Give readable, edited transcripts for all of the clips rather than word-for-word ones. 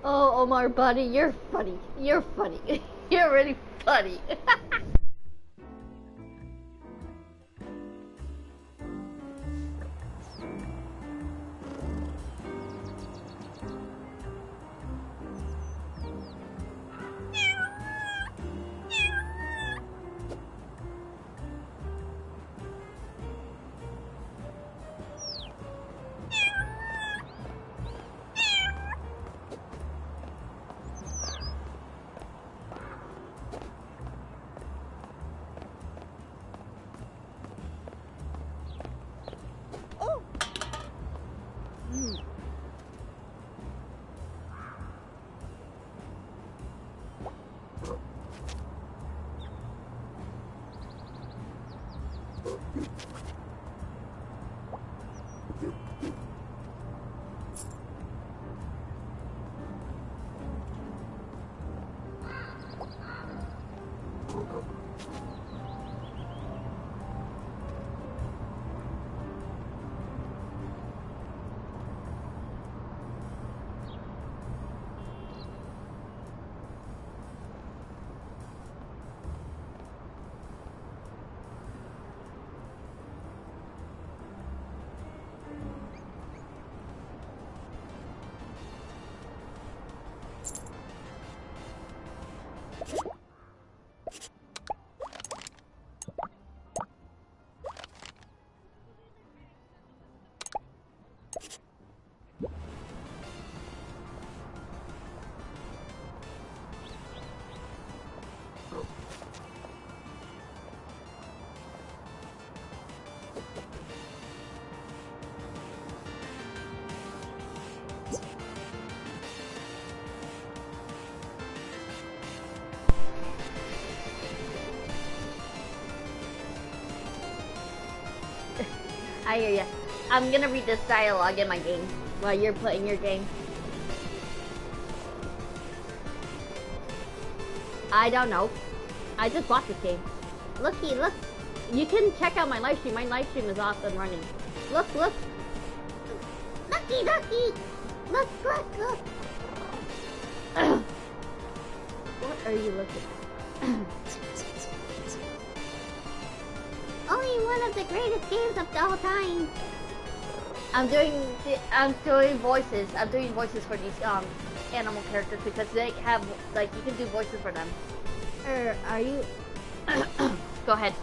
Oh, Omar, buddy, you're funny. You're funny. You're really funny. I hear ya. I'm gonna read this dialogue in my game while you're playing your game. I don't know. I just bought this game. Looky, look. You can check out my live stream. My live stream is off and running. Look, look. Looky, looky. Look, look, look. What are you looking at? Only one of the greatest games of all time. I'm doing voices. I'm doing voices for these animal characters because they have like you can do voices for them. Are you? Go ahead.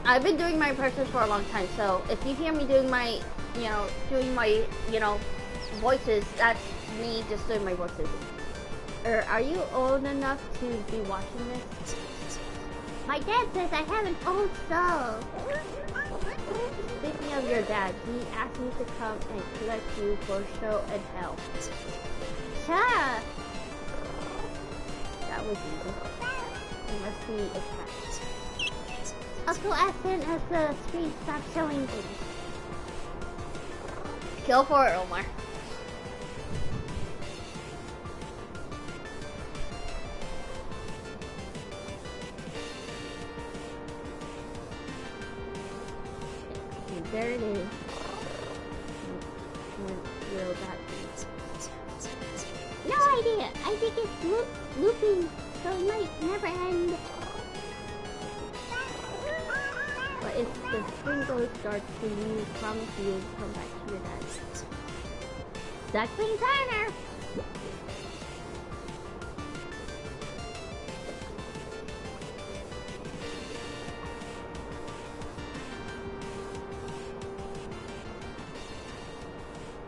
I've been doing my impressions for a long time, so if you hear me doing my, voices, that's me just doing my voices. Are you old enough to be watching this? My dad says I have an old soul. Speaking of your dad, he asked me to come and collect you for show and tell. Sure. That was easy. It must be a cat. Also, as soon as the screen stops showing things. Kill for it, Omar. Okay, there it is. Will that be? No idea. I think it's looping, so it might never end. But if the sprinkler starts to use, promise you come back to your dad. Duckling Turner!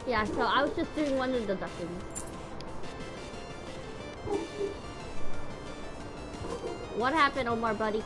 Yeah, so I was just doing one of the duckings. What happened, Omar, buddy?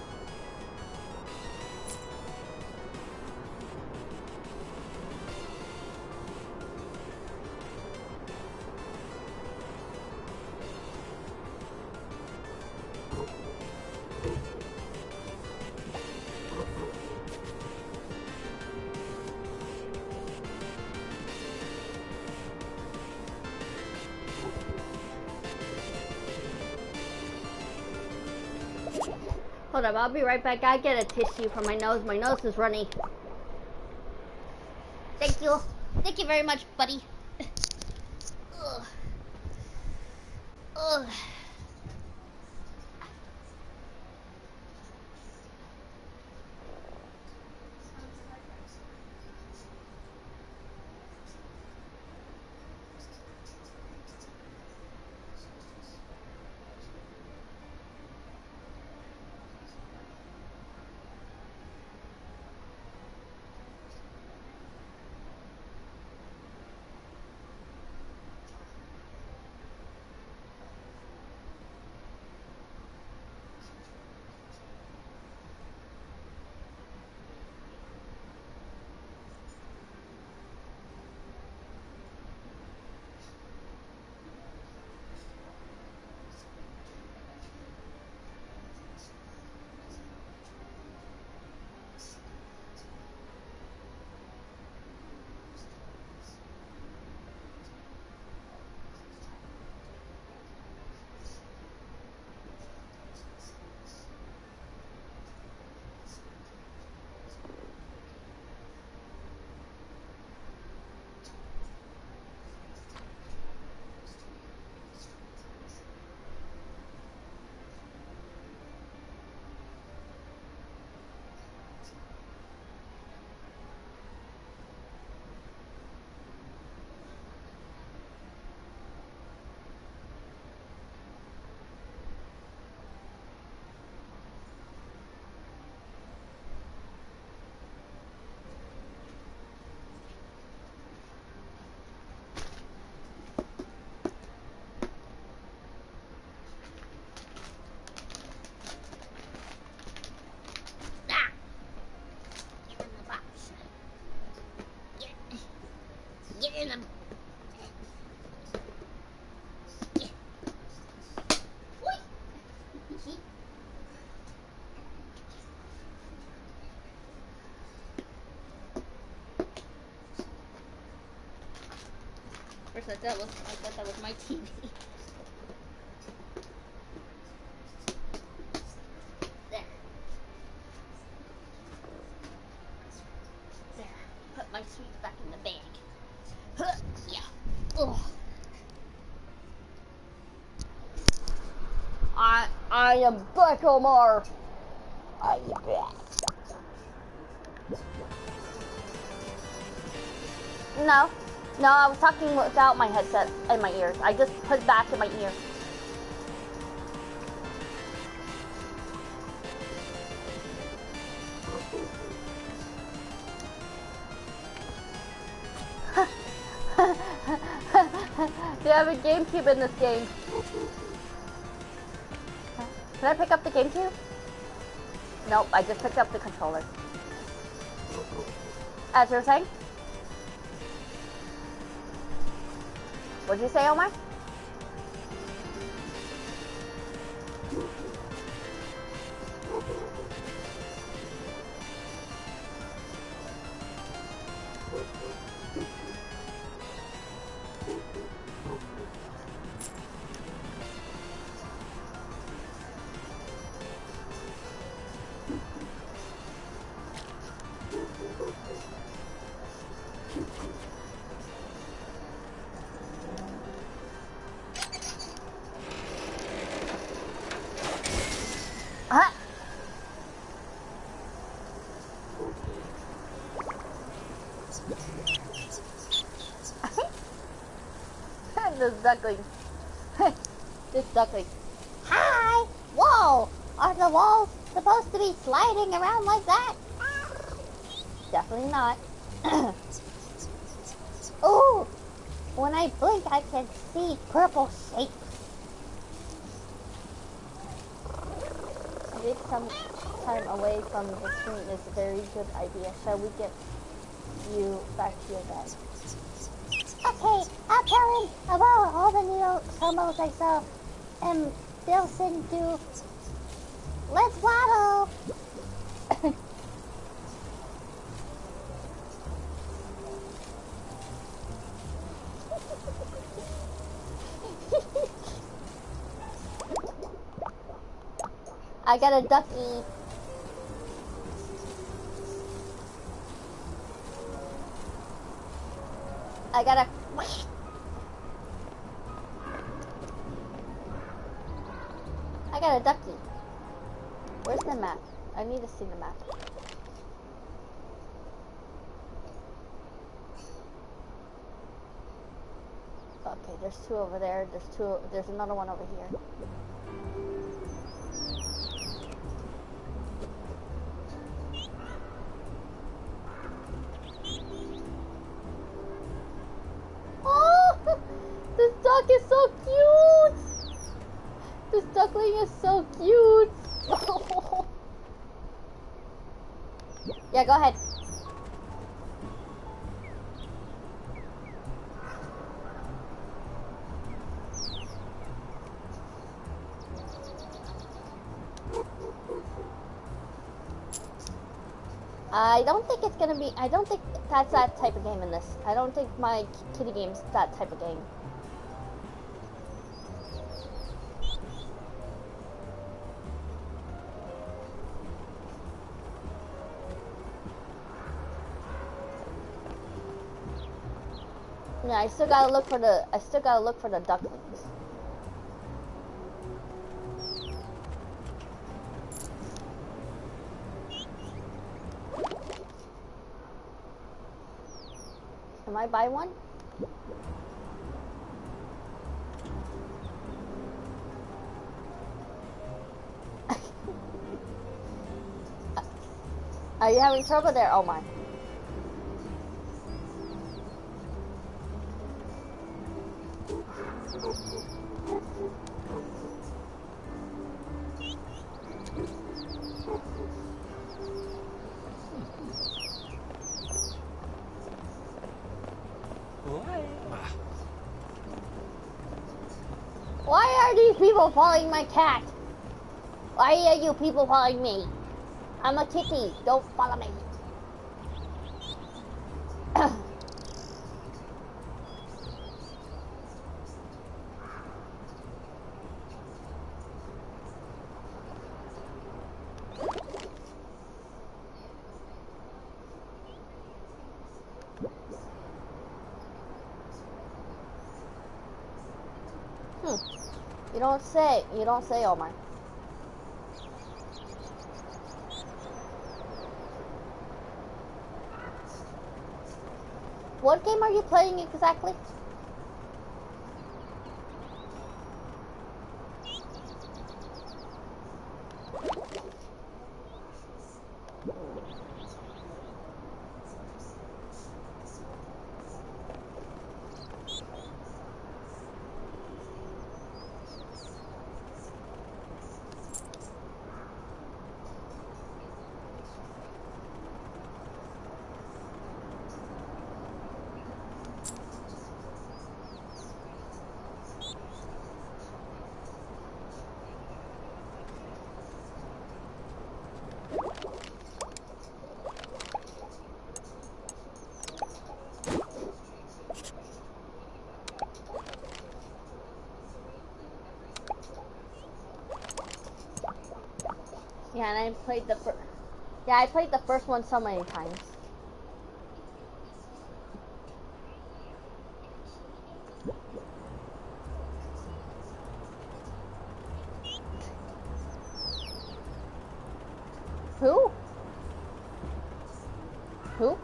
Hold up, I'll be right back. I get a tissue for my nose. My nose is runny. Thank you. Thank you very much, buddy. Ugh. Ugh. Get in them. First I thought that was my TV. There. There. Put my sweets back in the bag. Huh. Yeah. Ugh. I am back, Omar. I am back. No. No, I was talking without my headset in my ears. I just put it back in my ear. They have a GameCube in this game. Can I pick up the GameCube? Nope, I just picked up the controller. As you were saying? What'd you say, Omar? This duckling. This duckling. Hi! Whoa! Are the walls supposed to be sliding around like that? Definitely not. Ooh! when I blink, I can see purple shapes. Take some time away from the screen is a very good idea. Shall we get you back to your bed? Okay, I'll tell him about all the new combos I saw, and they'll sing to Let's Waddle. I got a ducky. I got a... I got a ducky. Where's the map? I need to see the map. Okay, there's two over there. There's another one over here. Oh, this duck is so cute. This duckling is so cute. Yeah, go ahead. I don't think it's gonna be, I don't think that's that type of game in this. I don't think my kitty game's that type of game. Yeah, I still gotta look for the ducklings. Can I buy one? Are you having trouble there? Oh my. Why are these people following my cat? Why are you people following me? I'm a kitty. Don't follow me. You don't say, Omar. What game are you playing exactly? Yeah, and I played the first. Yeah, I played the first one so many times. Who? Who?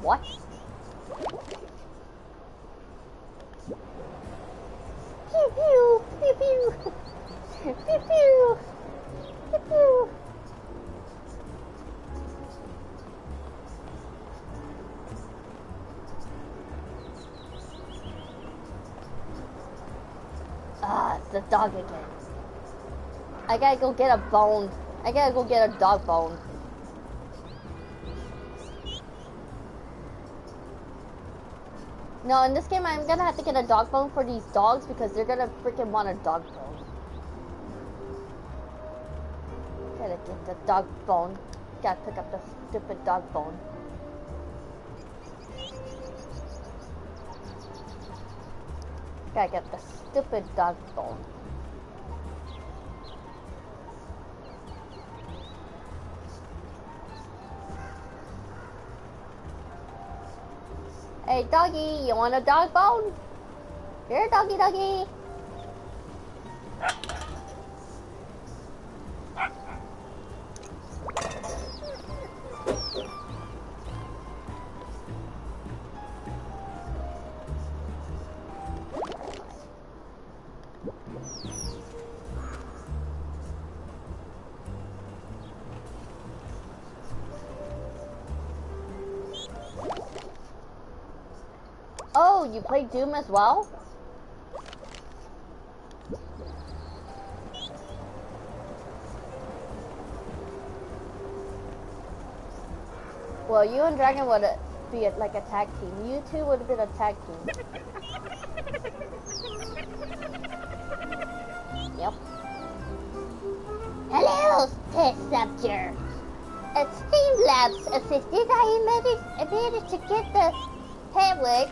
What? Pew pew, pew pew, pew pew, pew pew. Ah, it's the dog again. I gotta go get a bone. I gotta go get a dog bone. No, in this game I'm gonna have to get a dog bone for these dogs because they're gonna freaking want a dog bone. Gotta get the dog bone. Gotta pick up the stupid dog bone. Gotta get the stupid dog bone. Hey doggy, you want a dog bone? Here, doggy doggy. Oh, you play Doom as well? Well, you and Dragon would be like a tag team. You two would have been a tag team. Yep. Hello, test subject. At Streamlabs assisted, I managed to get the Hamlet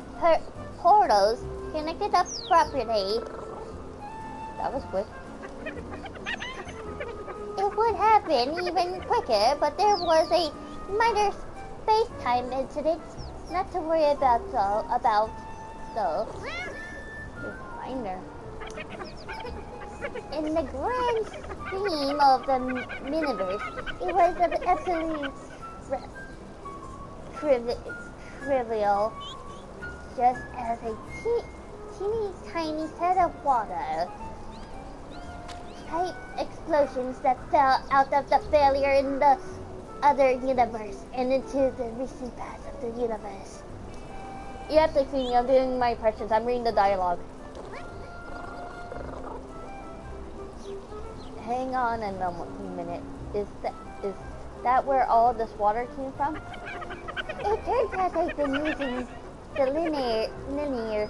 portals connected up properly. That was quick. It would have been even quicker, but there was a minor space-time incident. Not to worry about though. Minor. In the grand scheme of the universe, it was absolutely trivial, just as a teeny tiny set of water type explosions that fell out of the failure in the other universe and into the recent past of the universe. You have to see me, I'm doing my impressions, I'm reading the dialogue. Hang on a minute. Is that where all this water came from? It turns out I've been using the linear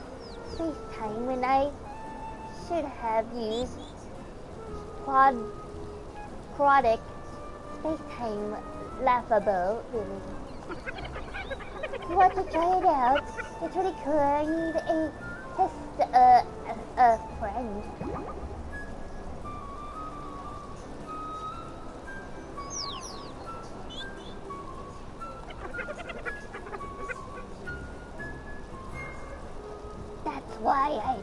space-time when I should have used quadratic space-time. Laughable, really. You want to try it out? It's really cool. I need a test, a friend. That's why I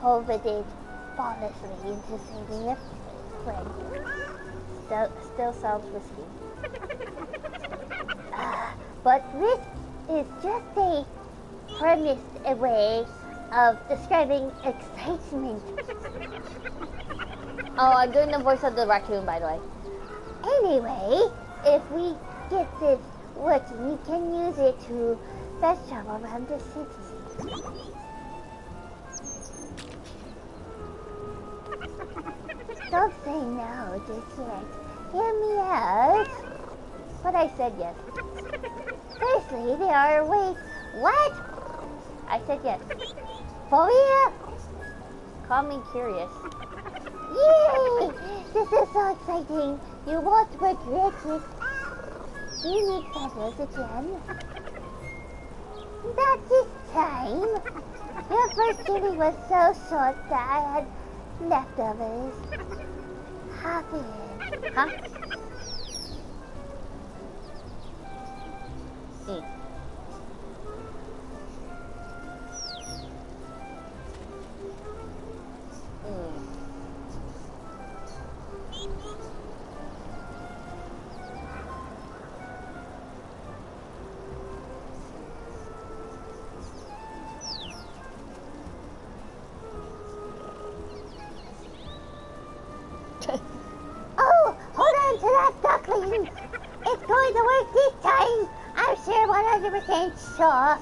pivoted flawlessly into saving a friend. Still sounds risky. But this is just a premised way of describing excitement. Oh, I'm doing the voice of the raccoon, by the way. Anyway, if we get this working, we can use it to fast travel around the city. Don't say no just yet. Hear me out. But I said yes. Firstly, there are ways. What? I said yes. For real? Call me curious. Yay! This is so exciting. You won't regret it. You need feathers again. Not this time. Your first journey was so short that I had leftovers. Hop in. Huh? gonna work this time. I'm sure 100% sure.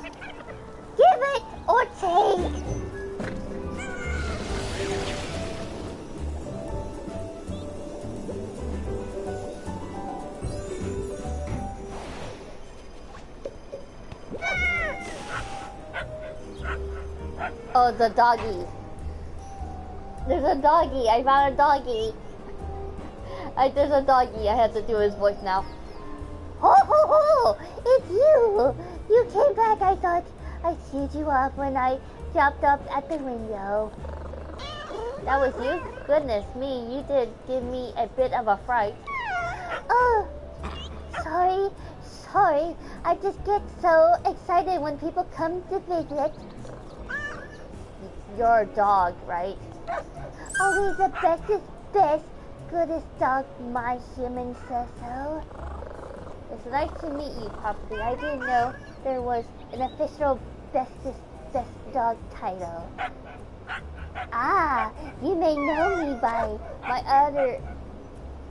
Give it or take. Oh, the doggy. There's a doggy. I found a doggy. There's a doggy. I have to do his voice now. Ho ho ho! It's you! You came back. I thought I chewed you up when I jumped up at the window. That was you? Goodness me, you did give me a bit of a fright. Oh, sorry. I just get so excited when people come to visit. You're a dog, right? Always the bestest, best, goodest dog, my human says so. It's nice to meet you, Puppy. I didn't know there was an official bestest, best dog title. Ah, you may know me by my other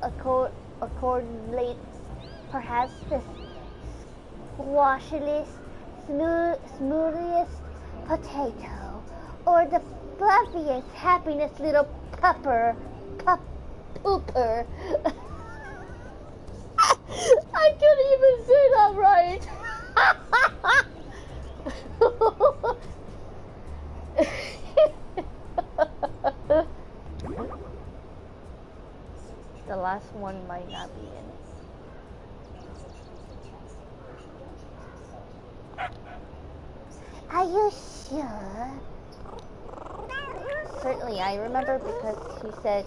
accolades, perhaps the squashiest, smoothest potato, or the fluffiest, happiest little pooper. I couldn't even say that right. The last one might not be in it. Are you sure? Certainly, I remember because she said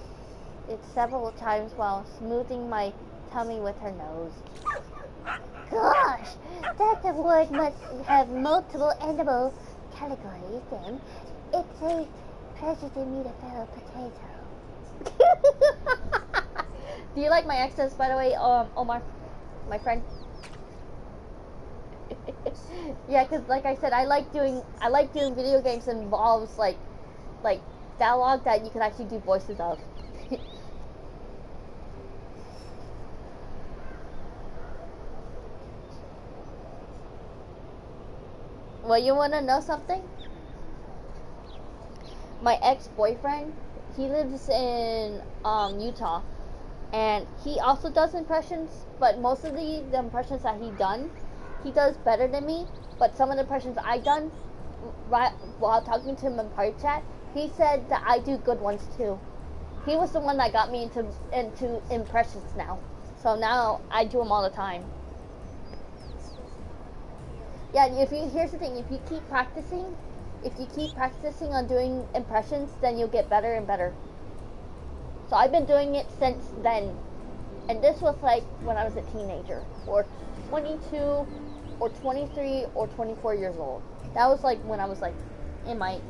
it several times while smoothing my tummy with her nose. Gosh, that word must have multiple animal categories then. It's a pleasure to meet a fellow potato. Do you like my accents, by the way, Omar, my friend? Yeah, because like I said, I like doing video games that involves like dialogue that you can actually do voices of. Well, you want to know something? My ex-boyfriend, he lives in Utah, and he also does impressions, but most of the impressions that he does better than me. But some of the impressions I done right while talking to him in party chat, he said that I do good ones too. He was the one that got me into impressions now, so now I do them all the time. Yeah, here's the thing, if you keep practicing on doing impressions, then you'll get better and better. So I've been doing it since then, and this was like when I was a teenager, or 22, or 23, or 24 years old. That was like when I was like in my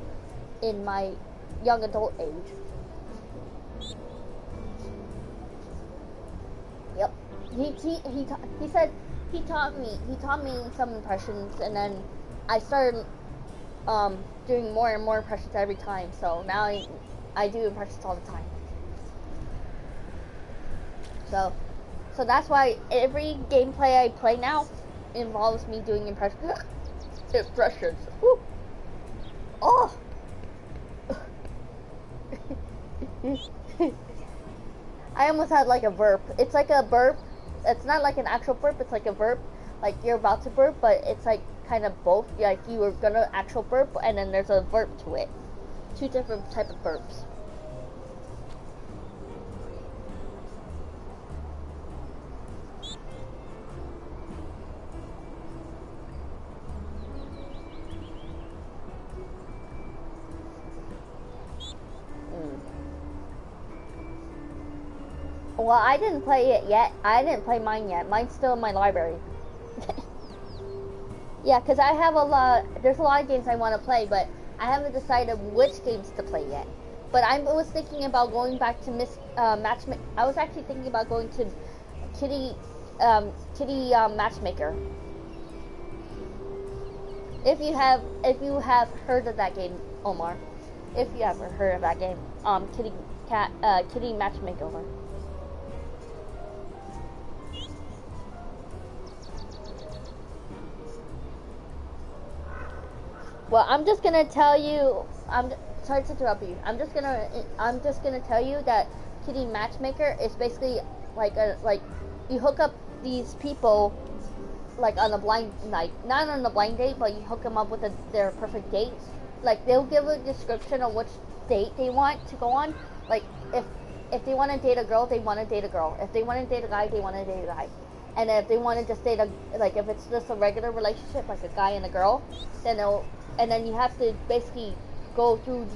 young adult age. Yep. He said he taught me some impressions, and then I started doing more and more impressions every time. So now I do impressions all the time. So that's why every gameplay I play now involves me doing impressions. Woo. Oh. I almost had like a burp. It's like a burp. It's not like an actual burp. It's like a burp. Like you're about to burp, but it's like kind of both. Like you were gonna actual burp, and then there's a burp to it. Two different type of burps. Well, I didn't play it yet. I didn't play mine yet. Mine's still in my library. Yeah, because I have there's a lot of games I want to play, but I haven't decided which games to play yet. But I was thinking about going back to Matchmaker. I was actually thinking about going to Kitty Matchmaker. If you have heard of that game, Omar. If you ever heard of that game, Kitty Matchmaker. Well, I'm just gonna tell you. I'm sorry to interrupt you. I'm just gonna tell you that Kitty Matchmaker is basically like you hook up these people like on a blind night, not on a blind date, but you hook them up with their perfect date. Like they'll give a description of which date they want to go on. Like if they want to date a girl, they want to date a girl. If they want to date a guy, they want to date a guy. And if they want to just date if it's just a regular relationship, like a guy and a girl, then you have to basically go through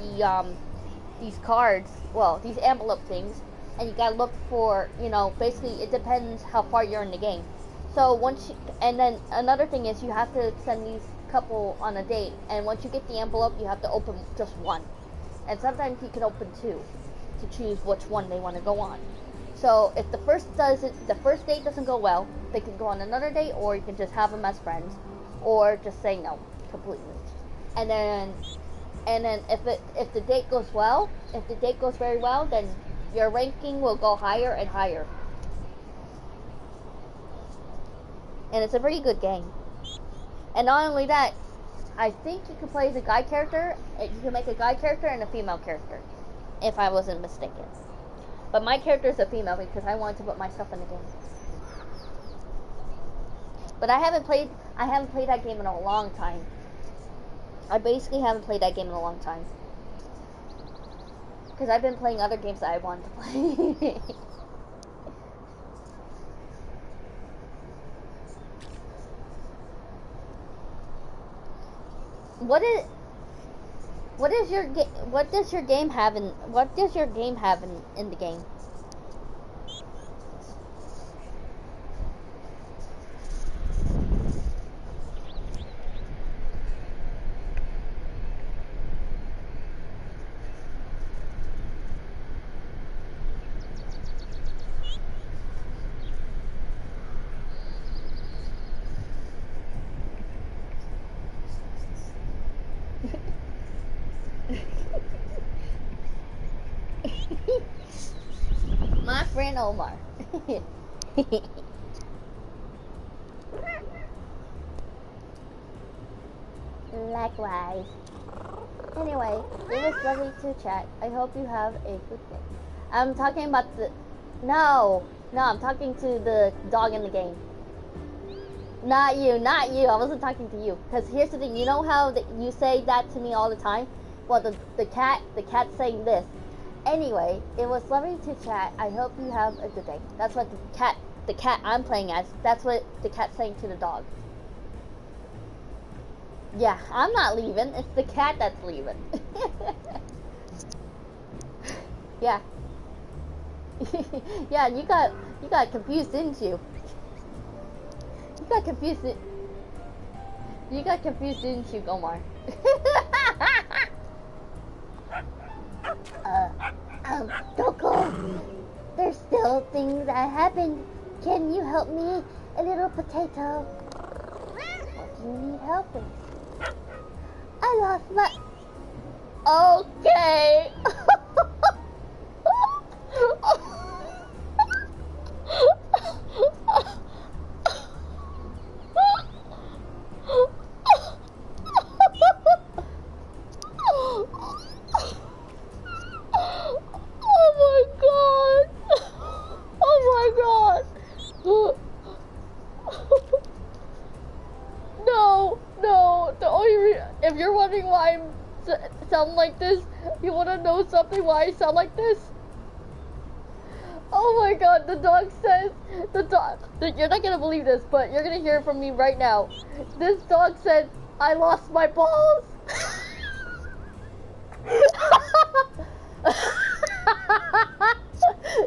these cards, well, these envelope things, and you gotta look for, basically it depends how far you're in the game. So and then another thing is you have to send these couple on a date, and once you get the envelope, you have to open just one. And sometimes you can open two to choose which one they want to go on. So if the first date doesn't go well, they can go on another date, or you can just have them as friends, or just say no completely. And then if the date goes well, if the date goes very well, then your ranking will go higher and higher. And it's a pretty good game. And not only that, I think you can play the guy character. You can make a guy character and a female character, if I wasn't mistaken. But my character is a female because I wanted to put my stuff in the game. But I haven't played that game in a long time. I basically haven't played that game in a long time. Because I've been playing other games that I wanted to play. What does your game have in the game? My friend Omar. Likewise. Anyway, it was lovely to chat. I hope you have a good day. I'm talking about No, I'm talking to the dog in the game. Not you. I wasn't talking to you. Because here's the thing. You know how you say that to me all the time? Well, the cat's saying this. Anyway, it was lovely to chat. I hope you have a good day. That's what the cat I'm playing as, that's what the cat's saying to the dog. Yeah, I'm not leaving. It's the cat that's leaving. Yeah. Yeah, you got confused, didn't you? You got confused, didn't you, Omar? Coco, there's still things that happened. Can you help me, a little potato? What do you need help with? I lost my... Okay. If you're wondering why I sound like this, you want to know something why I sound like this? Oh my god, the dog says, you're not gonna believe this, but you're gonna hear it from me right now. This dog said, I lost my balls.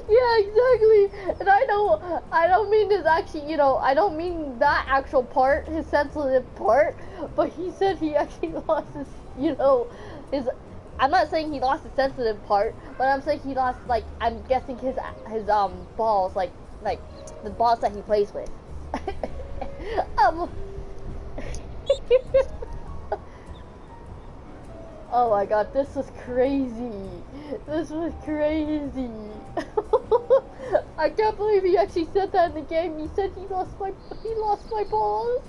Yeah, exactly. And I don't mean this actually, I don't mean that actual part, his sensitive part, but he said he actually lost his, I'm not saying he lost the sensitive part, but I'm saying he lost, like, I'm guessing his balls, like the balls that he plays with. Oh my god, this was crazy. This was crazy. I can't believe he actually said that in the game. He said he lost my balls.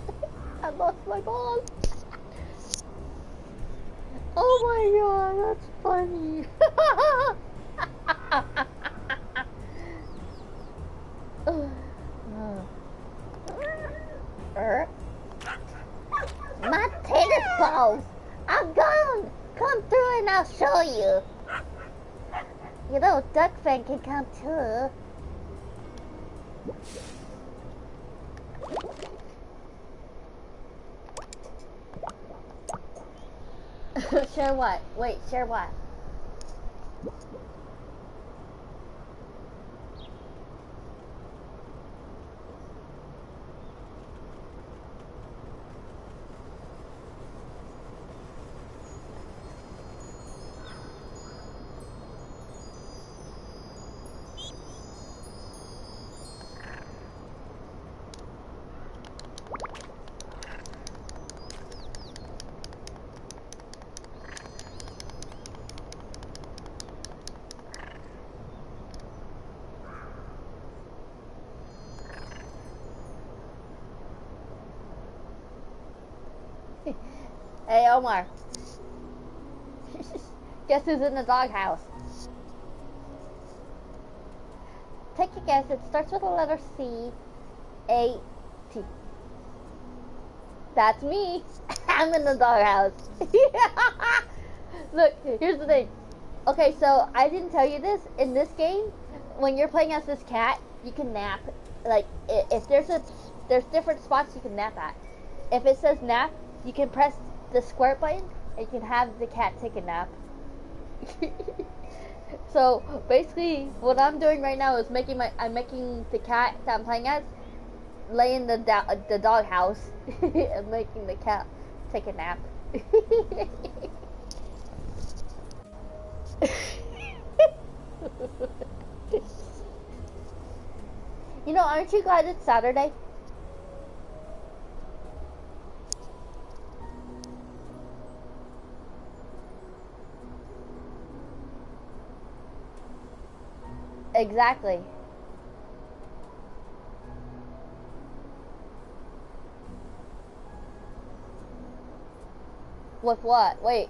I lost my balls. Oh my god, that's funny. My tennis balls! I'm gone! Come through and I'll show you. You know, duck fan can come too. Share what? Wait, share what? Hey Omar. Guess who's in the doghouse? Take a guess. It starts with the letter C. A-T. That's me. I'm in the doghouse. Look, here's the thing. Okay, so I didn't tell you this. In this game, when you're playing as this cat, you can nap. Like, if there's different spots you can nap at. If it says nap, you can press the square button and you can have the cat take a nap. So basically, what I'm doing right now is I'm making the cat that I'm playing as lay in the dog house and making the cat take a nap. You know, aren't you glad it's Saturday? Exactly. With what? Wait.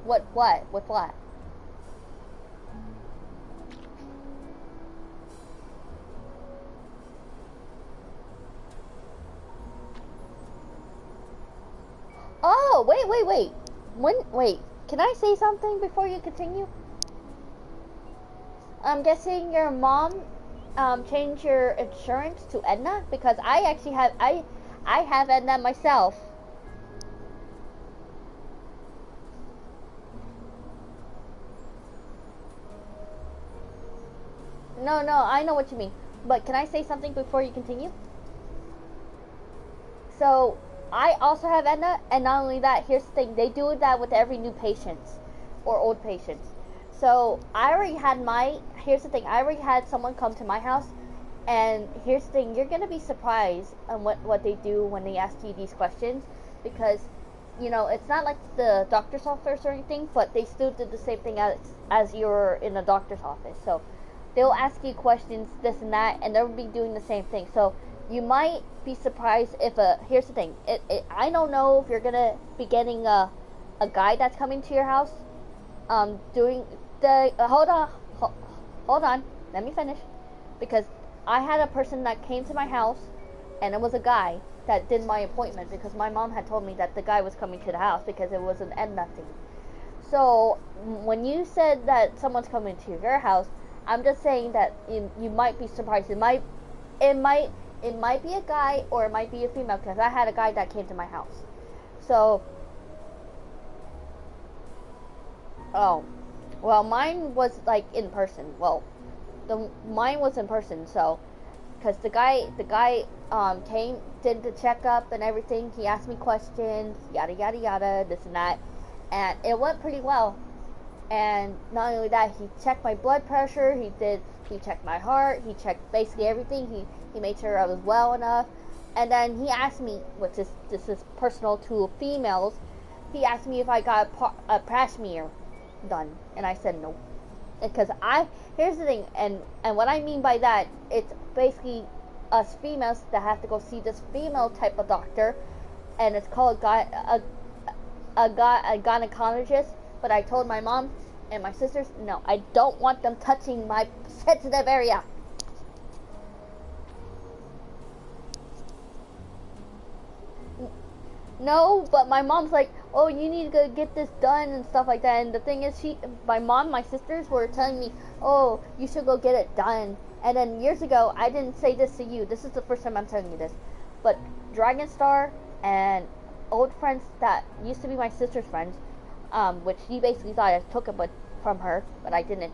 What? With what? Oh, wait. Wait. Can I say something before you continue? I'm guessing your mom changed your insurance to Aetna, because I actually have I have Aetna myself. No, I know what you mean. But can I say something before you continue? So I also have Aetna, and not only that, here's the thing: they do that with every new patient or old patients. So I already had here's the thing: I already had someone come to my house, and here's the thing: you're gonna be surprised on what they do when they ask you these questions, because you know it's not like the doctor's office or anything, but they still did the same thing as you're in the doctor's office. So they'll ask you questions, this and that, and they'll be doing the same thing. So you might be surprised if here's the thing: I don't know if you're gonna be getting a guy that's coming to your house, doing the hold on, let me finish, because I had a person that came to my house, and it was a guy that did my appointment, because my mom had told me that the guy was coming to the house because it was an Edna thing. So when you said that someone's coming to your house, I'm just saying that you might be surprised. It might be a guy or it might be a female, because I had a guy that came to my house. So, oh, well, mine was like in person. Well, mine was in person. So, because the guy came, did the checkup and everything. He asked me questions, yada yada yada, this and that, and it went pretty well. And not only that, he checked my blood pressure. He checked my heart. He checked basically everything. He made sure I was well enough. And then he asked me, this is personal to females. He asked me if I got a pap smear done, and I said no, because here's the thing, and what I mean by that, it's basically us females that have to go see this female type of doctor, and it's called a gynecologist, but I told my mom and my sisters, no, I don't want them touching my sensitive area. No, but my mom's like, oh, you need to go get this done and stuff like that. And the thing is, my mom, my sisters were telling me, oh, you should go get it done. And then years ago, I didn't say this to you. This is the first time I'm telling you this. But Dragonstar and old friends that used to be my sister's friends, which she basically thought I took it from her, but I didn't.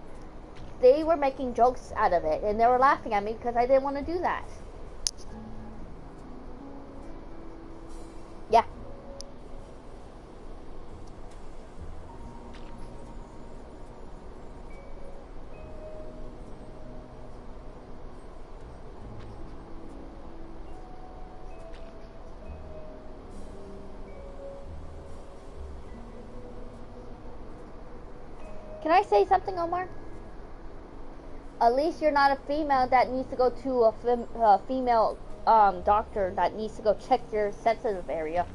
They were making jokes out of it, and they were laughing at me because I didn't want to do that. Yeah. Can I say something, Omar? At least you're not a female that needs to go to a female doctor that needs to go check your sensitive area.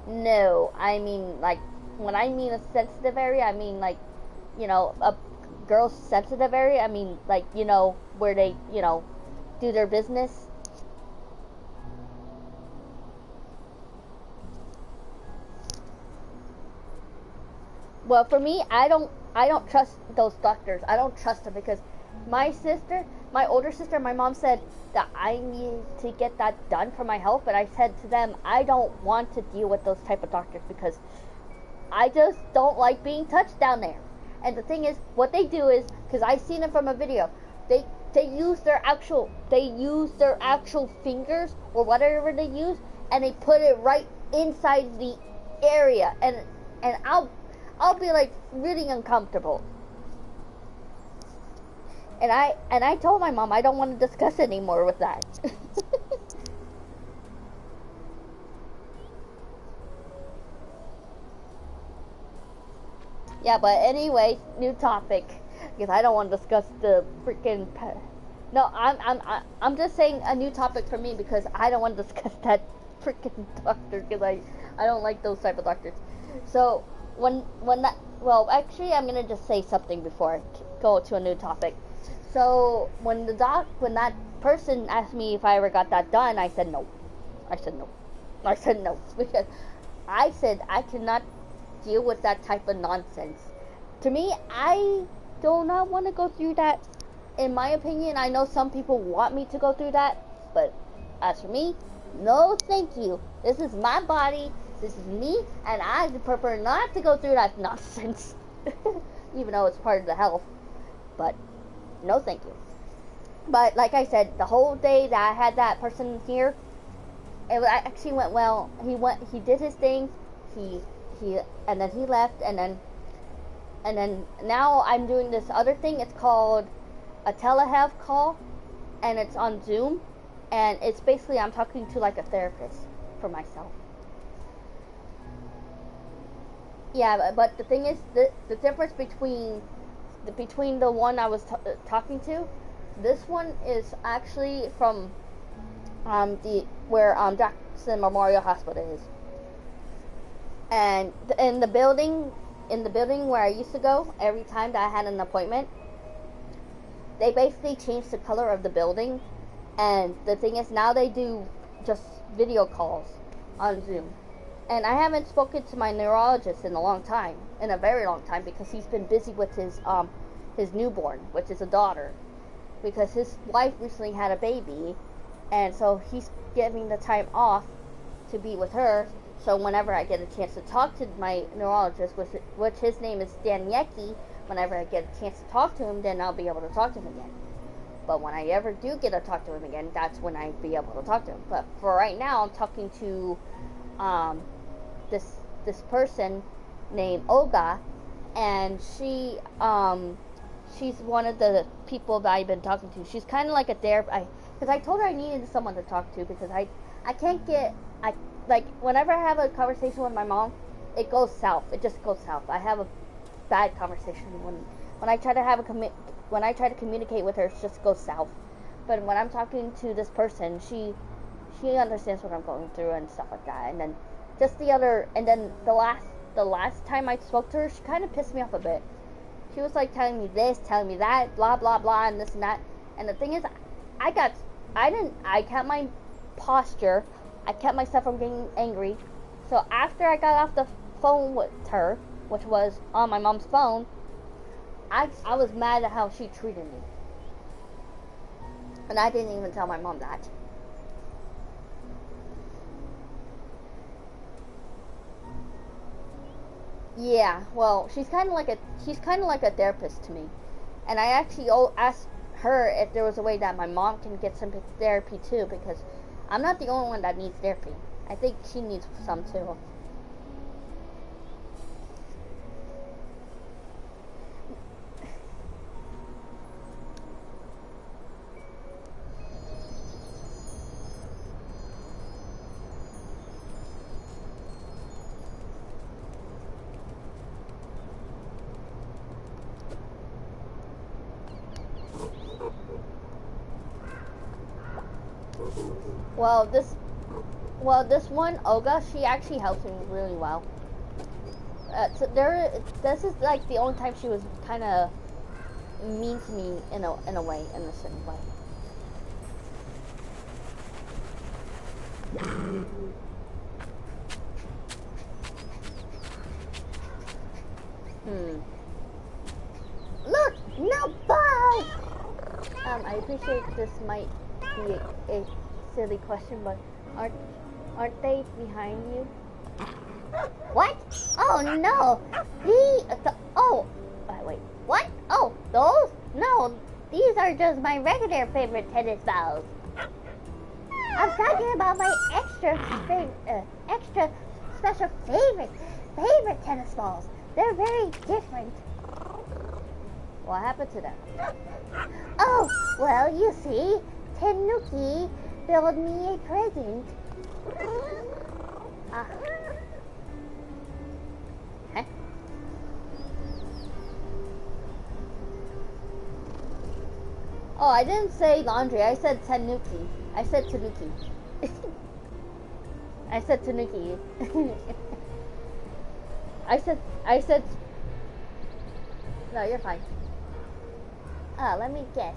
No, I mean, like, when I mean a sensitive area, I mean, like, a girl's sensitive area. I mean, like, where they, do their business. Well, for me, I don't trust those doctors. I don't trust them because my older sister, my mom said that I need to get that done for my health, but I said to them, I don't want to deal with those type of doctors because I just don't like being touched down there. And the thing is, what they do is, because I seen it from a video, they use their actual fingers or whatever they use, and they put it right inside the area, and I'll be like really uncomfortable. And I told my mom I don't want to discuss anymore with that. Yeah, but anyway, new topic because I don't want to discuss the freaking. No, I'm just saying a new topic for me because I don't want to discuss that freaking doctor because I don't like those type of doctors. So when that, well, actually I'm gonna just say something before I go to a new topic. So when that person asked me if I ever got that done, I said no. I said no. I said no because I said I cannot deal with that type of nonsense. To me, I do not want to go through that. In my opinion, I know some people want me to go through that, but as for me, no thank you. This is my body, this is me, and I prefer not to go through that nonsense. Even though it's part of the health. But no thank you. But like I said, the whole day that I had that person here, it actually went well. He did his thing, and then he left, and then now I'm doing this other thing. It's called a telehealth call, and it's on Zoom, and it's basically I'm talking to like a therapist for myself. Yeah, but the thing is, the difference between the one I was talking to, this one is actually from where Jackson Memorial Hospital is, and in the building where I used to go every time that I had an appointment, they basically changed the color of the building, and the thing is now they do just video calls on Zoom. And I haven't spoken to my neurologist in a very long time, because he's been busy with his newborn, which is a daughter, because his wife recently had a baby, and so he's giving the time off to be with her. So whenever I get a chance to talk to my neurologist, which his name is Dan Yecki, whenever I get a chance to talk to him, then I'll be able to talk to him again. But when I ever do get to talk to him again, that's when I'll be able to talk to him. But for right now, I'm talking to this person named Olga, and she's one of the people that I've been talking to. She's kind of like a therapist, because I told her I needed someone to talk to, because I can't get, like, whenever I have a conversation with my mom, it goes south. It just goes south. I have a bad conversation when I try to have when I try to communicate with her, it just goes south. But when I'm talking to this person, she understands what I'm going through and stuff like that. And then the last time I spoke to her, she kind of pissed me off a bit. She was like telling me this, telling me that, blah blah blah, and this and that. And the thing is, I kept my posture. I kept myself from getting angry. So after I got off the phone with her, which was on my mom's phone, I was mad at how she treated me. And I didn't even tell my mom that. Yeah, well, she's kind of like a therapist to me. And I actually asked her if there was a way that my mom can get some therapy too, because I'm not the only one that needs therapy. I think she needs some too. Well, this one Olga, she actually helps me really well. This is like the only time she was kind of mean to me in a way, in a certain way. Look, no balls! I appreciate this might be a silly question, but aren't they behind you? What? Oh no! Wait, what? Oh, those? No, these are just my regular favorite tennis balls. I'm talking about my extra special favorite tennis balls. They're very different. What happened to them? Oh, well, you see, Tanuki built me a present. Huh? Oh, I didn't say laundry. I said Tanuki. I said Tanuki. I said Tanuki. I said. No, you're fine. Let me guess.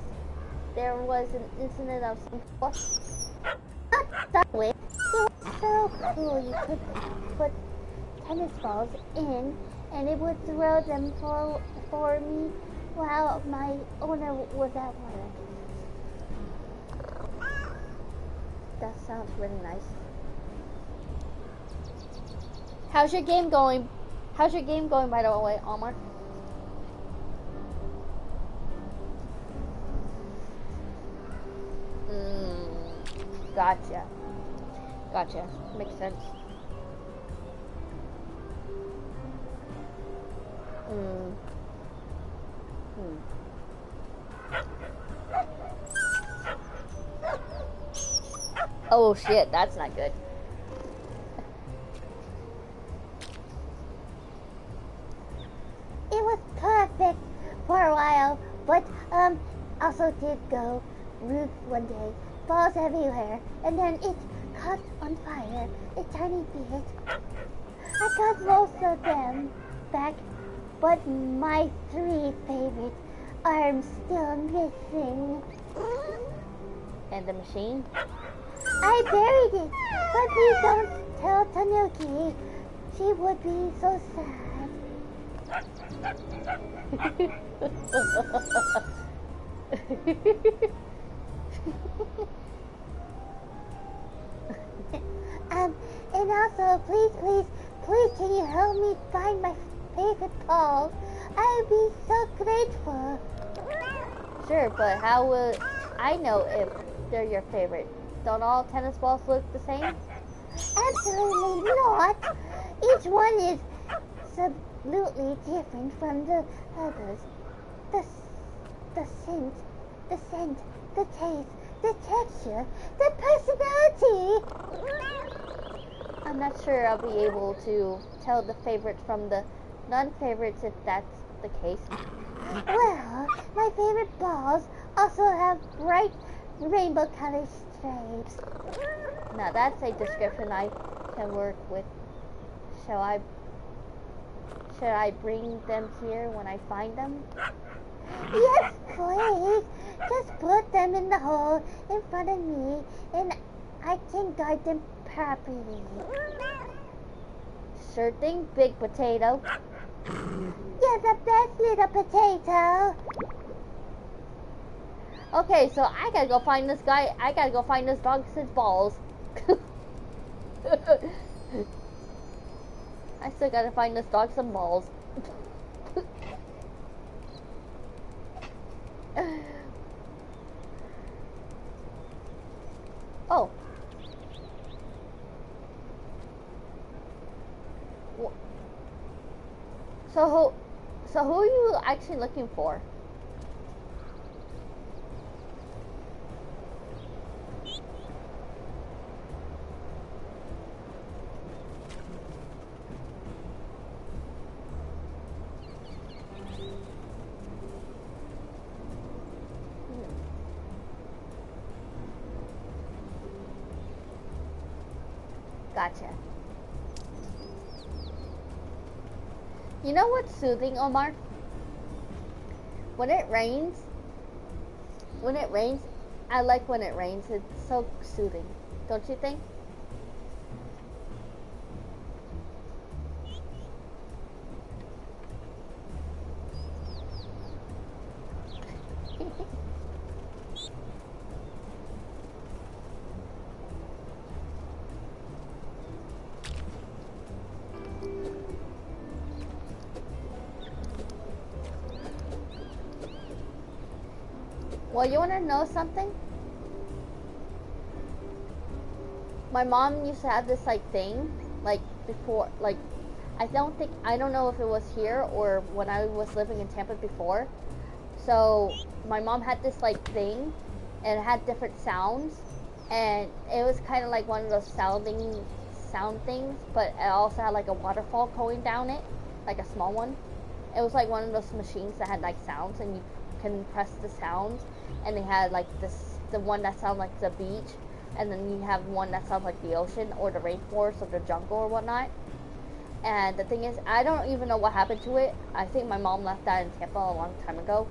There was an incident of some sort. Not that way. It was so cool. You could put tennis balls in, and it would throw them for me while my owner was at work. That sounds really nice. How's your game going? How's your game going, by the way, Omar? Gotcha. Makes sense. Oh shit, that's not good. It was perfect for a while, but also did go rude one day. Balls everywhere, and then it caught on fire a tiny bit. I got most of them back, but my 3 favorite are still missing. And the machine? I buried it, but please don't tell Tanuki. She would be so sad. And also, please, can you help me find my favorite balls? I'd be so grateful. Sure, but how would I know if they're your favorite? Don't all tennis balls look the same? Absolutely not. Each one is absolutely different from the others. The scent, the taste, the texture, the personality. I'm not sure I'll be able to tell the favorites from the non-favorites if that's the case. Well, my favorite balls also have bright rainbow colored stripes. Now that's a description I can work with. Shall I bring them here when I find them? Yes, please. Just put them in the hole in front of me and I can guard them properly. Sure thing, Big Potato. You're the best little potato. Okay, so I gotta go find this guy. I gotta go find this dog's balls. I still gotta find this dog some balls. Oh. So who are you actually looking for? Gotcha. You know what's soothing, Omar? When it rains, I like when it rains. It's so soothing. Don't you think? Well, you want to know something? My mom used to have this like thing, like before, like I don't know if it was here or when I was living in Tampa before. So my mom had this like thing, and it had different sounds, and it was kind of like one of those sound things, but it also had like a waterfall going down it, like a small one. It was like one of those machines that had like sounds, and you can press the sounds, and they had like the one that sounded like the beach, and then you have one that sounds like the ocean or the rainforest or the jungle or whatnot. And the thing is, I don't even know what happened to it. I think my mom left that in Tampa a long time ago,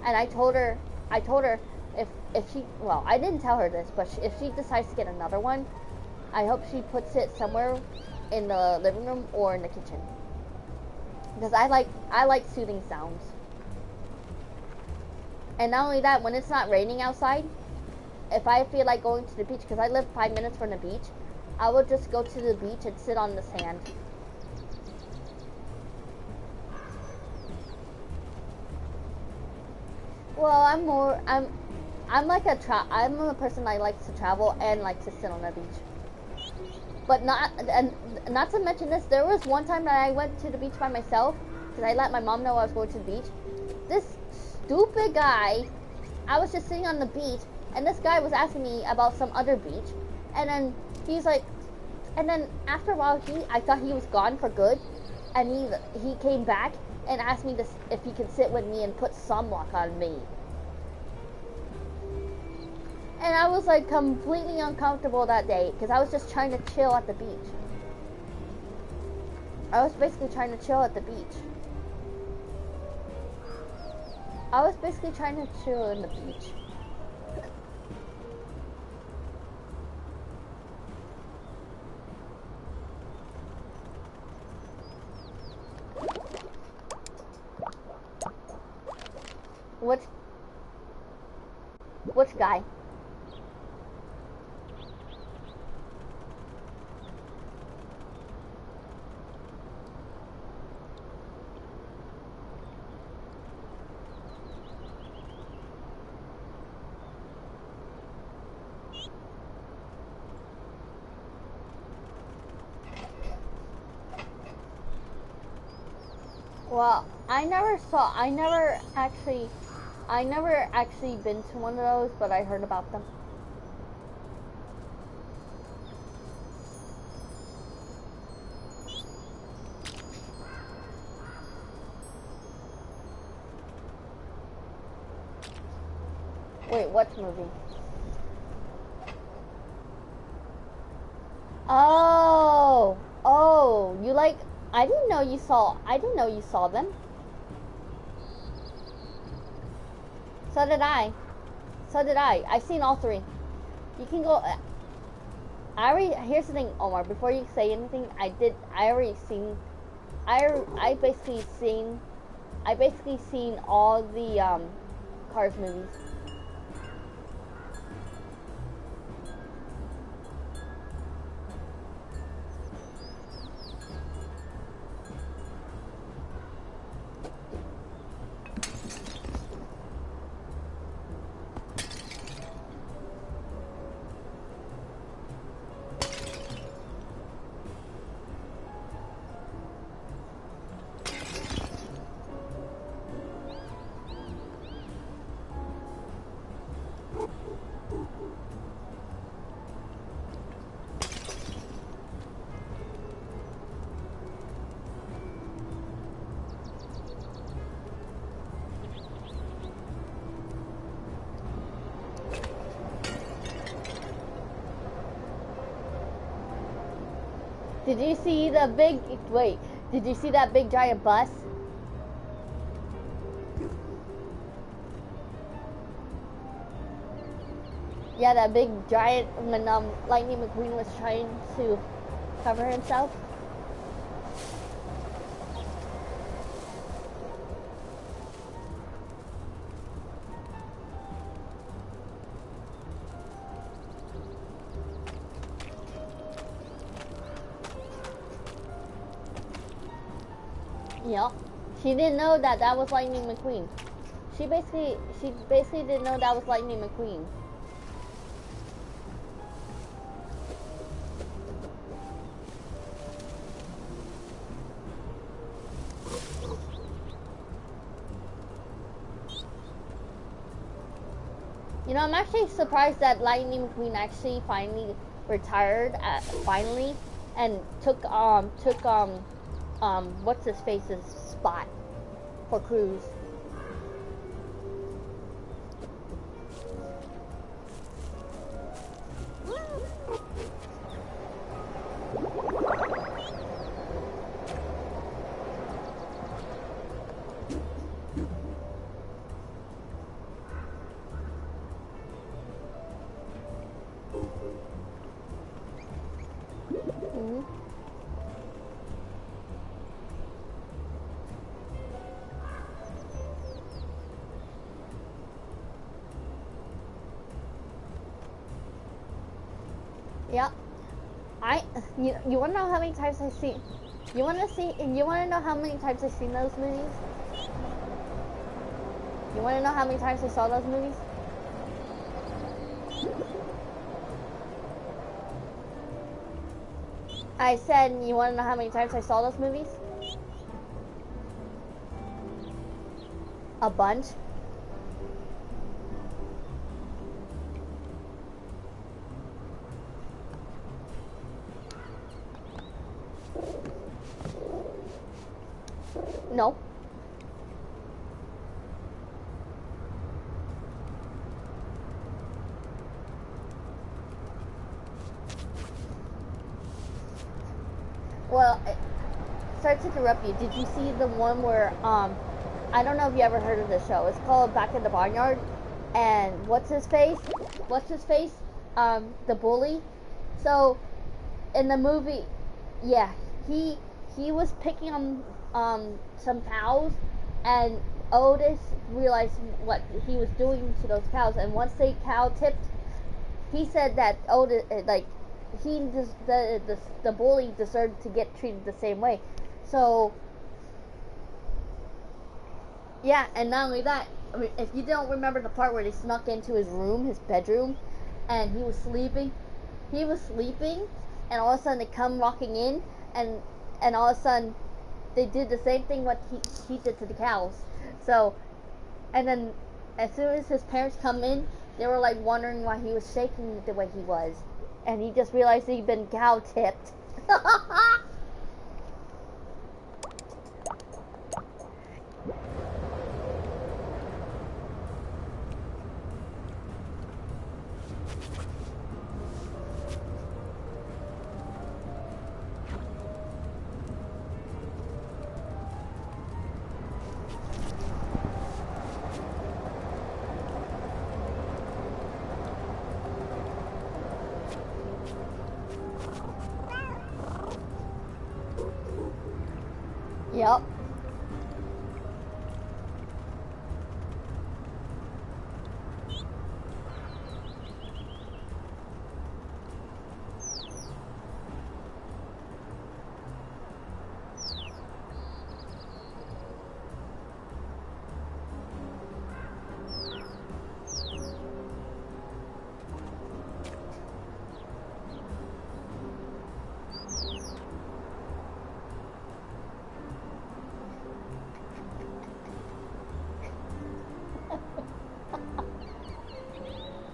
and I told her if she, well, I didn't tell her this, but if she decides to get another one, I hope she puts it somewhere in the living room or in the kitchen, because I like soothing sounds. And not only that, when it's not raining outside, if I feel like going to the beach, because I live 5 minutes from the beach, I will just go to the beach and sit on the sand. Well, I'm a person that likes to travel and likes to sit on the beach. But not to mention this, there was one time that I went to the beach by myself, because I let my mom know I was going to the beach. This stupid guy, I was just sitting on the beach, and this guy was asking me about some other beach, and then he's like, and then after a while, I thought he was gone for good, and he came back and asked me if he could sit with me and put sunblock on me. And I was like completely uncomfortable that day, because I was just trying to chill at the beach. I was basically trying to chill at the beach. I was basically trying to chill in the beach. Which guy? Well, I never actually been to one of those, but I heard about them. Wait, what movie? Oh, oh, you like? I didn't know you saw. I didn't know you saw them. So did I. So did I. I've seen all three. You can go. I already. Here's the thing, Omar. Before you say anything, I already seen. I basically seen. I basically seen all the Cars movies. Did you see the big? Wait. Did you see that big giant bus? Yeah, that big giant when Lightning McQueen was trying to cover himself. Yep. She didn't know that was Lightning McQueen. She basically didn't know that was Lightning McQueen. You know, I'm actually surprised that Lightning McQueen actually finally retired finally and took what's his face's spot for Cruz. Yep. You wanna know how many times I've seen? You wanna know how many times I've seen those movies? You wanna know how many times I saw those movies? I said, you wanna know how many times I saw those movies? A bunch. No. Well, sorry to interrupt you. Did you see the one where I don't know if you ever heard of this show. It's called Back in the Barnyard, and what's his face? The bully. So in the movie, yeah, he was picking on some cows, and Otis realized what he was doing to those cows, and once the cow tipped, he said that Otis the bully deserved to get treated the same way. So yeah, and not only that, I mean, if you don't remember the part where they snuck into his room, his bedroom, and he was sleeping, and all of a sudden they come walking in, and all of a sudden they did the same thing what he did to the cows. So, and then as soon as his parents come in, they were like wondering why he was shaking the way he was, and he just realized he'd been cow tipped. Yep.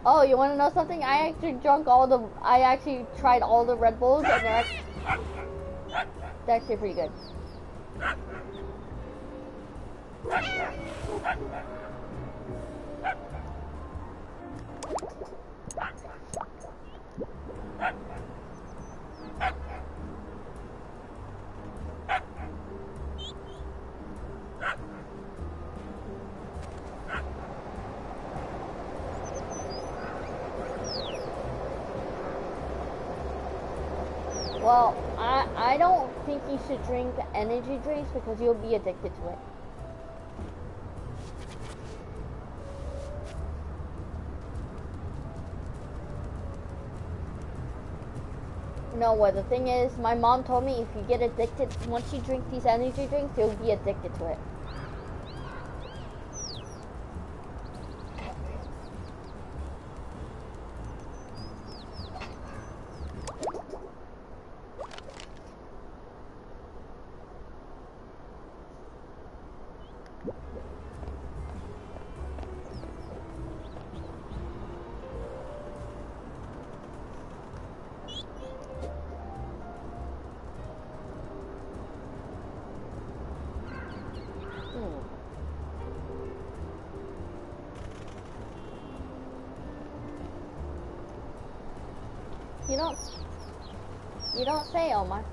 Oh, you want to know something? I actually tried all the Red Bulls, and they're actually pretty good. Well, I don't think you should drink energy drinks because you'll be addicted to it. No, what the thing is, my mom told me if you get addicted, once you drink these energy drinks, you'll be addicted to it. You don't say, Omar.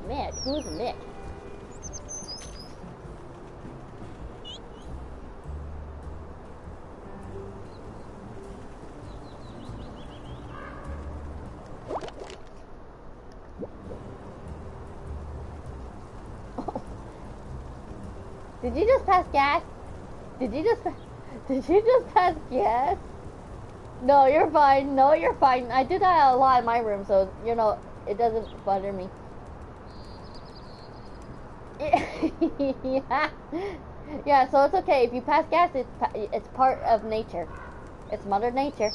Mick? Who's Mick? Did you just pass gas? Did you just pass gas? No, you're fine. No, you're fine. I do that a lot in my room, so you know it doesn't bother me. Yeah, yeah. So it's okay if you pass gas. It's part of nature. It's Mother Nature.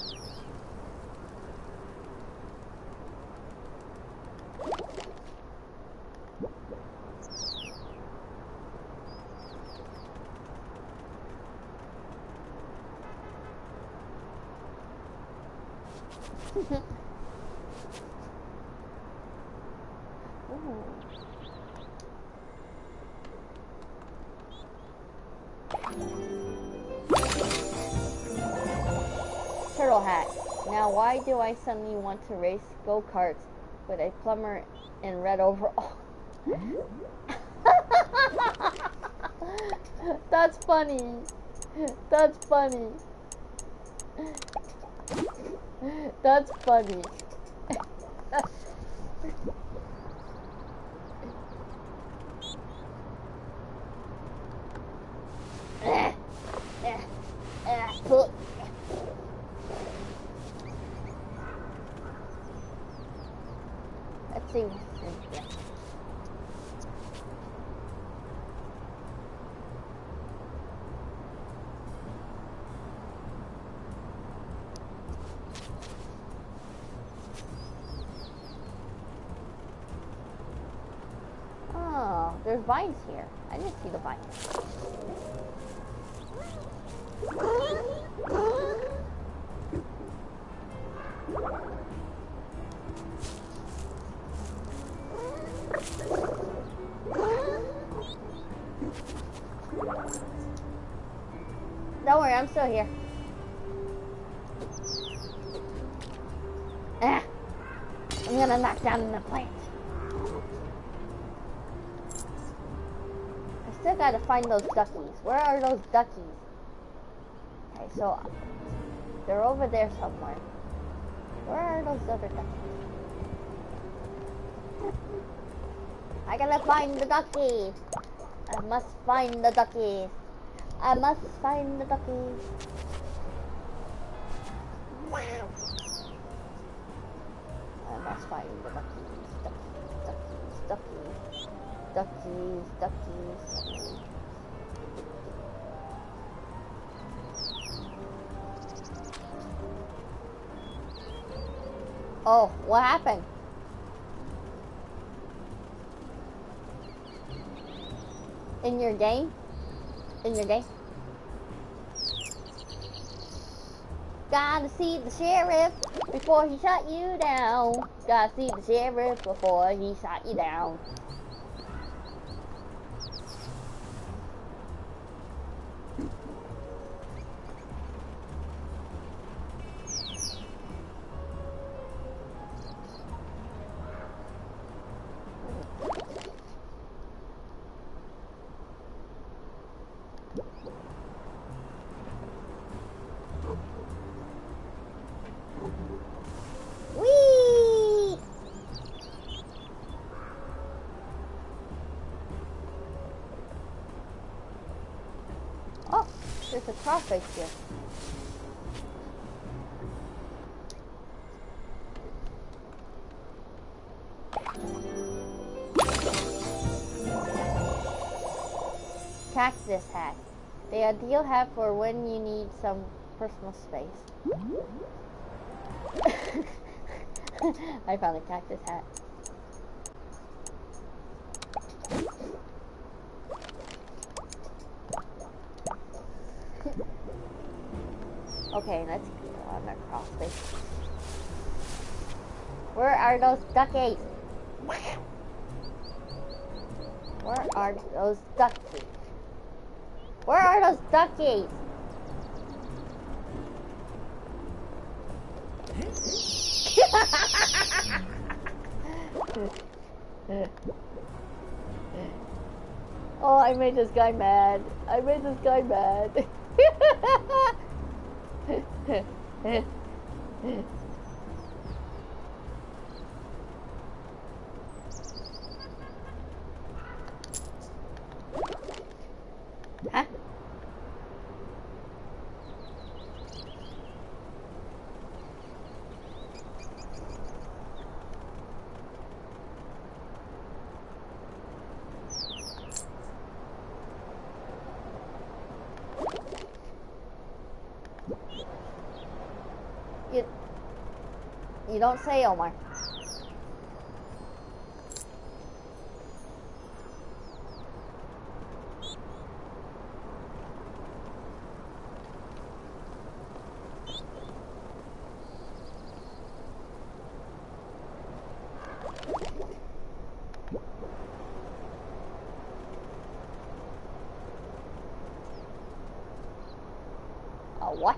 Turtle hat. Now, why do I suddenly want to race go-karts with a plumber in red overall? That's funny. That's funny. That's funny. Let's see. Oh, there's vines here. I didn't see the vines. I'm still here. Ah, I'm gonna knock down the plant. I still gotta find those duckies. Where are those duckies? Okay, so they're over there somewhere. Where are those other duckies? I gotta find the duckies. I must find the duckies. I must find the duckies. I must find the duckies. Duckies, duckies, duckies. Duckies, duckies. Oh, what happened? In your game? In your game? Gotta see the sheriff before he shot you down. Gotta see the sheriff before he shot you down. Whee! Oh, there's a crawfish here. Cactus hat. The ideal hat for when you need some personal space. I found a cactus hat. Okay, let's go on the crawfish. Where are those duckies? Where are those duckies? Where are those duckies? Oh, I made this guy mad. I made this guy mad. Huh? You don't say, Omar. What?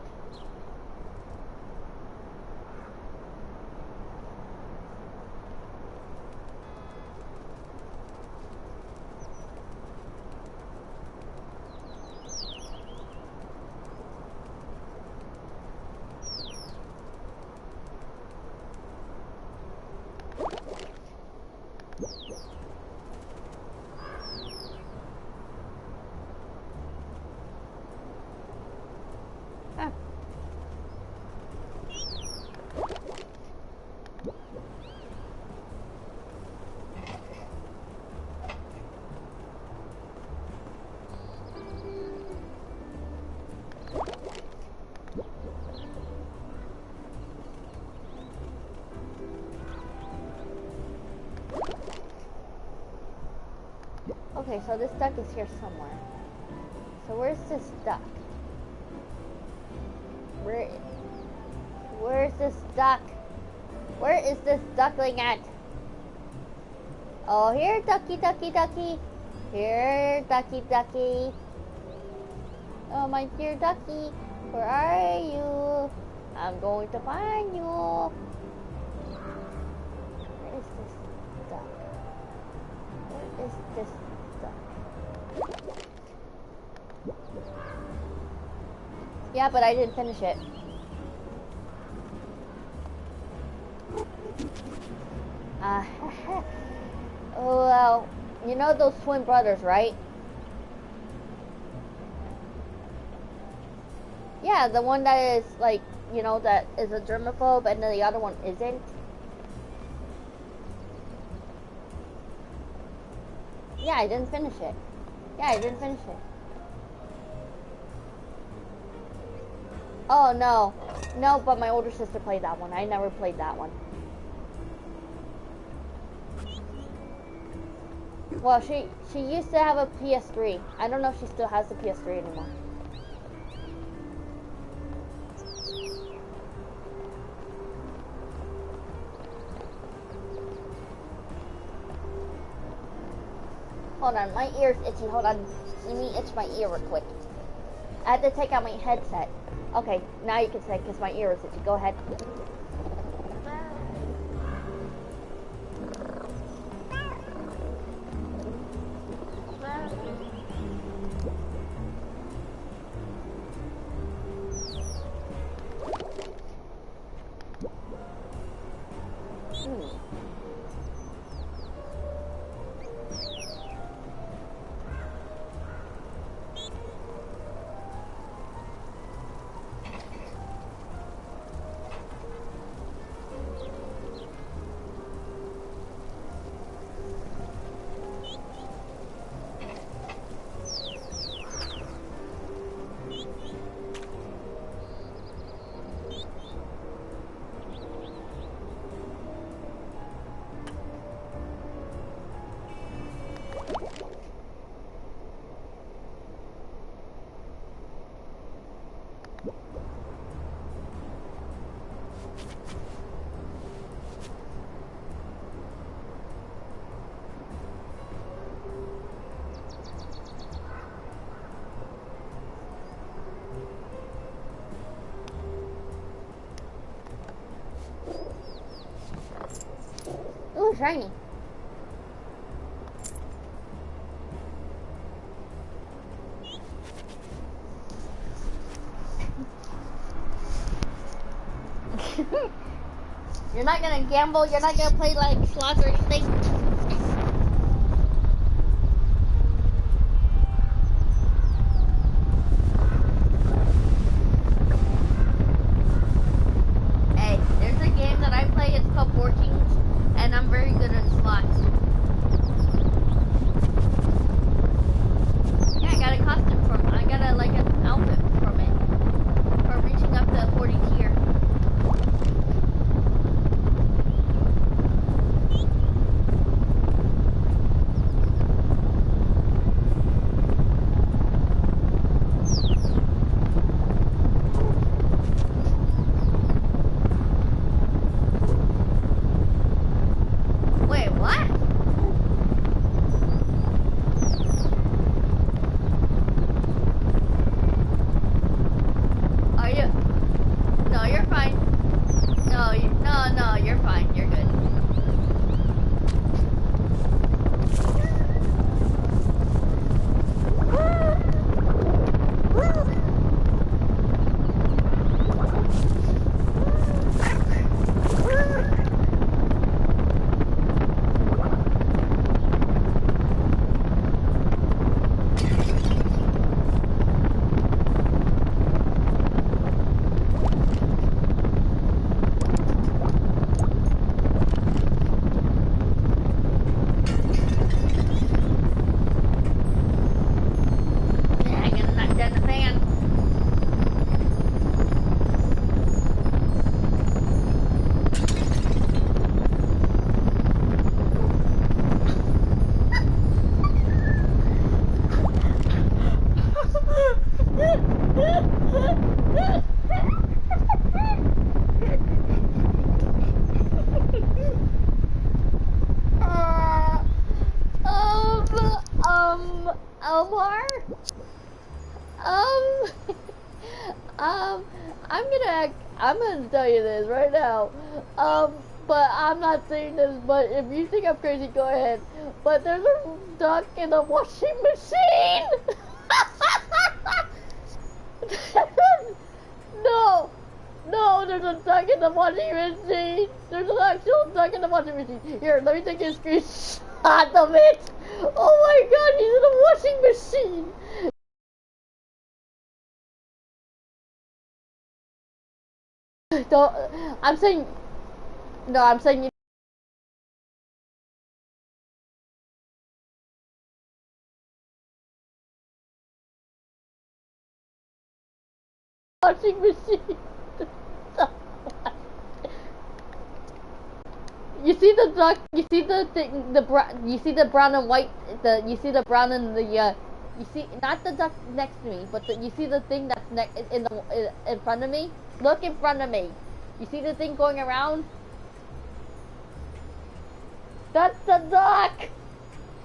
Okay, so this duck is here somewhere. So where's this duck? Where's this duck? Where is this duckling at? Oh, here, ducky, ducky, ducky. Here, ducky, ducky. Oh, my dear ducky. Where are you? I'm going to find you. Where is this duck? Where is this duck? Yeah, but I didn't finish it. Well, you know those twin brothers, right? Yeah, the one that is like, you know, that is a germaphobe and then the other one isn't. Yeah, I didn't finish it. Yeah, I didn't finish it. Oh, no. No, but my older sister played that one. I never played that one. Well, she used to have a PS3. I don't know if she still has the PS3 anymore. Hold on, my ear's itchy. Hold on. Let me itch my ear real quick. I had to take out my headset. Okay, now you can say because my ear is itchy. Go ahead. Ooh, shiny. You're not gonna gamble, you're not gonna play like slots or anything? Hey, there's a game that I play, it's called 14, and I'm very good at slots. Yeah, I got a costume from it. I got a, like an outfit from it. For reaching up to 40 tier. I'm gonna tell you this right now. But I'm not saying this, but if you think I'm crazy, go ahead. But there's a duck in the washing machine! No! No, there's a duck in the washing machine! There's an actual duck in the washing machine. Here, let me take a screenshot of it! Oh my god, he's in the washing machine! Don't, I'm saying, no, I'm saying washing machine. You see the duck, you see the thing, you see the brown and white, you see the brown and the, you see, not the duck next to me, but you see the thing that's in front of me? Look in front of me. You see the thing going around? That's the duck!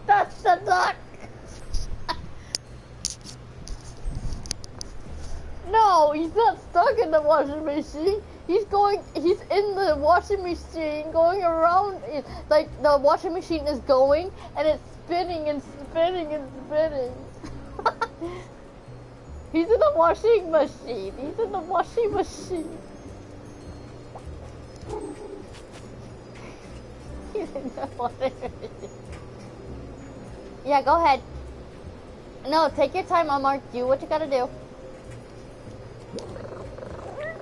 That's the duck! No, he's not stuck in the washing machine. He's in the washing machine, going around it. Like, the washing machine is going, and it's spinning and spinning and spinning. He's in the washing machine. He's in the washing machine. He's in the washing machine. Yeah, go ahead. No, take your time, Omar. Do what you gotta do.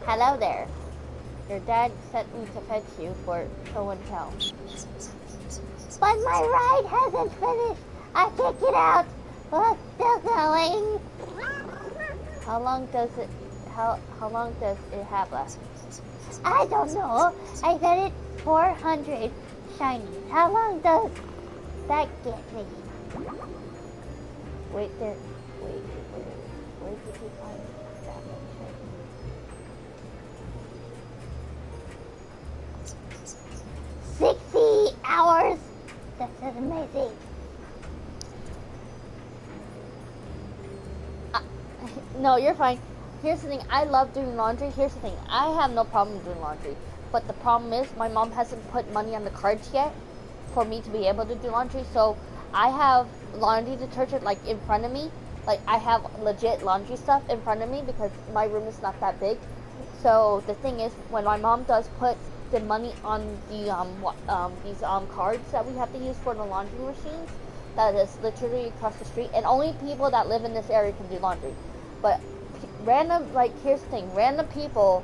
Hello there. Your dad sent me to fetch you for show and tell. But my ride hasn't finished. I can't get out. Well, it's still going. How long does it have left? I don't know. I got it 400 shinies. How long does that get me? Where did you find that much? 60 hours. This is amazing. No, you're fine. Here's the thing. I love doing laundry. Here's the thing. I have no problem doing laundry. But the problem is my mom hasn't put money on the cards yet for me to be able to do laundry. So I have laundry detergent like in front of me. Like I have legit laundry stuff in front of me because my room is not that big. So the thing is when my mom does put the money on the these cards that we have to use for the laundry machines, that is literally across the street, and only people that live in this area can do laundry. But random, like, here's the thing, random people,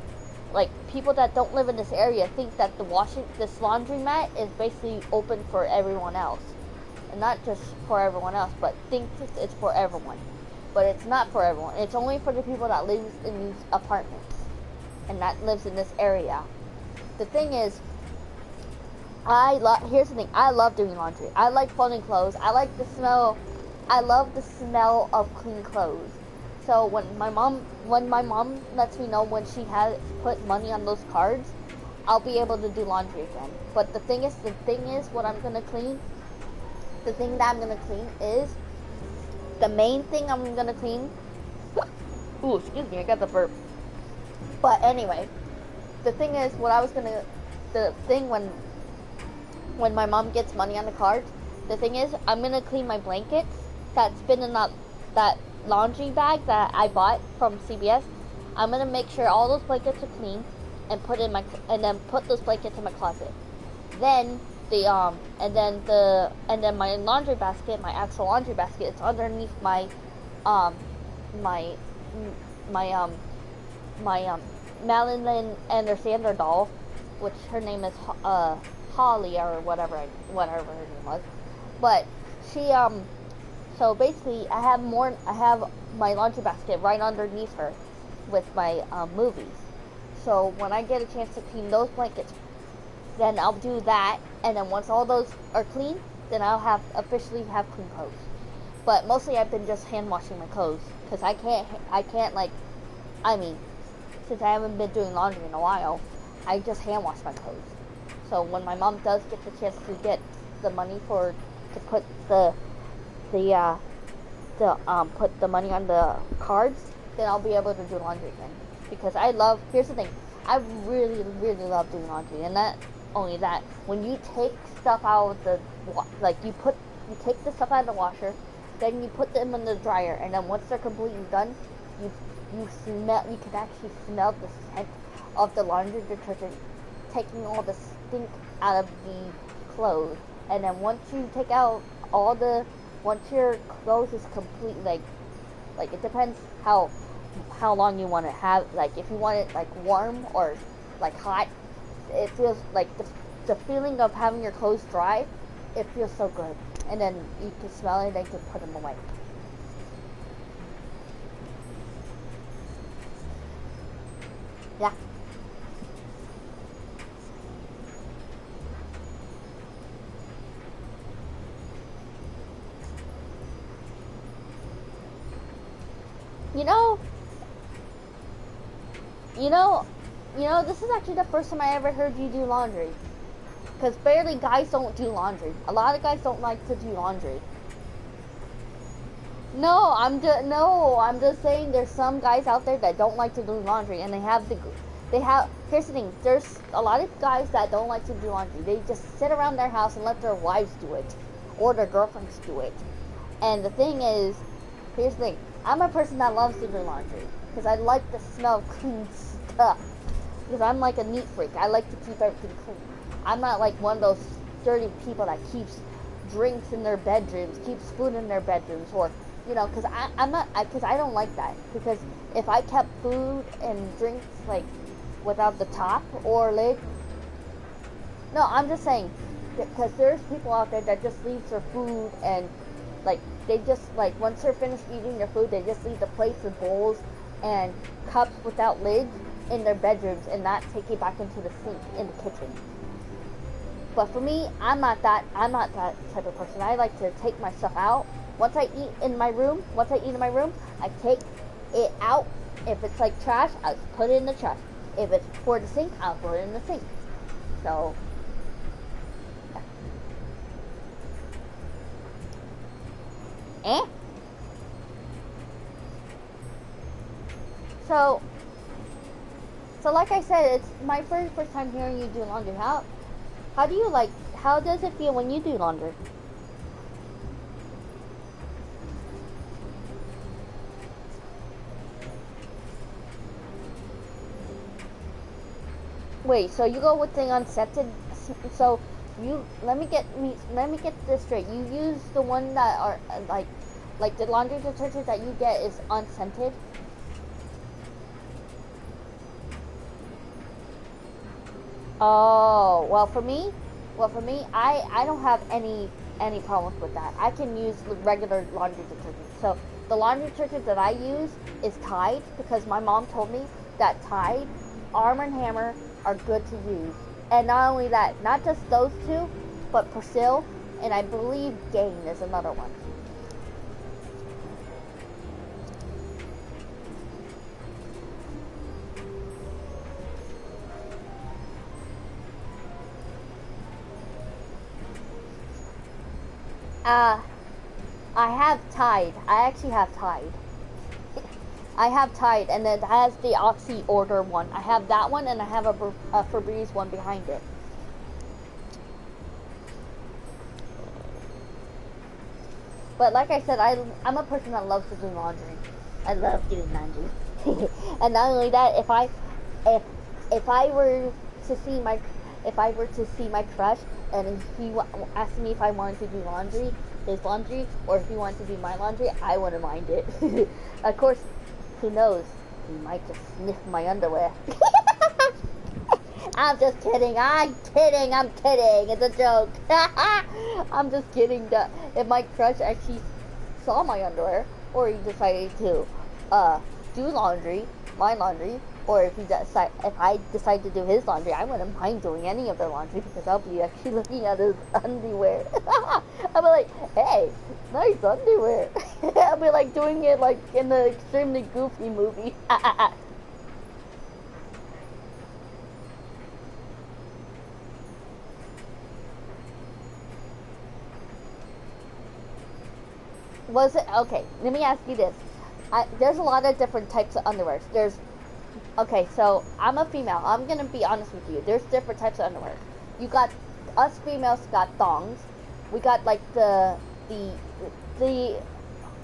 like people that don't live in this area, think that this laundromat is basically open for everyone else, and not just for everyone else, but think it's for everyone. But it's not for everyone. It's only for the people that live in these apartments and that lives in this area. The thing is, here's the thing, I love doing laundry. I like folding clothes. I love the smell of clean clothes. So when my mom lets me know when she has put money on those cards, I'll be able to do laundry again. But the thing is what I'm gonna clean. The thing that I'm gonna clean is the main thing I'm gonna clean. Ooh, excuse me, I got the burp. But anyway, the thing is when my mom gets money on the card, the thing is I'm gonna clean my blankets that's been in that laundry bag that I bought from CVS. I'm gonna make sure all those blankets are clean and then put those blankets in my closet. Then my laundry basket, my actual laundry basket, it's underneath my Marilyn Anderson doll, which her name is Holly or whatever her name was. But she so basically I have my laundry basket right underneath her with my movies. So when I get a chance to clean those blankets, then I'll do that, and then once all those are clean, then I'll officially have clean clothes. But mostly I've been just hand washing my clothes because I can't since I haven't been doing laundry in a while, I just hand wash my clothes. So when my mom does get the chance to get the money to put put the money on the cards, then I'll be able to do laundry again. Because here's the thing, I really, really love doing laundry, and not only that, when you take stuff out of the, like you take the stuff out of the washer, then you put them in the dryer, and then once they're completely done, you can actually smell the scent of the laundry detergent taking all the stink out of the clothes. And then once you take out once your clothes is complete, like it depends how long you want to have, like if you want it like warm or like hot, it feels like the feeling of having your clothes dry, it feels so good. And then you can smell it and you can put them away. Yeah. You know, you know, this is actually the first time I ever heard you do laundry. Because barely guys don't do laundry. A lot of guys don't like to do laundry. No, I'm just saying there's some guys out there that don't like to do laundry, and here's the thing, there's a lot of guys that don't like to do laundry. They just sit around their house and let their wives do it, or their girlfriends do it. And the thing is, here's the thing, I'm a person that loves to do laundry, because I like the smell of clean stuff, because I'm like a neat freak. I like to keep everything clean. I'm not like one of those dirty people that keeps drinks in their bedrooms, keeps food in their bedrooms, or because I don't like that. Because if I kept food and drinks like without the top or lid, no, I'm just saying, because there's people out there that just leave their food and like they just like once they're finished eating their food, they just leave the plates and bowls and cups without lids in their bedrooms and not take it back into the sink in the kitchen. But for me, I'm not that type of person. I like to take my stuff out. Once I eat in my room, I take it out. If it's like trash, I put it in the trash. If it's for the sink, I'll put it in the sink. So, yeah. So like I said, it's my very first time hearing you do laundry. How does it feel when you do laundry? Wait, so you go with the unscented? So let me get this straight. You use the one that are like the laundry detergent that you get is unscented. Oh, well for me, I don't have any problems with that. I can use regular laundry detergent. So the laundry detergent that I use is Tide, because my mom told me that Tide, Arm & Hammer are good to use. And not only that, not just those two, but Persil, and I believe Gain is another one. I have Tide. I actually have Tide. I have Tide, and it has the Oxy Order one. I have that one, and I have a Febreze one behind it. But like I said, I'm a person that loves to do laundry. I love doing laundry. And not only that, if I were to see my crush, and if he asked me if I wanted to do his laundry, or if he wanted to do my laundry, I wouldn't mind it. Of course, who knows? He might just sniff my underwear. I'm just kidding. I'm kidding. It's a joke. I'm just kidding. If my crush actually saw my underwear, or he decided to do my laundry, or if I decide to do his laundry, I wouldn't mind doing any of their laundry, because I'll be actually looking at his underwear. I'll be like, hey, nice underwear. I'll be like doing it like in the Extremely Goofy movie. Was it okay? Let me ask you this. There's a lot of different types of underwear. There's Okay, so I'm a female. I'm gonna be honest with you. There's different types of underwear. You got us females got thongs. We got like the.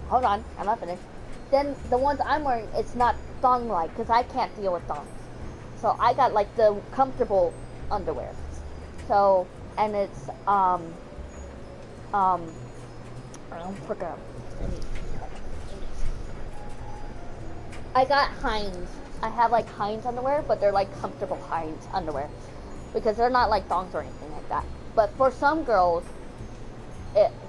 Hold on, I'm not finished. Then the ones I'm wearing, it's not thong like because I can't deal with thongs. So I got like the comfortable underwear. So and it's I don't forget. I got Heinz. I have like Heinz underwear, but they're like comfortable Heinz underwear because they're not like thongs or anything like that. But for some girls,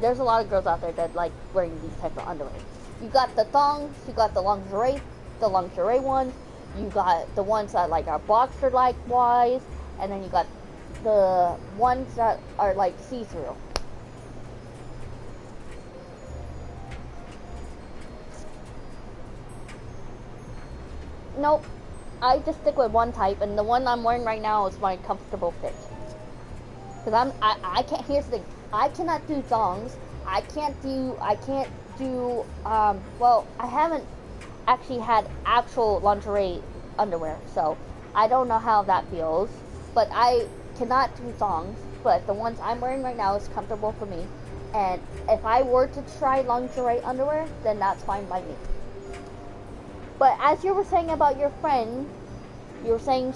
there's a lot of girls out there that like wearing these types of underwear. You got the thongs, you got the lingerie ones. You got the ones that like are boxer like wise, and then you got the ones that are like see-through. Nope. I just stick with one type, and the one I'm wearing right now is my comfortable fit. Cause I can't. Here's the thing. I cannot do thongs. I can't do. Well, I haven't actually had actual lingerie underwear, so I don't know how that feels. But I cannot do thongs. But the ones I'm wearing right now is comfortable for me. And if I were to try lingerie underwear, then that's fine by me. But as you were saying about your friend, you were saying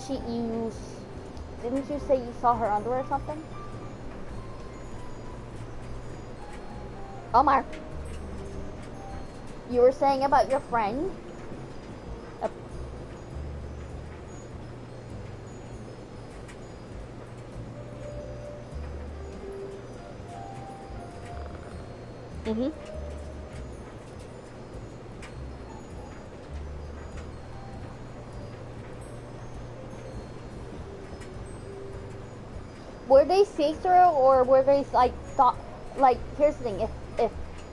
didn't you say you saw her underwear or something? Omar, you were saying about your friend. Mhm. Were they see-through or were they like like here's the thing,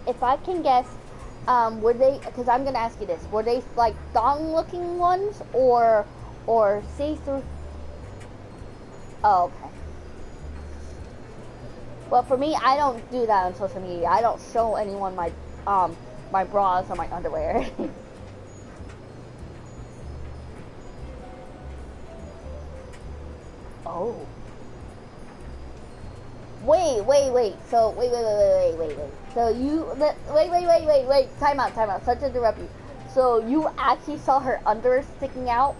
if I can guess, were they, because I'm gonna ask you this, were they like thong looking ones or see-through? Oh, okay. Well, for me, I don't do that on social media. I don't show anyone my bras or my underwear. Oh. Wait. So, wait. So wait. Time out. Sorry to interrupt you. So you actually saw her under sticking out?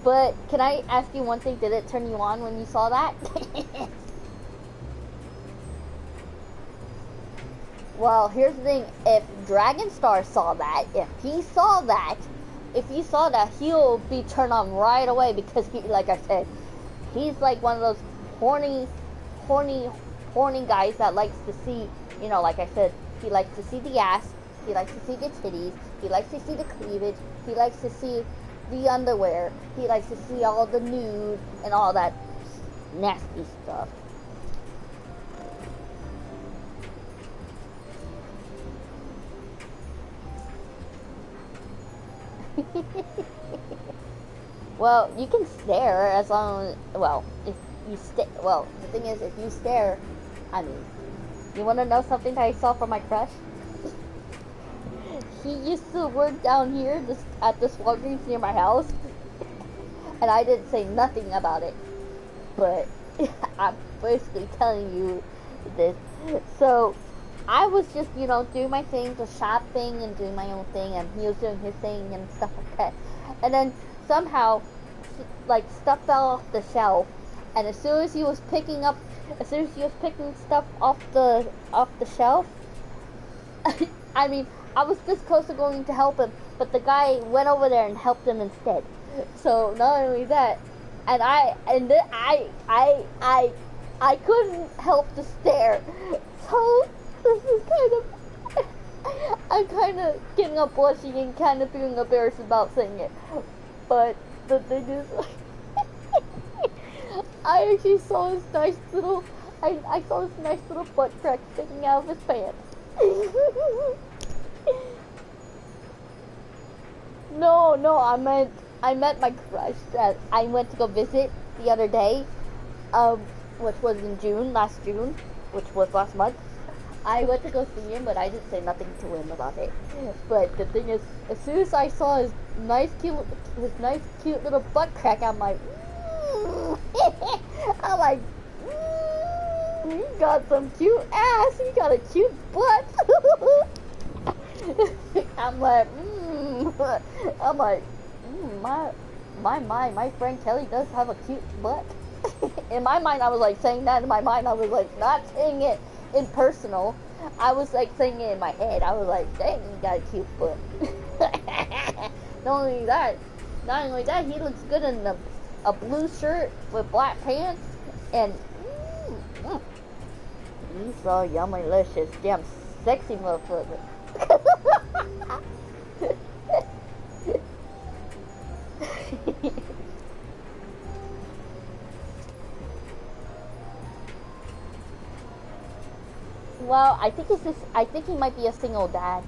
But can I ask you one thing? Did it turn you on when you saw that? Well, here's the thing. If Dragonstar saw that, if he saw that, he'll be turned on right away because he, like I said, he's like one of those horny guys that likes to see, like I said, he likes to see the ass, he likes to see the titties, he likes to see the cleavage, he likes to see the underwear, he likes to see all the nude and all that nasty stuff. Well, you can stare as long as, well, if you stare, well, the thing is, if you stare, I mean, you want to know something that I saw from my crush? He used to work down here at this Walgreens near my house, and I didn't say nothing about it, but I'm basically telling you this. So, I was just, doing my thing, just shopping and doing my own thing, and he was doing his thing and stuff like that. And then somehow, like, stuff fell off the shelf, and as soon as he was picking stuff off the shelf, I mean, I was this close to going to help him, but the guy went over there and helped him instead. So not only that, and I couldn't help to stare. So this is I'm kind of getting up blushing and kind of feeling embarrassed about saying it. But the thing is, I actually saw this nice little, I saw this nice little butt crack sticking out of his pants. No, I meant I met my crush that I went to go visit the other day, which was in last June, which was last month. I went to go see him, but I didn't say nothing to him about it. But the thing is, as soon as I saw his nice, cute little butt crack, I'm like, I'm like, he got some cute ass. He got a cute butt. I'm like, my friend Kelly does have a cute butt. In my mind, I was like saying that. In my mind, I was like not saying it in personal. I was like saying it in my head. I was like, dang, he got a cute butt. Not only that, he looks good in a blue shirt with black pants, and he's so yummy-licious, damn sexy motherfucker. Well, I think he might be a single dad.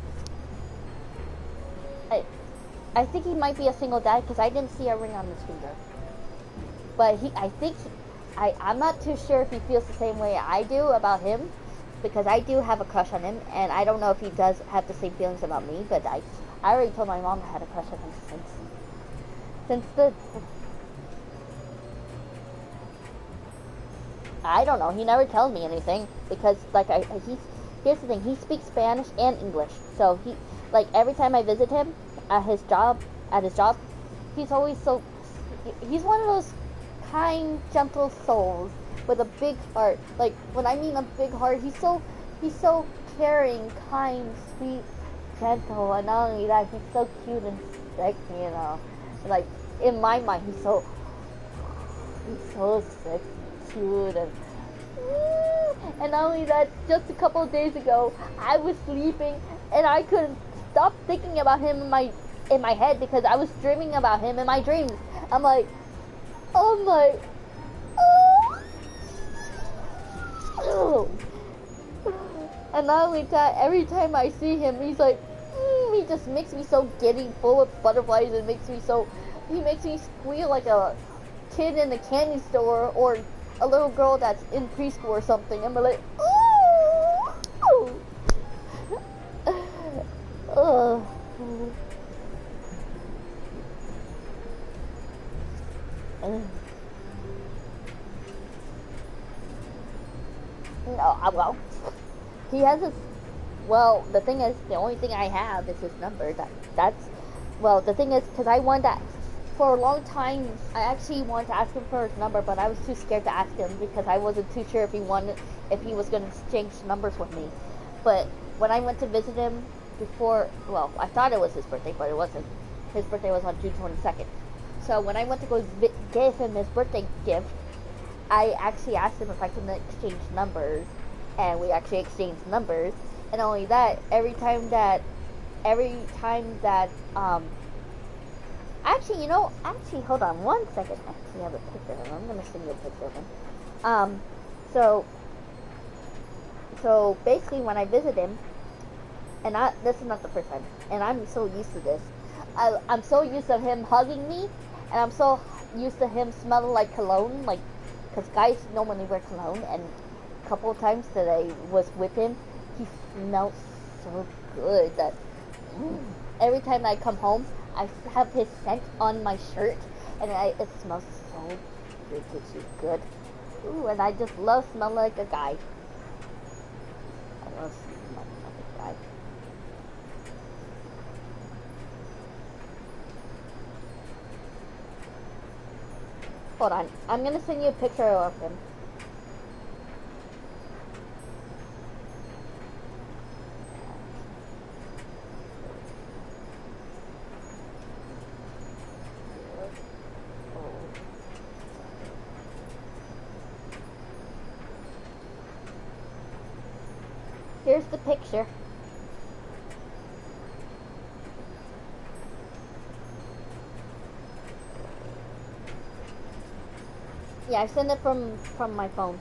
I think he might be a single dad because I didn't see a ring on his finger. But I'm not too sure if he feels the same way I do about him, because I do have a crush on him, and I don't know if he does have the same feelings about me. But I already told my mom I had a crush on him since the. I don't know. He never tells me anything because, here's the thing. He speaks Spanish and English, so every time I visit him at his job, he's always he's one of those kind, gentle souls with a big heart. Like, when I mean a big heart, he's so caring, kind, sweet, gentle, and not only that, he's so cute and sexy, you know. Like, in my mind, he's so sexy. And not only that, just a couple of days ago, I was sleeping and I couldn't stop thinking about him in my head because I was dreaming about him in my dreams. I'm like, oh. And not only that, every time I see him, he's like, he just makes me so giddy, full of butterflies, and he makes me squeal like a kid in the candy store or a little girl that's in preschool or something. I'm like, No, well, he has his. Well, the thing is, the only thing I have is his number. Well, the thing is, because I wanted that for a long time. I actually wanted to ask him for his number, but I was too scared to ask him because I wasn't too sure if he was going to exchange numbers with me. But when I went to visit him before, well, I thought it was his birthday, but it wasn't. His birthday was on June 22nd. So when I went to go give him his birthday gift, I actually asked him if I could exchange numbers, and we actually exchanged numbers. And only that, every time that, actually, hold on one second. I actually have a picture of him. I'm going to send you a picture of him. So basically when I visit him, and this is not the first time, and I'm so used to this. I'm so used to him hugging me, and I'm so used to him smelling like cologne, because guys normally wear cologne, and a couple of times that I was with him, he smells so good that every time I come home, I have his scent on my shirt, and it smells so good. Ooh, and I just love smelling like a guy. I love smelling like a guy. Hold on, I'm gonna send you a picture of him. Here's the picture. Yeah, I sent it from my phone.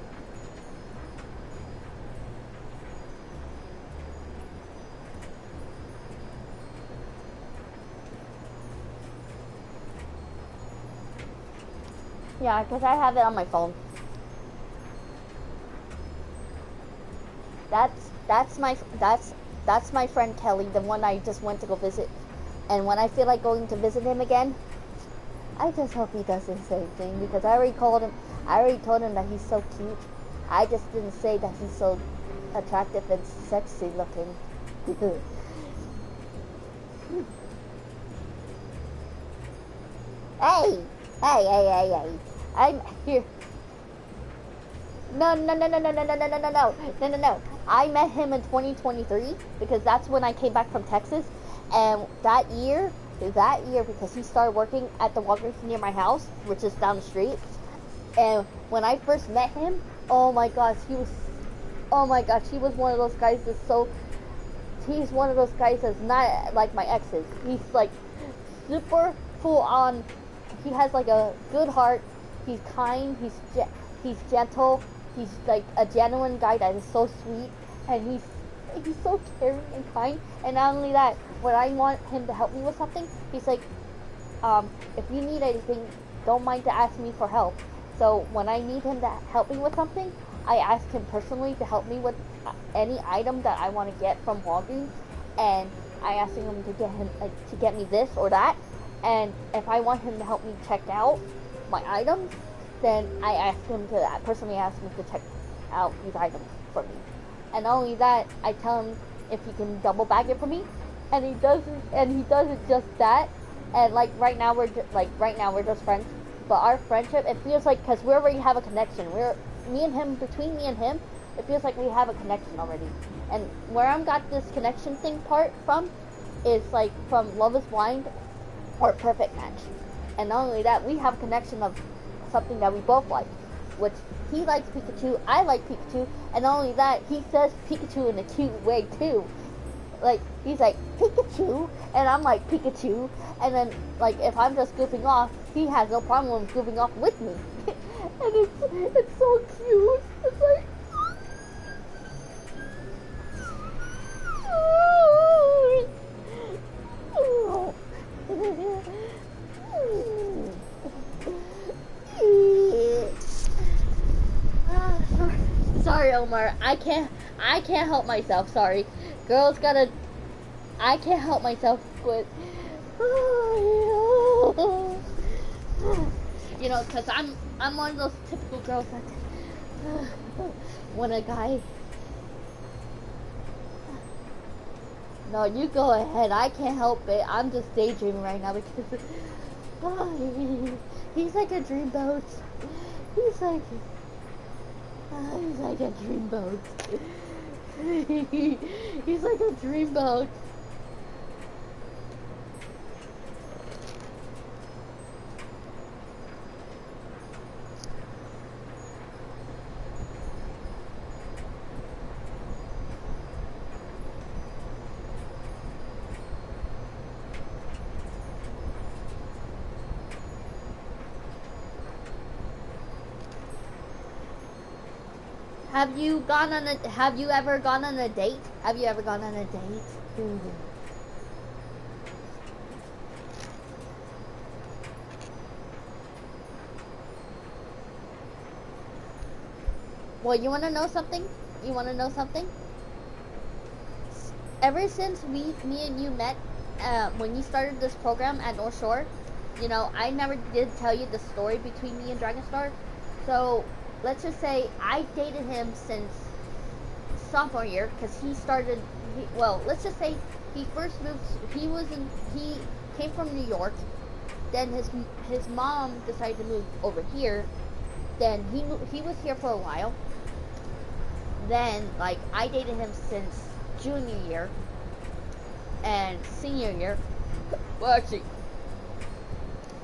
Yeah, because I have it on my phone. That's my friend Kelly, the one I just went to go visit. And when I feel like going to visit him again, I just hope he does the same thing, because I already told him that he's so cute. I just didn't say that he's so attractive and sexy looking. Hey, I'm here. No. I met him in 2023 because that's when I came back from Texas, and that year, because he started working at the Walgreens near my house, which is down the street. And when I first met him, oh my gosh, he was one of those guys he's one of those guys that's not like my exes. He's like super full on. He has like a good heart. He's kind. He's gentle. He's like a genuine guy that is so sweet, and he's so caring and kind. And not only that, when I want him to help me with something, he's like, if you need anything, don't mind to ask me for help. So when I need him to help me with something, I ask him personally to help me with any item that I want to get from Walgreens, and I ask him to get me this or that. And if I want him to help me check out my items, then I ask him to personally ask me to check out these items for me. And not only that, I tell him if he can double bag it for me, and he does it just that. And like right now we're just friends, but our friendship, it feels like, because we already have a connection. Between me and him, it feels like we have a connection already. And where I'm got this connection thing part from is like from Love is Blind or Perfect Match. And not only that, we have a connection of something that we both like, which he likes Pikachu, I like Pikachu, and not only that, he says Pikachu in a cute way too. Like, he's like, Pikachu, and I'm like, Pikachu, and then, like, if I'm just goofing off, he has no problem with goofing off with me. And it's so cute. It's like, sorry, Omar. I can't help myself. Sorry, I can't help myself. But because I'm one of those typical girls that when a guy. No, you go ahead. I can't help it. I'm just daydreaming right now because he's like a dreamboat. He's like a dreamboat. He's like a dreamboat. Have you ever gone on a date? Have you ever gone on a date? Well, you want to know something? Ever since me and you met, when you started this program at North Shore, I never did tell you the story between me and Dragonstar. So let's just say I dated him since sophomore year, because let's just say he first moved. He came from New York. Then his mom decided to move over here. Then he was here for a while. Then I dated him since junior year and senior year. Well, actually,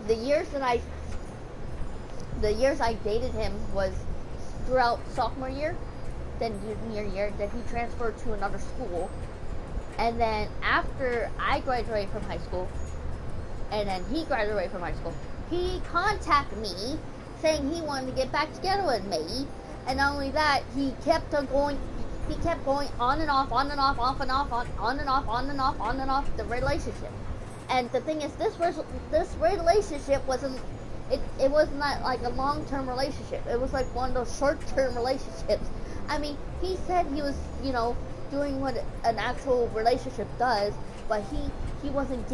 the years I dated him was throughout sophomore year, then junior year, then he transferred to another school, and then after I graduated from high school, and then he graduated from high school, he contacted me saying he wanted to get back together with me, and not only that, he kept going on and off, on and off, off and off, on and off, on and off the relationship. And the thing is, this relationship wasn't it was not like a long-term relationship. It was like one of those short-term relationships. I mean, he said he was, you know, doing what an actual relationship does, but he wasn't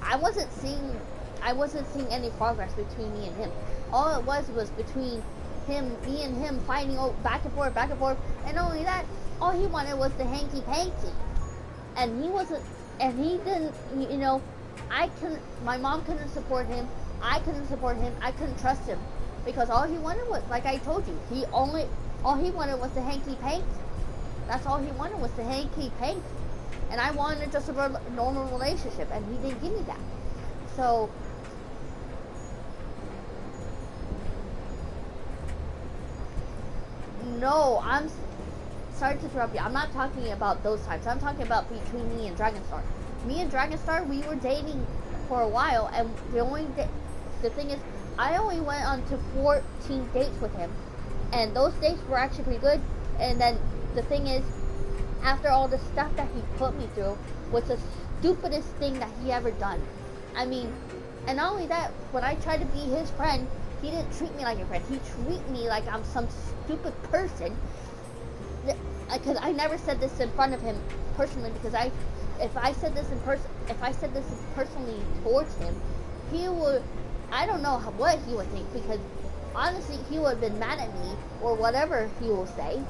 I wasn't seeing any progress between me and him. All it was between me and him fighting back and forth, and not only that, all he wanted was the hanky panky, and he didn't, you know, my mom couldn't support him, I couldn't support him, I couldn't trust him, because all he wanted was, like I told you, all he wanted was the hanky panky. That's all he wanted was the hanky panky, and I wanted just a normal relationship, and he didn't give me that. So no, I'm sorry to interrupt you. I'm not talking about those times. I'm talking about between me and Dragonstar. Me and Dragonstar, we were dating for a while, and the thing is, I only went on to 14 dates with him, and those dates were actually pretty good. And then the thing is, after all the stuff that he put me through was the stupidest thing that he ever done. I mean, and not only that, when I tried to be his friend, he didn't treat me like a friend. He treated me like I'm some stupid person. Because I never said this in front of him personally, because if I said this personally towards him, I don't know what he would think, because honestly, he would have been mad at me or whatever he will say.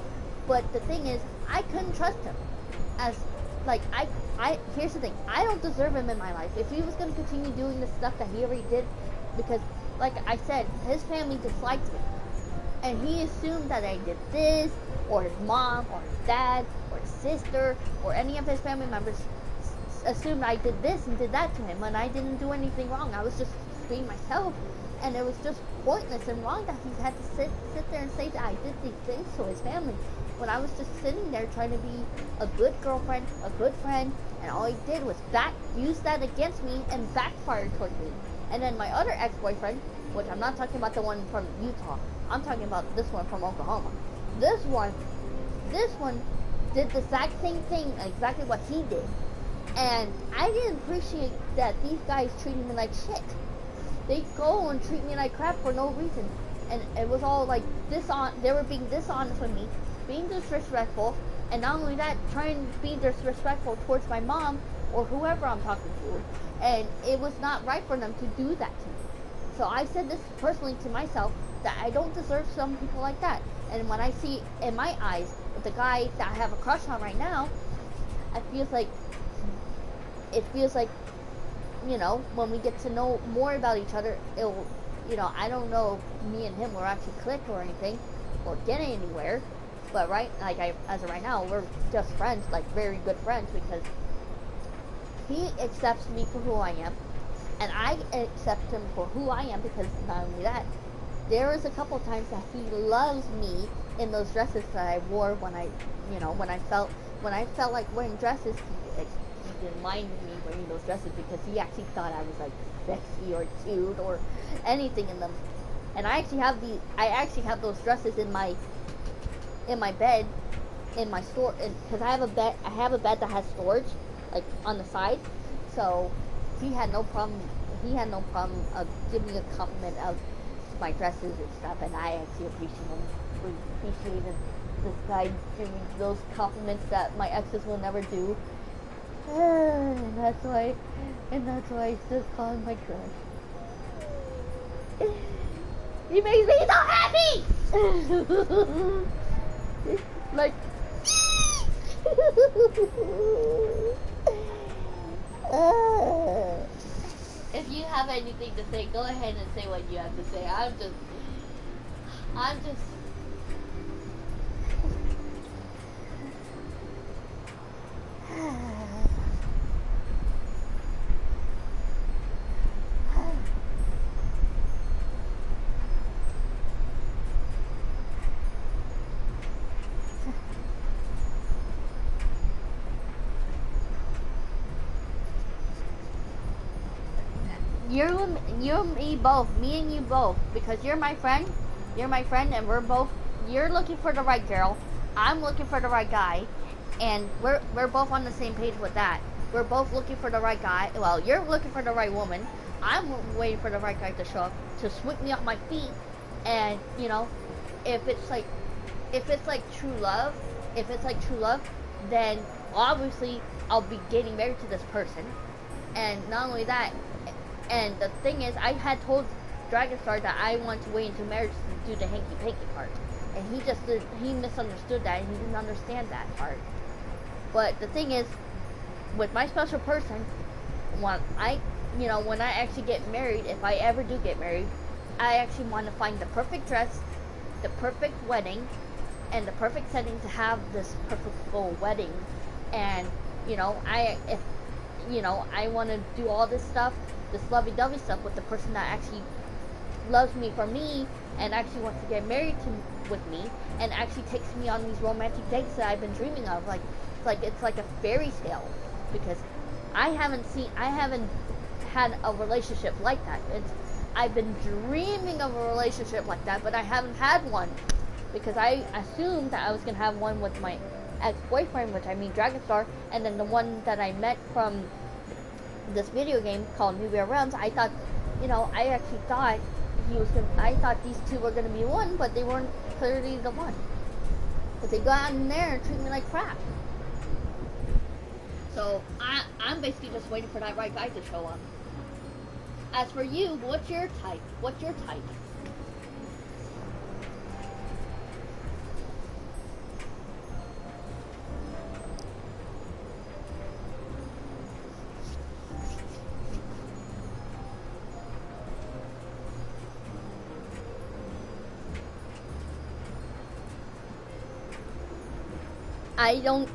But the thing is, I couldn't trust him. Here's the thing, I don't deserve him in my life. If he was going to continue doing the stuff that he already did, because like I said, his family disliked me, and he assumed that I did this, or his mom, or his dad, or his sister, or any of his family members assumed I did this and did that to him, and I didn't do anything wrong. I was just being myself, and it was just pointless and wrong that he had to sit there and say that I did these things to his family, when I was just sitting there trying to be a good girlfriend, a good friend, and all he did was use that against me and backfire toward me. And then my other ex-boyfriend, which I'm not talking about the one from Utah, I'm talking about this one from Oklahoma. This one did the exact same thing, exactly what he did. And I didn't appreciate that these guys treated me like shit. They go and treat me like crap for no reason. And it was all like they were being dishonest with me, being disrespectful, and not only that, trying to be disrespectful towards my mom or whoever I'm talking to. And it was not right for them to do that to me. So I said this personally to myself, that I don't deserve some people like that. And when I see in my eyes with the guy that I have a crush on right now, it feels like, you know, when we get to know more about each other, it'll, you know, I don't know if me and him will actually click or anything, or get anywhere, but as of right now, we're just friends, like very good friends, because he accepts me for who I am, and I accept him for who I am, because not only that, there was a couple times that he loves me in those dresses that I wore when I felt like wearing dresses. He didn't mind me wearing those dresses because he actually thought I was like sexy or cute or anything in them. And I actually have those dresses in my bed, in my store, because I have a bed that has storage like on the side. So he had no problem of giving me a compliment of my dresses and stuff, and I actually appreciated this guy giving those compliments that my exes will never do. And that's why I still call him my crush. He makes me so happy! Like if you have anything to say, go ahead and say what you have to say. I'm just me and you both, because you're my friend, and you're looking for the right girl, I'm looking for the right guy, and we're both on the same page with that. We're both looking for the right guy. Well, you're looking for the right woman, I'm waiting for the right guy to show up to sweep me off my feet, and you know, if it's like, true love, then obviously I'll be getting married to this person, and not only that, and the thing is, I had told Dragonstar that I want to wait into marriage to do the hanky panky part, and he misunderstood that, and he didn't understand that part. But the thing is, with my special person, when I actually get married, if I ever do get married, I actually want to find the perfect dress, the perfect wedding, and the perfect setting to have this perfect full wedding. And I want to do all this stuff, this lovey-dovey stuff, with the person that actually loves me for me and actually wants to get married with me, and actually takes me on these romantic dates that I've been dreaming of. It's like a fairy tale, because I haven't had a relationship like that. I've been dreaming of a relationship like that, but I haven't had one, because I assumed that I was gonna have one with my ex-boyfriend, which I mean Dragonstar, and then the one that I met from this video game called Nubia Realms. I thought, I actually thought I thought these two were gonna be one, but they weren't clearly the one. But they go out in there and treat me like crap. So I'm basically just waiting for that right guy to show up. As for you, what's your type?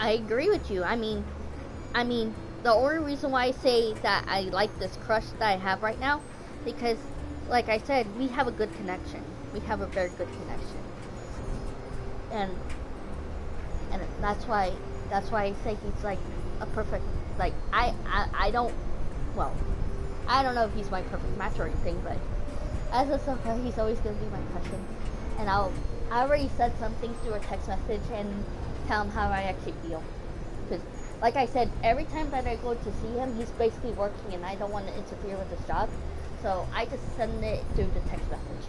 I agree with you. I mean, the only reason why I say that I like this crush that I have right now, because, like I said, we have a good connection. We have a very good connection, and that's why I say he's like a perfect, like I don't know if he's my perfect match or anything, but as a Soka, he's always gonna be my cousin, and I already said some things through a text message and tell him how I actually feel. Because, like I said, every time that I go to see him, he's basically working, and I don't want to interfere with his job. So I just send it through the text message.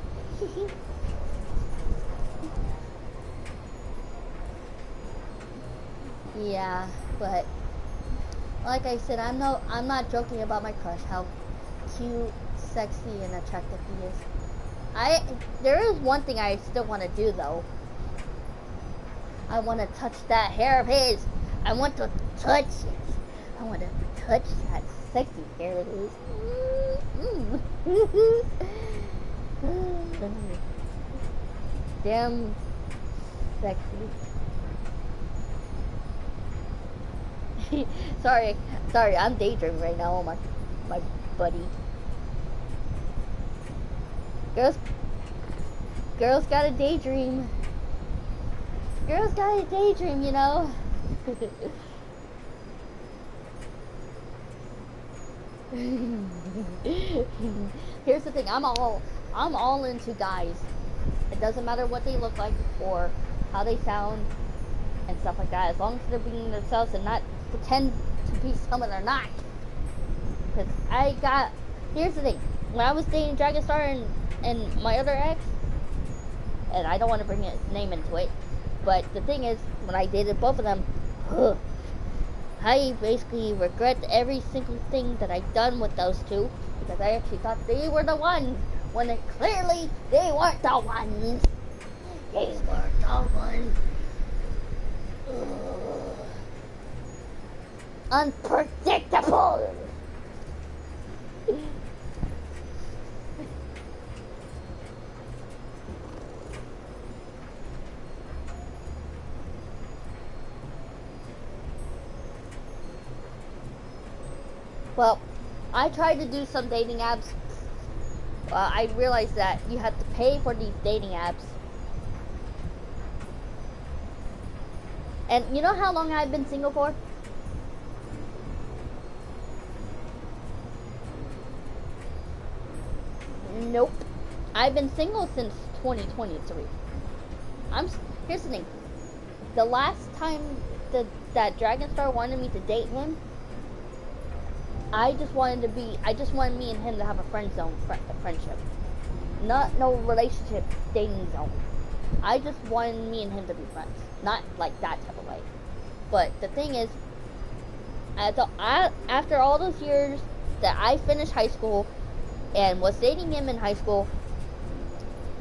Yeah, but like I said, I'm not joking about my crush. How cute, sexy, and attractive he is. There is one thing I still want to do though. I want to touch that hair of his. I want to touch it. I want to touch that sexy hair of his. Damn sexy. sorry, I'm daydreaming right now on my buddy. Girls gotta daydream. Girls gotta daydream, you know. Here's the thing, I'm all into guys. It doesn't matter what they look like or how they sound and stuff like that, as long as they're being themselves and not pretend to be someone they're not. Because here's the thing, when I was dating Dragonstar and my other ex, and I don't want to bring his name into it, but the thing is, when I dated both of them, I basically regret every single thing that I've done with those two, because I actually thought they were the ones, when clearly they weren't the ones. They weren't the ones. Unpredictable. Well, I tried to do some dating apps. I realized that you have to pay for these dating apps. And you know how long I've been single for? Nope. I've been single since 2023. Here's the thing. The last time that Dragonstar wanted me to date him, I just wanted me and him to have a friendship. Not no relationship dating zone. I just wanted me and him to be friends. Not like that type of way. But the thing is, after all those years that I finished high school and was dating him in high school,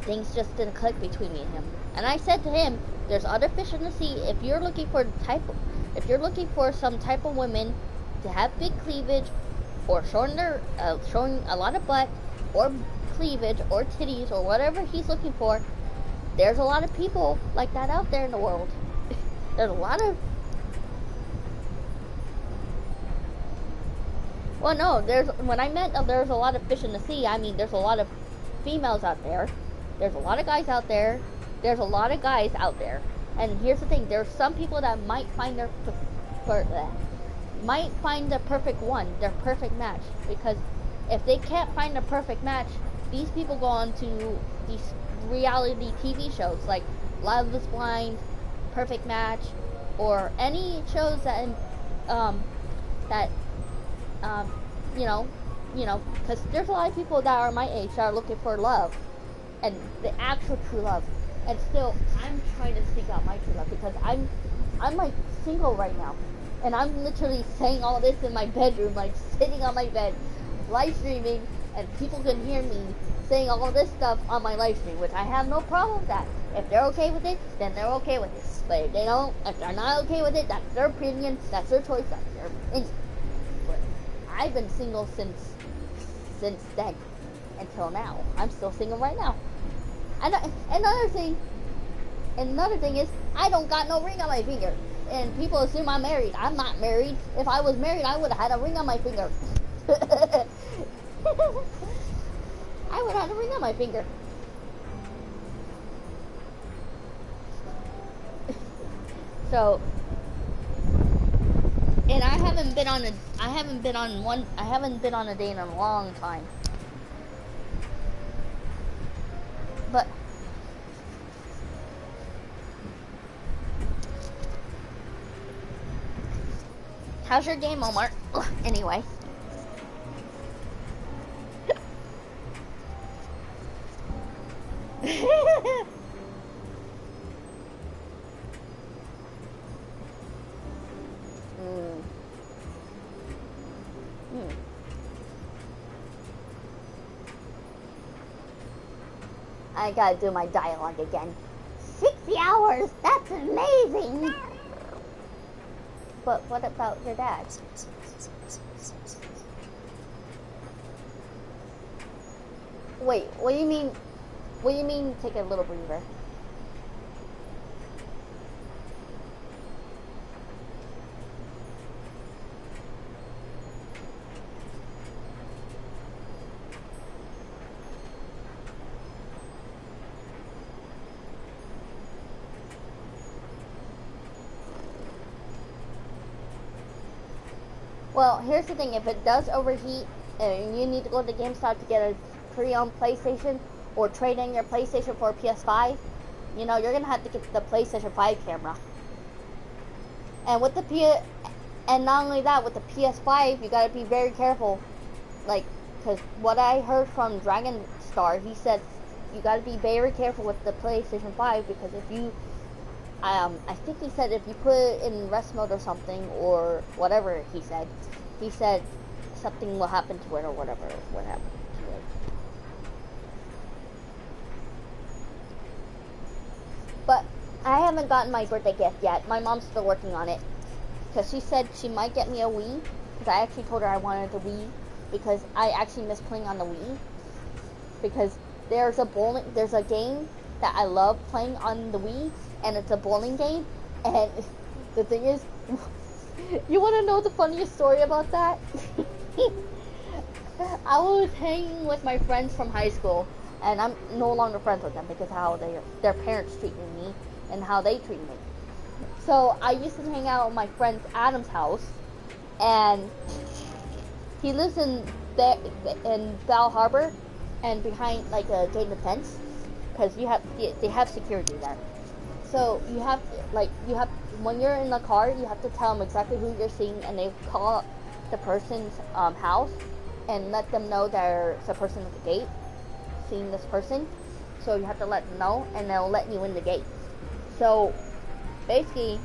things just didn't click between me and him. And I said to him, there's other fish in the sea. If you're looking for some type of women to have big cleavage, or showing a lot of butt, or cleavage, or titties, or whatever he's looking for, there's a lot of people like that out there in the world. There's a lot of... Well, no, when I meant there's a lot of fish in the sea, I mean there's a lot of females out there. There's a lot of guys out there. There's a lot of guys out there. And here's the thing, there's some people that might find the perfect one, their perfect match. Because if they can't find the perfect match, these people go on to these reality TV shows like Love is Blind, Perfect Match, or any shows that because there's a lot of people that are my age that are looking for love, and the actual true love. And still, I'm trying to seek out my true love because I'm like single right now, and I'm literally saying all this in my bedroom, like sitting on my bed, live streaming, and people can hear me saying all this stuff on my live stream, which I have no problem with that. If they're okay with it, then they're okay with it. But if they're not okay with it, that's their opinion, that's their choice, that's their opinion. But I've been single since then until now. I'm still single right now. And another thing is, I don't got no ring on my finger. And people assume I'm married. I'm not married. If I was married, I would have had a ring on my finger. I would have had a ring on my finger. So, and I haven't been on a date in a long time. But how's your game, Omar? Anyway. I gotta do my dialogue again. 60 hours! That's amazing! But what about your dad? Wait, what do you mean take a little breather? Well, here's the thing, if it does overheat and you need to go to GameStop to get a pre-owned PlayStation or trade in your PlayStation for a PS5, you're gonna have to get the PlayStation 5 camera. And with and not only that, with the PS5, you gotta be very careful. Like, because what I heard from Dragon Star, he said you gotta be very careful with the PlayStation 5 because if you I think he said if you put it in rest mode or something, or whatever he said something will happen to it or whatever what happened to it. But I haven't gotten my birthday gift yet. My mom's still working on it. Because she said she might get me a Wii. Because I actually told her I wanted the Wii. Because I actually miss playing on the Wii. Because there's a game that I love playing on the Wii. And it's a bowling game, and the thing is, you want to know the funniest story about that? I was hanging with my friends from high school, and I'm no longer friends with them because how their parents treated me and how they treat me. So I used to hang out at my friend Adam's house, and he lives in Bal Harbor, and behind like a gate and fence, because they have security there. So you have when you're in the car, you have to tell them exactly who you're seeing, and they call the person's house and let them know there's a person at the gate seeing this person. So you have to let them know, and they'll let you in the gate. So basically,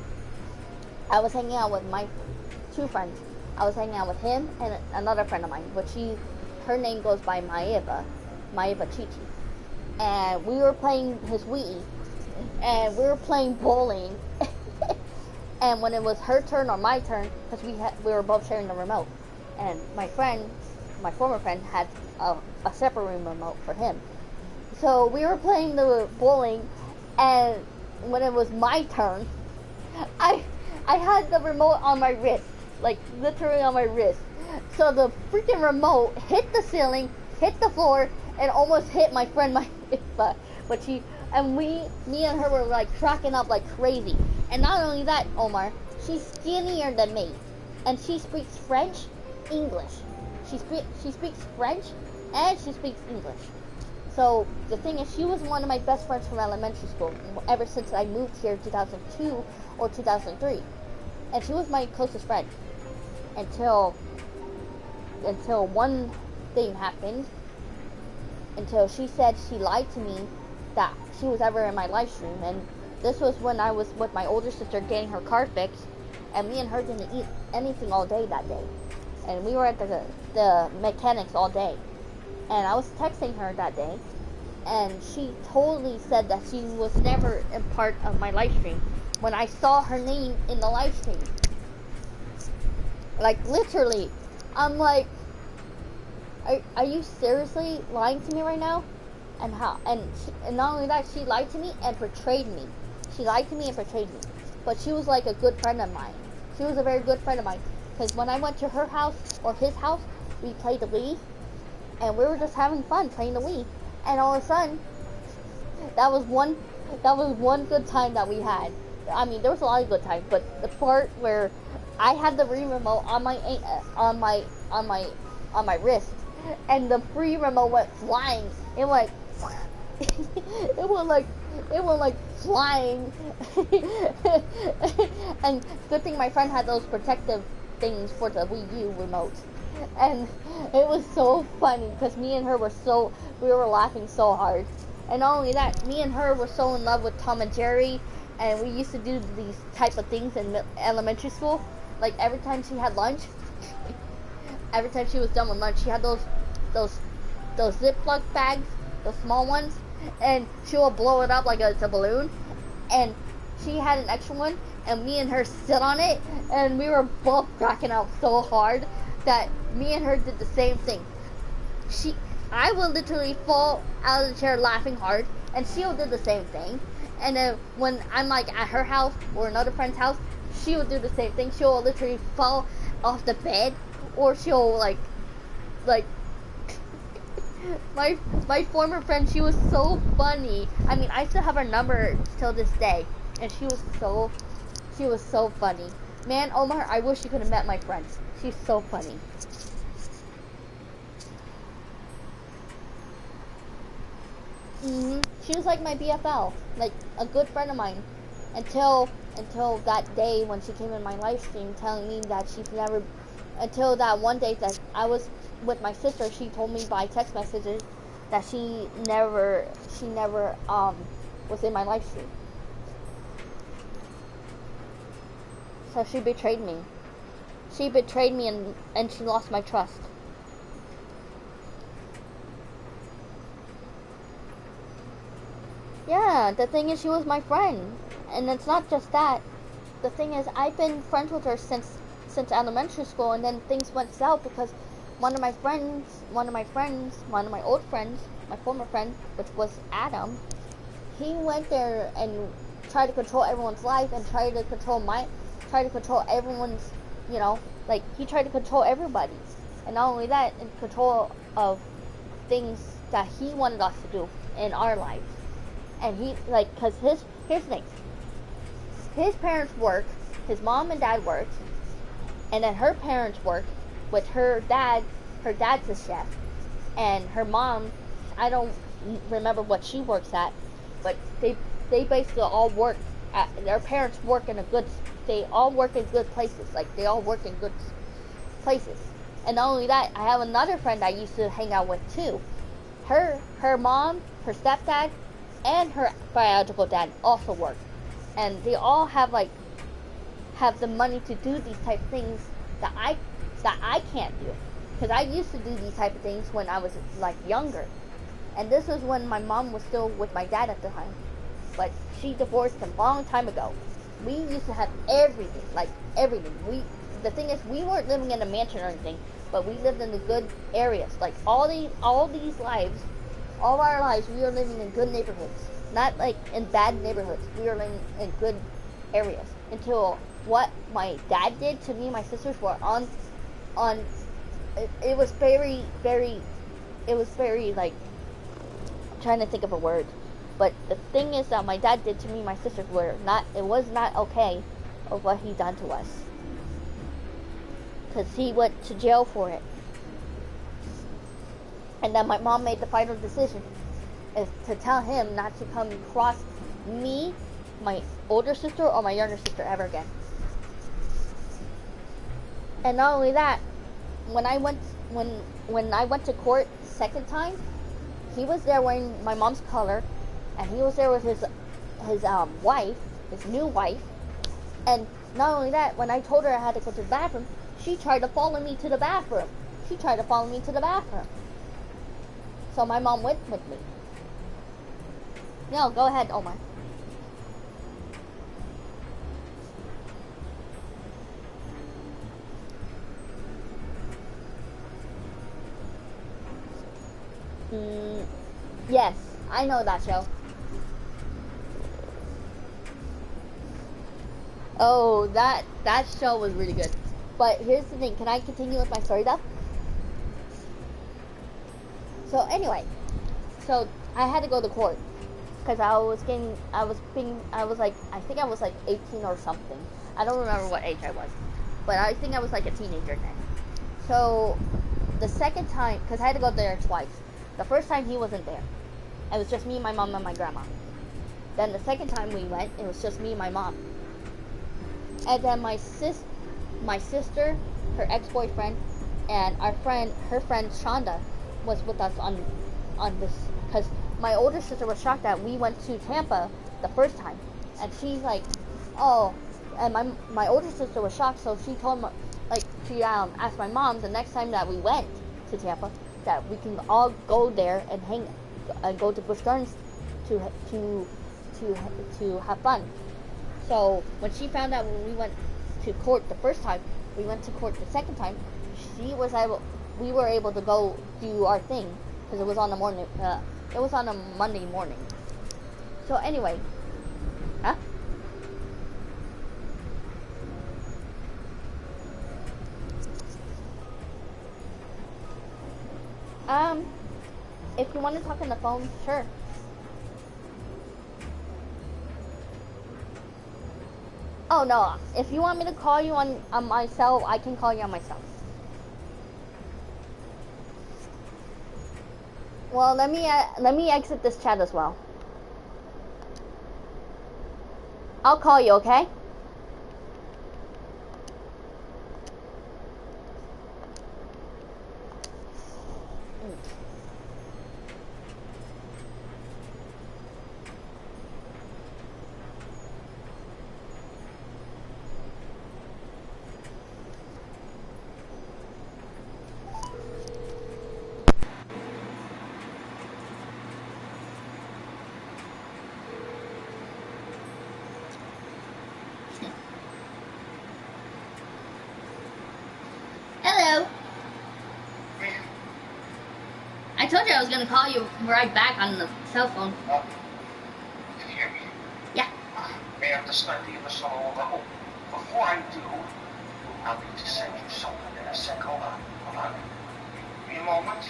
I was hanging out with my two friends. I was hanging out with him and another friend of mine, but her name goes by Maeva Chichi. And we were playing his Wii, and we were playing bowling. And when it was her turn or my turn, because we were both sharing the remote, and my former friend, had a separate remote for him. So we were playing the bowling, and when it was my turn, I had the remote on my wrist, like literally on my wrist. So the freaking remote hit the ceiling, hit the floor, and almost hit my friend Maeva. But me and her were like cracking up like crazy. And not only that, Omar, she's skinnier than me, and she speaks French, English. She speaks French, and she speaks English. So the thing is, she was one of my best friends from elementary school ever since I moved here in 2002 or 2003, and she was my closest friend until one thing happened. Until she said she lied to me that she was ever in my live stream, and this was when I was with my older sister getting her car fixed, and me and her didn't eat anything all day that day, and we were at the mechanics all day, and I was texting her that day, and she totally said that she was never a part of my live stream when I saw her name in the live stream. Like literally, I'm like, are you seriously lying to me right now? And how? And not only that, she lied to me and portrayed me. She lied to me and portrayed me. But she was like a good friend of mine. She was a very good friend of mine. Because when I went to her house or his house, we played the Wii. And we were just having fun playing the Wii. And all of a sudden, that was one good time that we had. I mean, there was a lot of good times, but the part where I had the Wii remote on my wrist, and the free remote went flying. It went like flying. And good thing my friend had those protective things for the Wii U remote. And it was so funny because me and her we were laughing so hard. And not only that, me and her were so in love with Tom and Jerry, and we used to do these type of things in elementary school. Like every time she had lunch, every time she was done with lunch, she had those Ziploc bags, those small ones, and she would blow it up like it's a balloon. And she had an extra one, and me and her sit on it, and we were both cracking out so hard that me and her did the same thing. I would literally fall out of the chair laughing hard, and she'll do the same thing. And then when I'm like at her house or another friend's house, she will do the same thing. She'll literally fall off the bed, or she'll like my former friend, she was so funny. I mean, I still have her number till this day, and she was so funny. Man, Omar, I wish you could have met my friend. She's so funny. She was like my BFL, like a good friend of mine, until that day when she came in my live stream telling me that until that one day that I was with my sister, she told me by text messages that she never was in my live stream. So she betrayed me. She betrayed me and she lost my trust. Yeah, the thing is, she was my friend. And it's not just that. The thing is, I've been friends with her since elementary school, and then things went south because one of my old friends, my former friend, which was Adam, he went there and tried to control everyone's life and tried to control everyone's, like he tried to control everybody. And not only that, in control of things that he wanted us to do in our lives. And he, cause here's the thing. His parents work, his mom and dad work, and then her parents work with her dad's a chef, and her mom, I don't remember what she works at, but they basically all work their parents work they all work in good places, like they all work in places. And not only that, I have another friend I used to hang out with too. Her mom, her stepdad, and her biological dad also work, and they all have the money to do these type of things that I can't do, because I used to do these type of things when I was like younger, and this was when my mom was still with my dad at the time, but she divorced a long time ago. We used to have everything, like everything. The thing is, we weren't living in a mansion or anything, but we lived in the good areas. Like all these lives, all of our lives, we were living in good neighborhoods, not like in bad neighborhoods. We were living in good areas until what my dad did to me and my sisters were on. It was very, very. It was very like. I'm trying to think of a word, but the thing is that my dad did to me and my sisters were not. It was not okay, of what he done to us. Because he went to jail for it. And then my mom made the final decision is to tell him not to come across me, my older sister, or my younger sister ever again. And not only that, when I went to court second time, he was there wearing my mom's color, and he was there with his wife, his new wife. And not only that, when I told her I had to go to the bathroom, she tried to follow me to the bathroom. So my mom went with me. No, go ahead, Omar. Yes, I know that show. Oh, that show was really good. But here's the thing, can I continue with my story though? So anyway, so I had to go to court because I think I was like 18 or something. I don't remember what age I was, but I think I was like a teenager then. So the second time, because I had to go there twice. The first time he wasn't there. It was just me, my mom, and my grandma. Then the second time we went, it was just me and my mom. And then my sister, her ex-boyfriend, and her friend Shonda was with us on this, because my older sister was shocked that we went to Tampa the first time, and she's like, oh, and my older sister was shocked, so she told me, like, she asked my mom the next time that we went to Tampa that we can all go there and go to Busch Gardens to have fun. So when she found out when we went to court the first time, we went to court the second time, we were able to go do our thing because it was on the morning. It was on a Monday morning. So anyway, huh? If you want to talk on the phone, sure. Oh no, if you want me to call you on my cell, I can call you on my cell. Well, let me exit this chat as well. I'll call you, okay? Hello. I told you I was gonna call you right back on the cell phone. Can you hear me? Yeah. May I have to start the episode over? Oh, before I do, I'll need to send you something in a sec. Hold on. Give me a moment.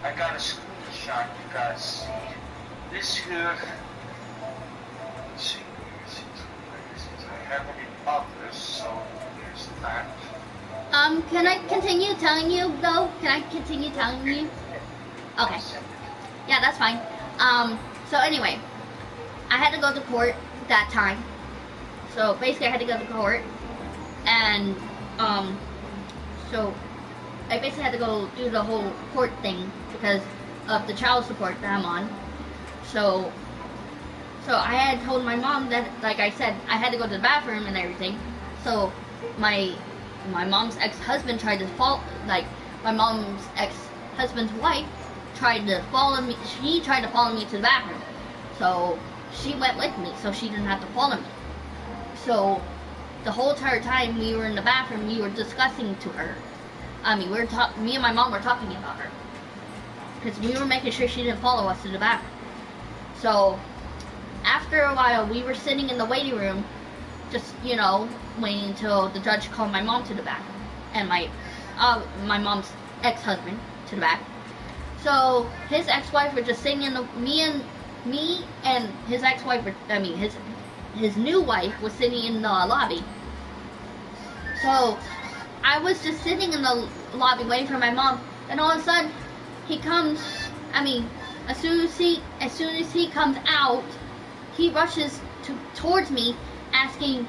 I got a screenshot you guys see. This here. Let's see. I have it in others, so here's that. Can I continue telling you though? Can I continue telling you? Okay. Yeah, that's fine. So anyway, I had to go to court that time. So basically I had to go to court, and so I basically had to go do the whole court thing because of the child support that I'm on. So I had told my mom that, like I said, I had to go to the bathroom and everything. So my mom's ex-husband tried to my mom's ex-husband's wife tried to follow me. She tried to follow me to the bathroom. So she went with me, so she didn't have to follow me. So the whole entire time we were in the bathroom, we were discussing to her. I mean, me and my mom were talking about her because we were making sure she didn't follow us to the bathroom. So after a while, we were sitting in the waiting room, just, you know, waiting until the judge called my mom to the back, and my mom's ex-husband to the back. So his ex-wife were just sitting in the me and his ex-wife were, I mean his new wife was sitting in the lobby. So I was just sitting in the lobby waiting for my mom, and all of a sudden he comes. I mean, as soon as he comes out, he rushes towards me, asking.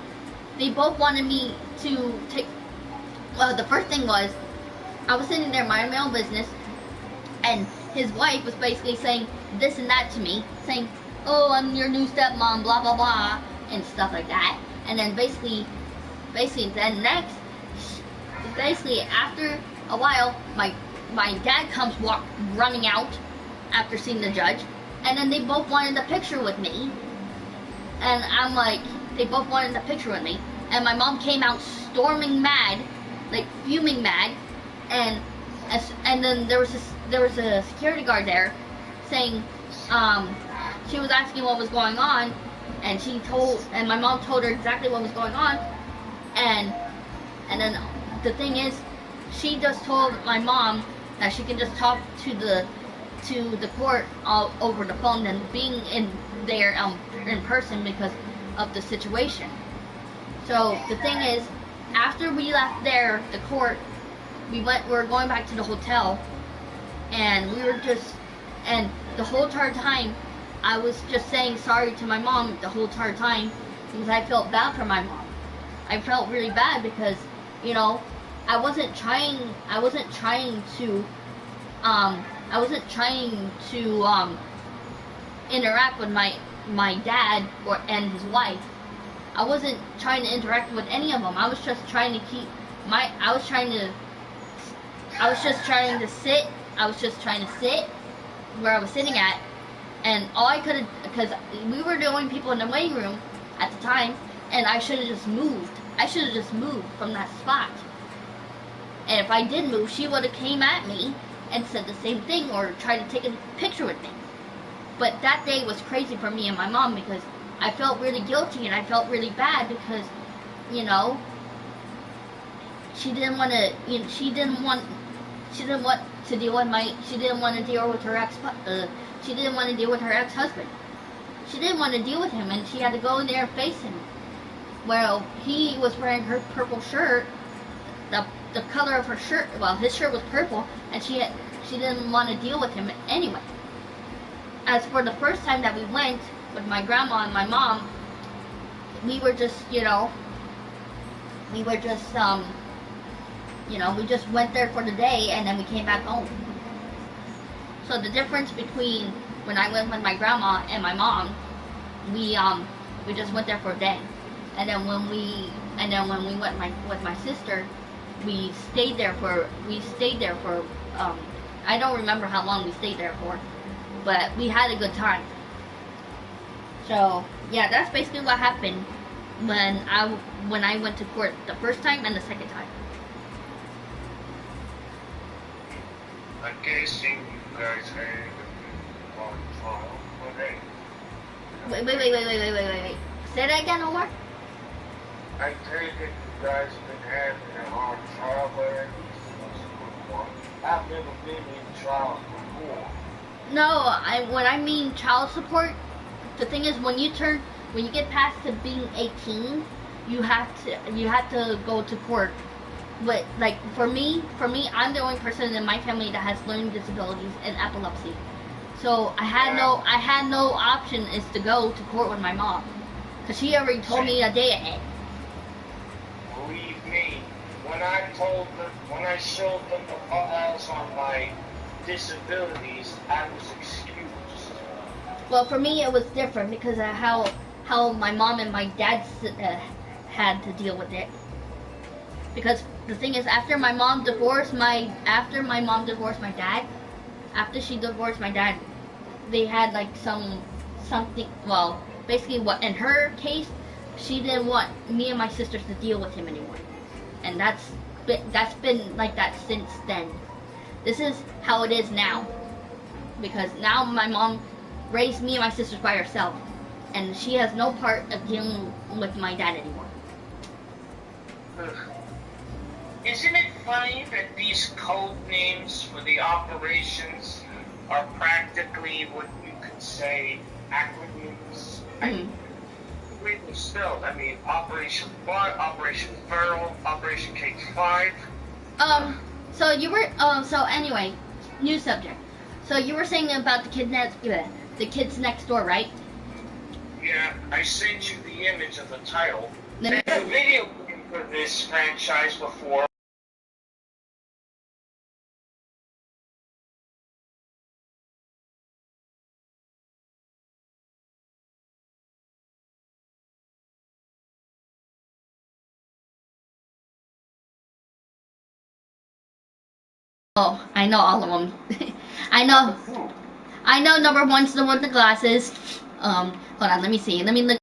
They both wanted me to take. Well, the first thing was, I was sitting there minding my own business, and his wife was basically saying this and that to me, saying, "Oh, I'm your new stepmom," blah blah blah, and stuff like that. And then basically then next, basically after a while, my dad comes running out after seeing the judge, and then they both wanted a picture with me. And I'm like, they both wanted a picture with me, and my mom came out storming mad, like fuming mad, and then there was a security guard there, saying, she was asking what was going on, and my mom told her exactly what was going on, and then the thing is, she just told my mom that she can just talk to the court all over the phone than being in there in person because of the situation. So the thing is, after we left the court, we were going back to the hotel, and the whole entire time I was just saying sorry to my mom the whole entire time because I felt bad for my mom. I felt really bad because, you know, I wasn't trying to interact with my dad and his wife. I wasn't trying to interact with any of them. I was just trying to sit. I was just trying to sit where I was sitting at, and all I could have, because we were the only people in the waiting room at the time, and I should have just moved. I should have just moved from that spot. And if I did move, she would have came at me and said the same thing or tried to take a picture with me. But that day was crazy for me and my mom because I felt really guilty and I felt really bad because, you know, she didn't want to deal with she didn't want to deal with her ex-husband. She didn't want to deal with him, and she had to go in there and face him. Well, he was wearing her purple shirt. The color of her shirt, well, his shirt was purple, and she didn't want to deal with him anyway. As for the first time that we went with my grandma and my mom, we just went there for the day, and then we came back home. So the difference between when I went with my grandma and my mom, we just went there for a day, and then when we went with my sister, we stayed there for I don't remember how long we stayed there for, but we had a good time. So yeah, that's basically what happened when I went to court the first time and the second time. I'm guessing you guys had a long trial for that. Wait. Say that again, Omar? I take it you guys have been having a hard trial there. I've never been in trial before. No, when I mean child support, the thing is when you get past to being 18, you have to go to court. But like for me, I'm the only person in my family that has learning disabilities and epilepsy. So I had no option is to go to court with my mom, because she already told me a day ahead. Believe me, when I told them, when I showed them the files on my disabilities, I was excused. Well, for me it was different because of how my mom and my dad had to deal with it. Because the thing is, after my mom divorced my dad, after she divorced my dad, they had like something. Well, basically, what in her case, she didn't want me and my sisters to deal with him anymore, and that's been like that since then. This is how it is now, because now my mom raised me and my sisters by herself, and she has no part of dealing with my dad anymore. Isn't it funny that these code names for the operations are practically what you could say acronyms? Weirdly spelled. I mean, Operation Bart, Operation Feral, Operation K5. So you were. So anyway, new subject. So you were saying about the kids next door, right? Yeah, I sent you the image of the title. There's a video game for this franchise before. Oh, I know all of them. I know number one's the one with the glasses. Hold on, let me see. Let me look.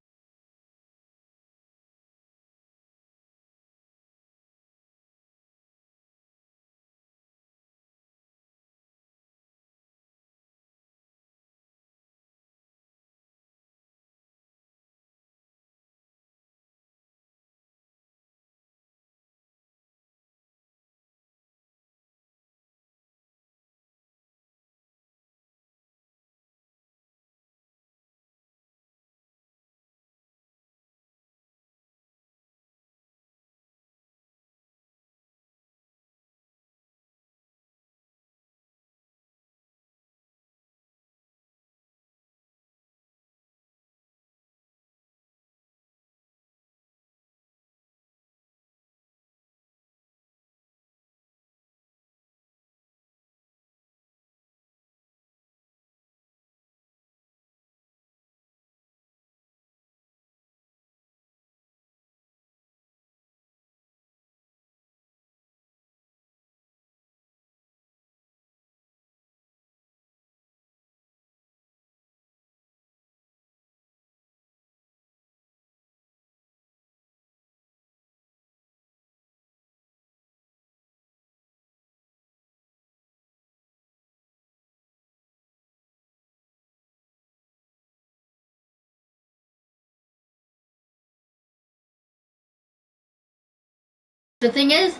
The thing is,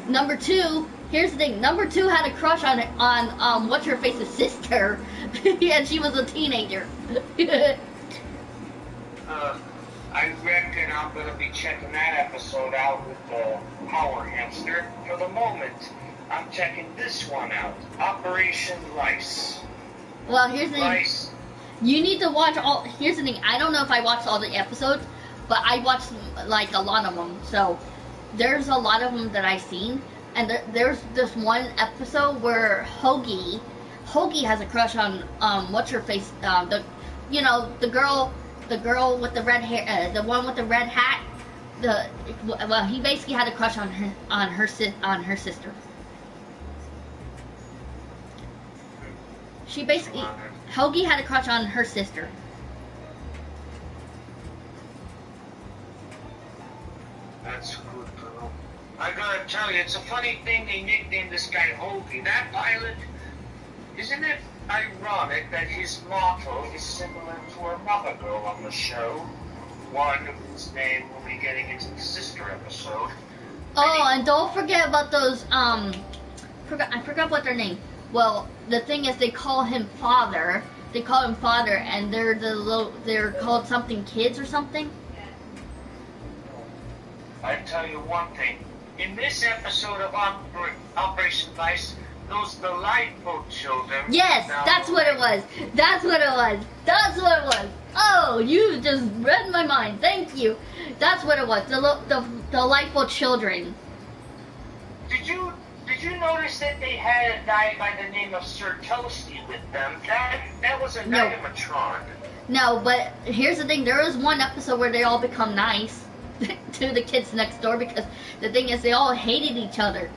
number two. Here's the thing. Number two had a crush on what's her face's sister, and she was a teenager. I reckon I'm gonna be checking that episode out with the Power Hamster. For the moment, I'm checking this one out. Operation Lice. Well, here's the thing. Lice. You need to watch all. Here's the thing. I don't know if I watched all the episodes, but I watched like a lot of them. So there's a lot of them that I've seen, and there's this one episode where Hoagie has a crush on what's her face, the girl with the red hair, the one with the red hat. He basically had a crush on her sister. She basically Hoagie had a crush on her sister. That's good to know. I gotta tell you, it's a funny thing they nicknamed this guy Hoagie. That pilot, isn't it ironic that his motto is similar to another girl on the show? One whose name we'll be getting into the sister episode. Oh, and don't forget about those, I forgot what their name. Well, the thing is, they call him Father. They call him Father, and they're called something Kids or something. I tell you one thing. In this episode of Operation Vice, those delightful children. Yes, that's what it was. That's what it was. Oh, you just read my mind. Thank you. That's what it was. The delightful children. Did you notice that they had a guy by the name of Sir Toasty with them? That was a No. Dynamitron. No, but here's the thing. There was one episode where they all become nice to the kids next door because the thing is they all hated each other.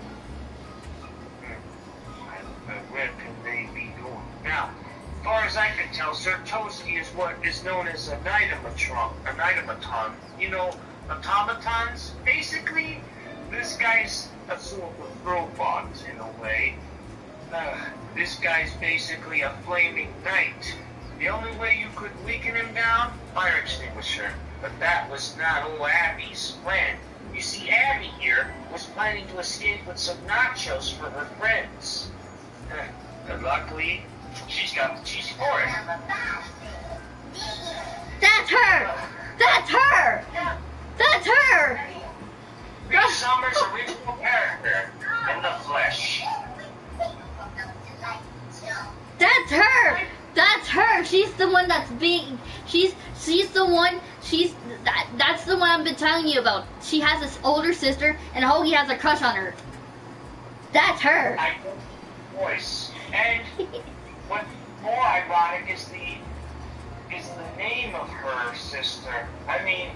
Where can they be going? Now, as far as I can tell, Sir Toasty is what is known as a Dynamitron. You know, automatons? Basically, this guy's a sort of robot in a way. This guy's basically a flaming knight. The only way you could weaken him down, fire extinguisher. But that was not old Abby's plan. You see, Abby here was planning to escape with some nachos for her friends. But luckily, she's got the cheesy for it. That's her! That's her! That's her! Reed Summers' original character in the flesh. That's her! That's her! She's the one that's being. She's the one. That's the one I've been telling you about. She has this older sister, and Hoagie has a crush on her. That's her. I know the voice. And what's more ironic is the name of her sister. I mean,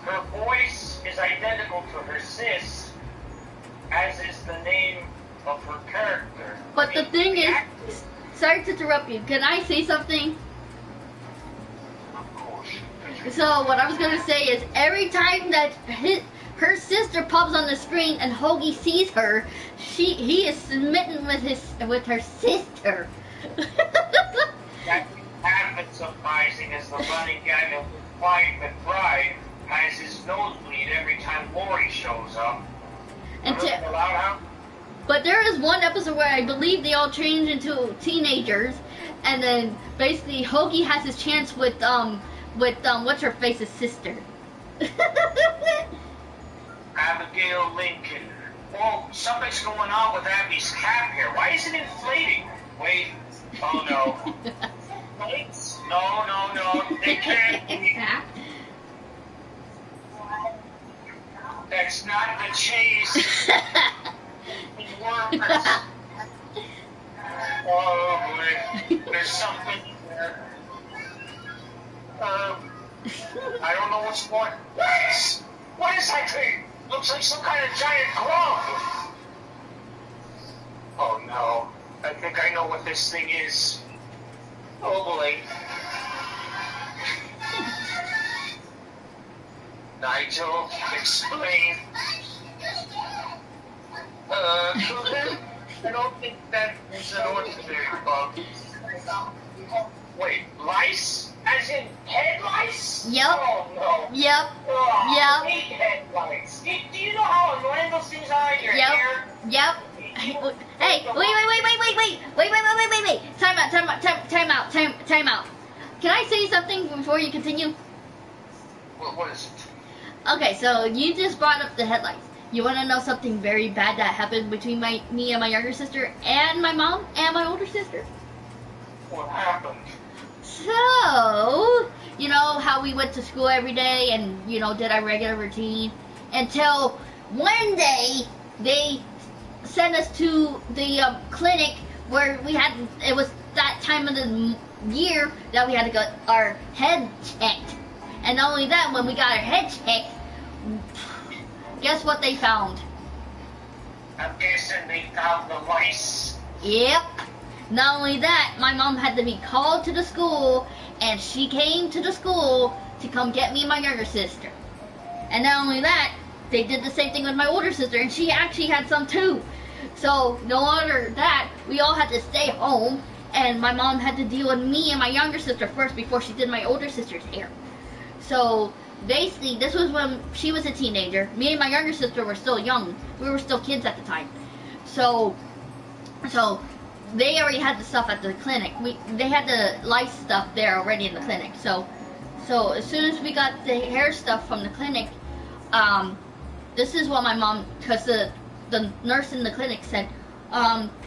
her voice is identical to her sis, as is the name of her character. But the thing is, sorry to interrupt you. Can I say something? Of course. So what I was gonna say is, every time that her sister pops on the screen and Hoagie sees her, he is smitten with her sister. That happens surprising as the running gag of Quiet McBride has his nosebleed every time Lori shows up. And Loud but there is one episode where I believe they all change into teenagers, and then basically Hoagie has his chance with what's her face's sister. Abigail Lincoln. Whoa, something's going on with Abby's cap here. Why is it inflating? Wait. Oh no. Wait. No. They can't be. That's not the chase. It works. Oh boy. There's something there. I don't know what's going on. What is that thing? Looks like some kind of giant glove. Oh no. I think I know what this thing is. Oh boy. Nigel, explain. I don't think that is an ordinary bug. Wait, lice? As in head lice? Yep. Oh no. Yep. Oh, Yep. I hate head lice. Do you know how annoying those things are in your hair? Yep. Hey, wait. Time out. Can I say something before you continue? What is it? Okay, so you just brought up the headlights. You want to know something very bad that happened between me and my younger sister and my mom and my older sister? What happened? So, you know how we went to school every day and, did our regular routine? Until one day, they sent us to the clinic where it was that time of the year that we had to get our head checked. And not only that, when we got our head checked, guess what they found? I'm guessing they found the lice. Yep. Not only that, my mom had to be called to the school, and she came to the school to come get me and my younger sister. And not only that, they did the same thing with my older sister, and she actually had some too. So, no wonder that, we all had to stay home, and my mom had to deal with me and my younger sister first before she did my older sister's hair. So, basically, this was when she was a teenager. Me and my younger sister were still young. We were still kids at the time. So they already had the stuff at the clinic. They had the lice stuff there already in the clinic. So as soon as we got the hair stuff from the clinic, this is what my mom, because the nurse in the clinic said,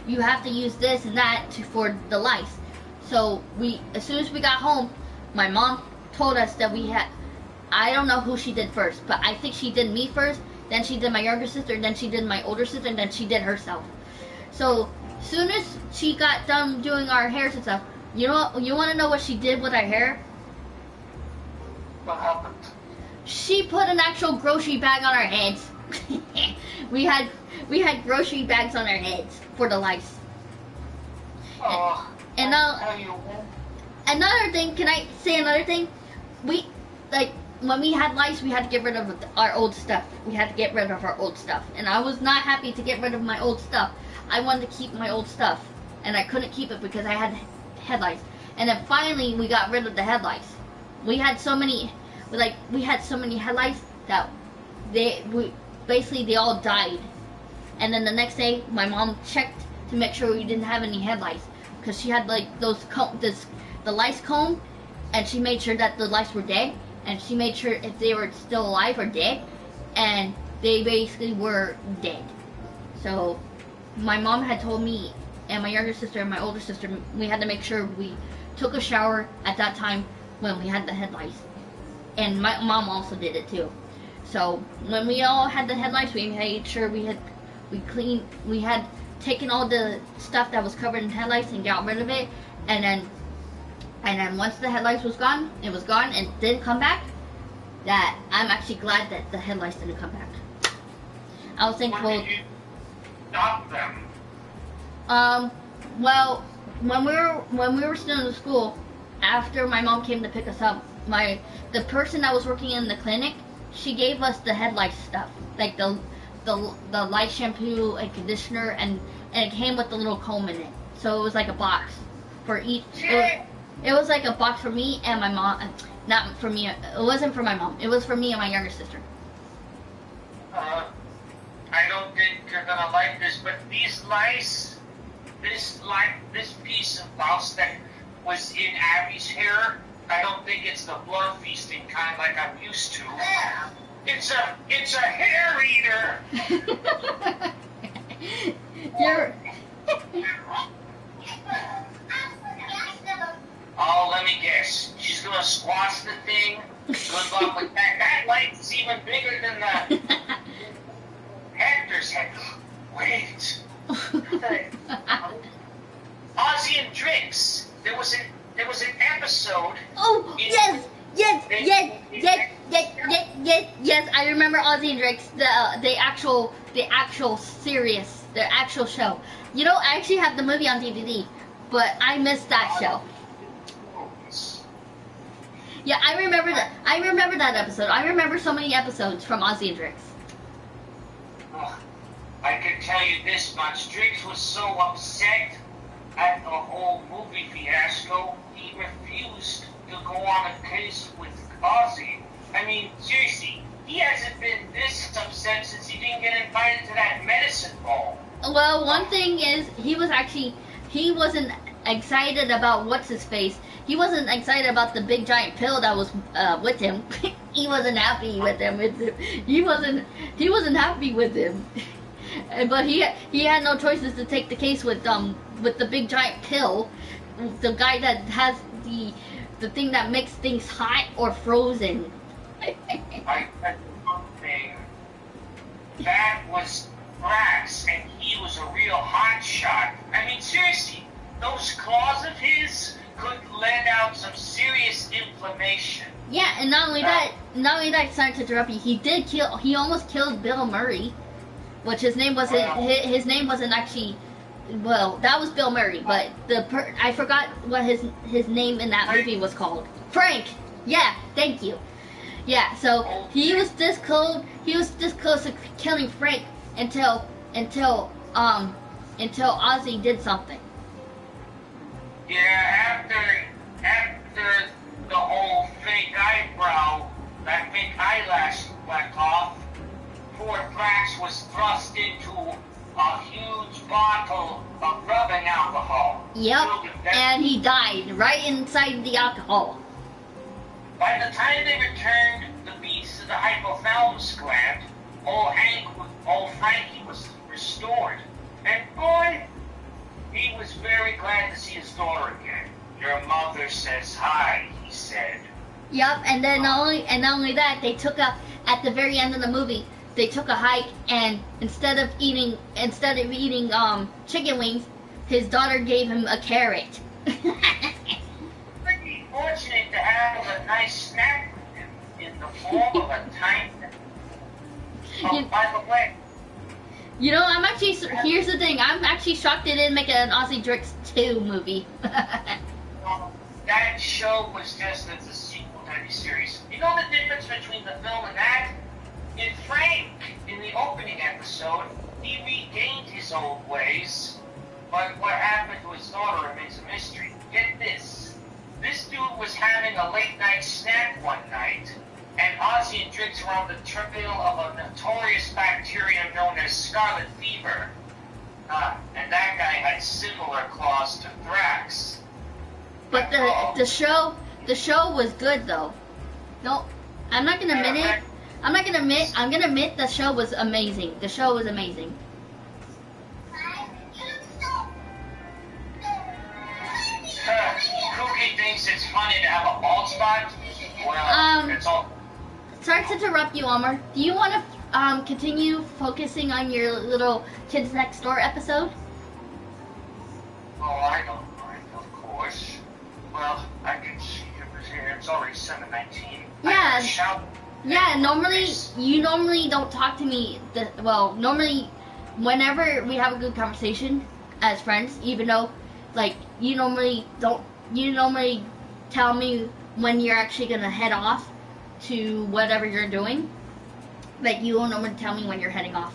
you have to use this and that for the lice. So as soon as we got home, my mom told us that I don't know who she did first, but I think she did me first, then she did my younger sister, then she did my older sister, and then she did herself. So soon as she got done doing our hairs and stuff, you want to know what she did with our hair? What happened? She put an actual grocery bag on our heads. we had grocery bags on our heads for the lice. Oh, And another thing, can I say another thing? When we had lice, we had to get rid of our old stuff. We had to get rid of our old stuff. And I was not happy to get rid of my old stuff. I wanted to keep my old stuff. And I couldn't keep it because I had head lice. And then finally, we got rid of the head lice. We had so many head lice that they all died. And then the next day, my mom checked to make sure we didn't have any head lice. Because she had like the lice comb, and she made sure that the lice were dead. And she made sure if they were still alive or dead, and they basically were dead. So my mom had told me and my younger sister and my older sister, we had to make sure we took a shower at that time when we had the head lice. And my mom also did it too. So when we all had the head lice, we made sure we had taken all the stuff that was covered in head lice and got rid of it. And then once the head lice was gone, it was gone and didn't come back. That I'm actually glad that the head lice didn't come back. I was thankful. When did you stop them? Well, when we were still in school, after my mom came to pick us up, the person that was working in the clinic, she gave us the head lice stuff, like the lice shampoo and conditioner, and it came with the little comb in it. So it was like a box for each. It was like a box for me and my mom. Not for me. It wasn't for my mom. It was for me and my younger sister. I don't think you're gonna like this, but these lice, this piece of mouse that was in Abby's hair, I don't think it's the blood feasting kind like I'm used to. It's a hair eater. Oh, let me guess. She's gonna squash the thing. Good luck with that. That light's even bigger than the Hector's head. Wait. Ozzy and Drix. There was an episode. Oh yes. I remember Ozzy and Drix, the actual series, the actual show. You know, I actually have the movie on DVD, but I missed that show. Yeah, I remember that. I remember that episode. I remember so many episodes from Ozzy and Drix. I can tell you this much. Drix was so upset at the whole movie fiasco, he refused to go on a case with Ozzy. I mean, seriously, he hasn't been this upset since he didn't get invited to that medicine ball. Well, one thing is, he wasn't excited about what's-his-face. He wasn't excited about the big giant pill that was with him. He wasn't happy with him. He wasn't happy with him. But he had no choices to take the case with the big giant pill, the guy that has the thing that makes things hot or frozen. I said one thing. That was Brax, and he was a real hot shot. I mean, seriously, those claws of his could let out some serious inflammation. Yeah, and not only that, sorry to interrupt you, he almost killed Bill Murray, which his name wasn't actually, well, that was Bill Murray, but I forgot what his name in that movie was called. Frank. Yeah, thank you. Yeah, so he was this close to killing Frank until Ozzy did something. Yeah, after the whole fake eyebrow, that fake eyelash went off, poor Brax was thrust into a huge bottle of rubbing alcohol. Yep, and he died right inside the alcohol. By the time they returned the beads to the hypothalamus gland, old Frankie was restored. And boy, he was very glad to see his daughter again. Your mother says hi, he said. Yep, and then not only that, they took at the very end of the movie, they took a hike, and instead of eating chicken wings, his daughter gave him a carrot. Pretty fortunate to have a nice snack in the form of a tiny. Oh, by the way. You know, I'm actually, here's the thing, I'm actually shocked they didn't make an Ozzy Drix 2 movie. That show was just as a sequel to the series. You know the difference between the film and that? In Frank, in the opening episode, he regained his old ways, but what happened to his daughter remains a mystery. Get this. This dude was having a late night snack one night, and Ozzy and Drix were on the trail of a notorious bacterium known as scarlet fever. And that guy had similar claws to Thrax. But the show was good though. No, I'm not gonna admit it. I'm gonna admit the show was amazing. The show was amazing. Cookie thinks it's funny to have a bald spot. Well, it's all. Sorry to interrupt you, Omar. Do you want to continue focusing on your little Kids Next Door episode? Oh, I don't mind, of course. Well, I can see it was here. It's already 7:19. Yeah. Yeah. Normally, you normally don't talk to me. Normally, whenever we have a good conversation as friends, even though, like, you normally tell me when you're actually gonna head off to whatever you're doing. Like, you won't normally tell me when you're heading off.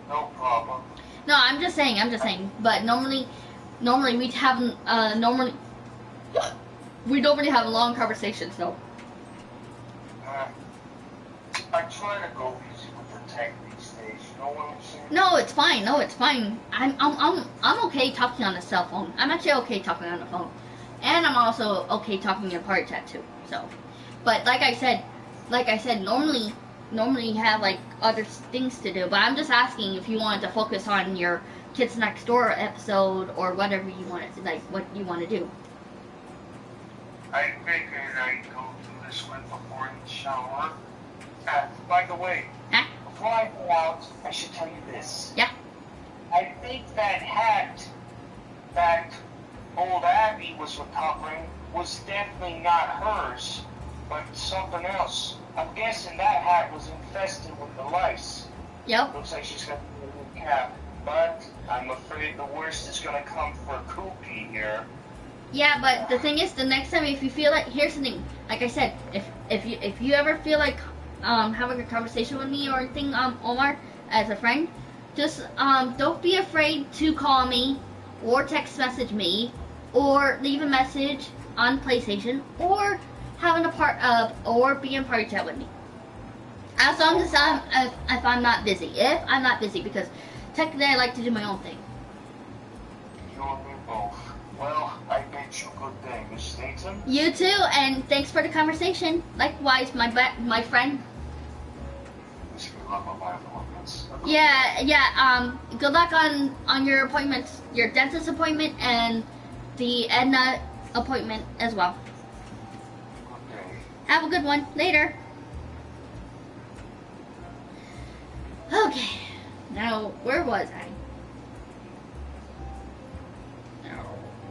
No problem. No, I'm just saying. But normally we have we normally have long conversations, though. I try to go easy with the tech these days. You know what I'm saying? No, it's fine. No, it's fine. I'm okay talking on the cell phone. I'm actually okay talking on the phone, and I'm also okay talking in party chat too. So, but like I said, normally you have like other things to do. But I'm just asking if you wanted to focus on your Kids Next Door episode or whatever you wanted to, like, what you want to do. I figured I'd go through this one before the shower. By the way, before I go out, I should tell you this. Yeah. I think that hat that old Abby was recovering was definitely not hers, but something else. I'm guessing that hat was infested with the lice. Yep. Looks like she's got a new cap, but I'm afraid the worst is gonna come for Kooky here. Yeah, but the thing is, the next time if you feel like, here's the thing. Like I said, if you ever feel like having a conversation with me or anything, Omar, as a friend, just don't be afraid to call me or text message me or leave a message on PlayStation or or be in party chat with me. As long as if I'm not busy. If I'm not busy, because technically I like to do my own thing. You and me both. Well, I bid you good day, Miss Statham. You too, and thanks for the conversation. Likewise, my friend. Yeah. Good luck on your appointments, your dentist appointment, and the Edna appointment as well. Okay. Have a good one. Later. Okay. Now, where was I?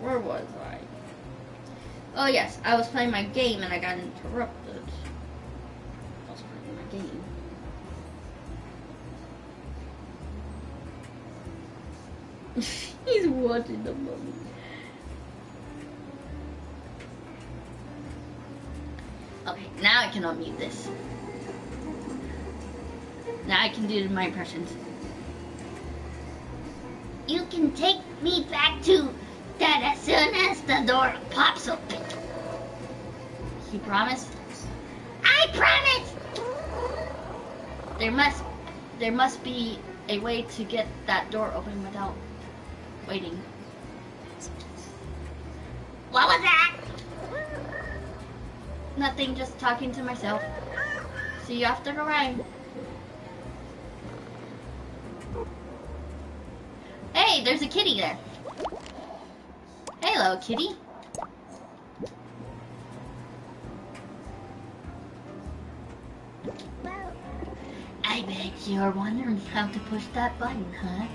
Where was I? Oh yes, I was playing my game and I got interrupted. I was playing my game. He's watching the movie. Okay, now I can unmute this. Now I can do my impressions. You can take me back to that as soon as the door pops open. You promise? I promise! There must be a way to get that door open without waiting. What was that? Nothing, just talking to myself. See you after the ride. Hey, there's a kitty there. Hello, kitty. You're wondering how to push that button, huh?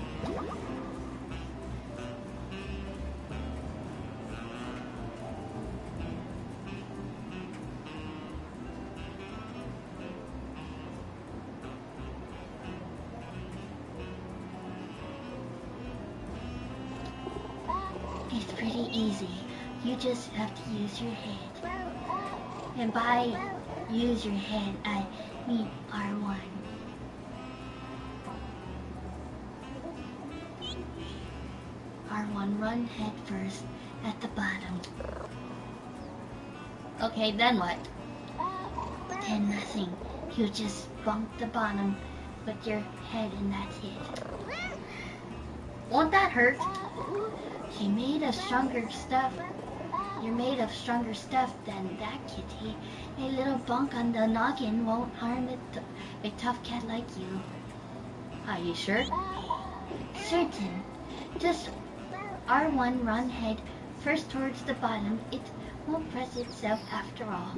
It's pretty easy. You just have to use your head. And by use your head, I mean R1. R1, run head first at the bottom. Okay, then what? Then nothing. You just bump the bottom with your head and that's it. Won't that hurt? You're made of stronger stuff. You're made of stronger stuff than that, kitty. A little bump on the noggin won't harm a tough cat like you. Are you sure? Certain. Just R1, run head first towards the bottom. It won't press itself after all.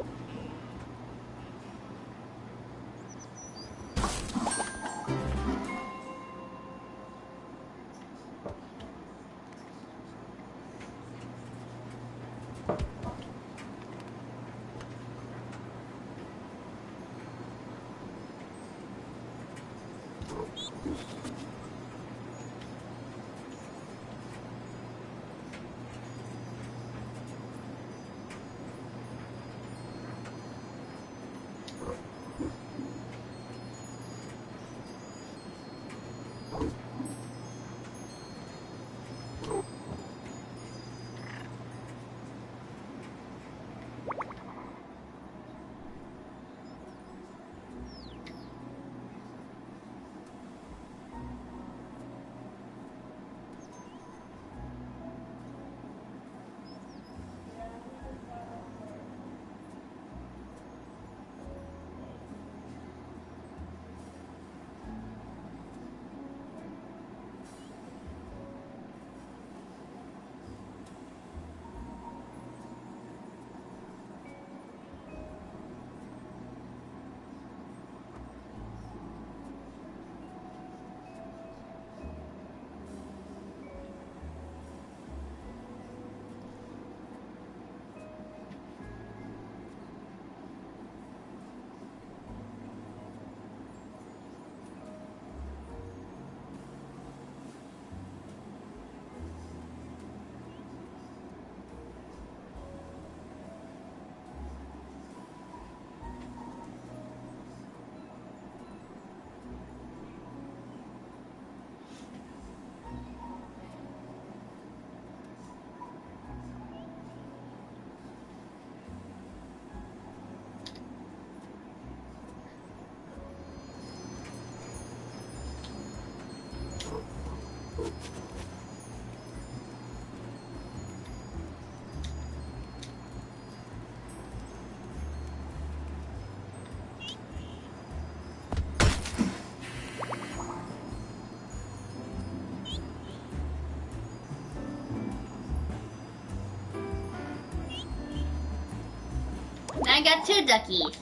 Now I got two duckies.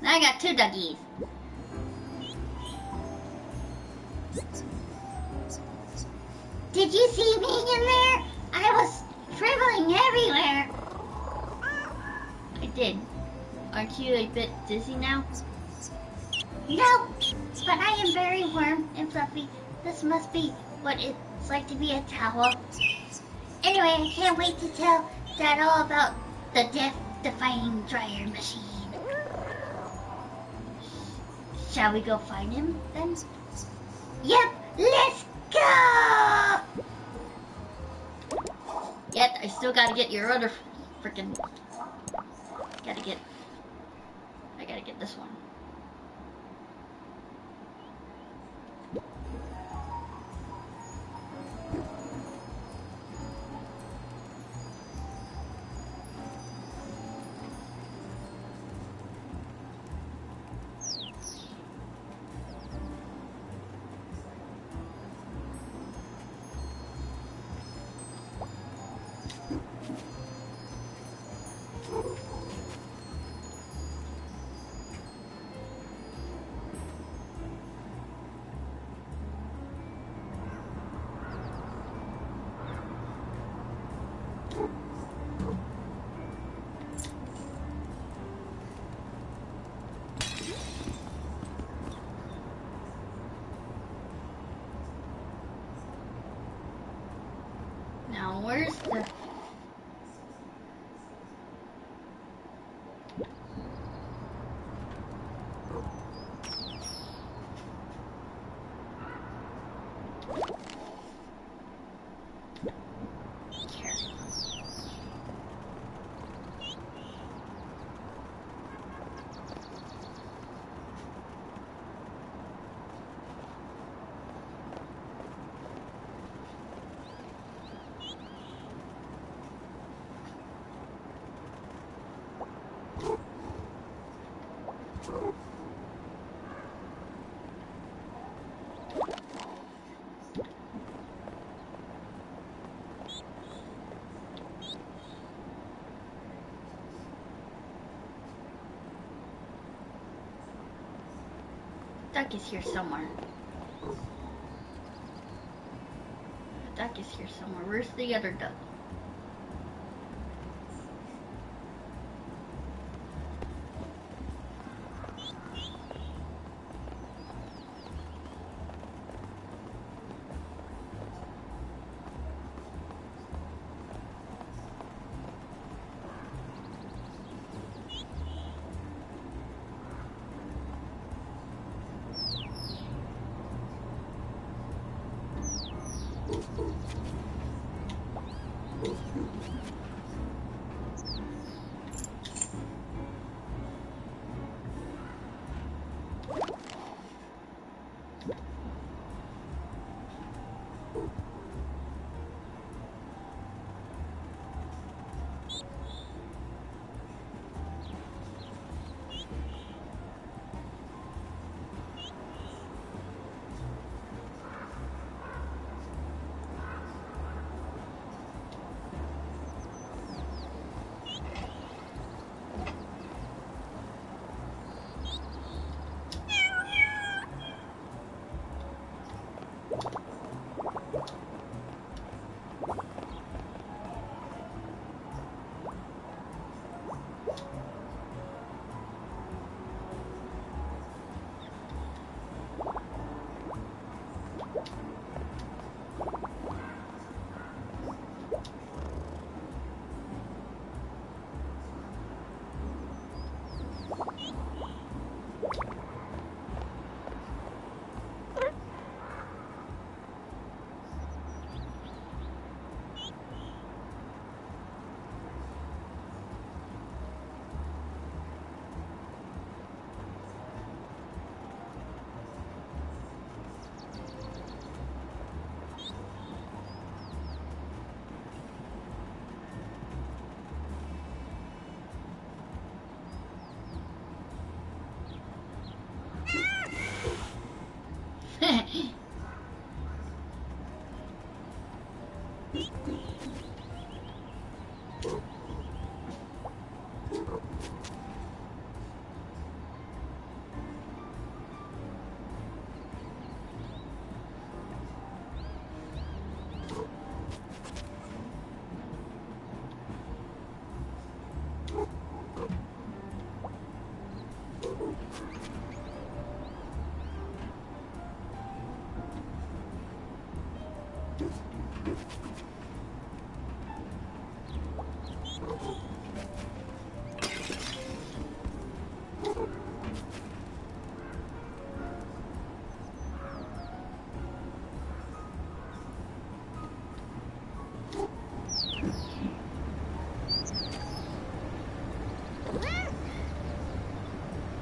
Now I got two duckies. Did you see me in there? I was dribbling everywhere. I did. Aren't you a bit dizzy now? No, but I am very warm and fluffy. This must be what it's like to be a towel. Anyway, I can't wait to tell Dad all about the death-defying dryer machine. Shall we go find him then? Yep, let's go! Yet, I still gotta get your other freaking... I gotta get this one. where's the... Duck is here somewhere. Duck is here somewhere. Where's the other duck?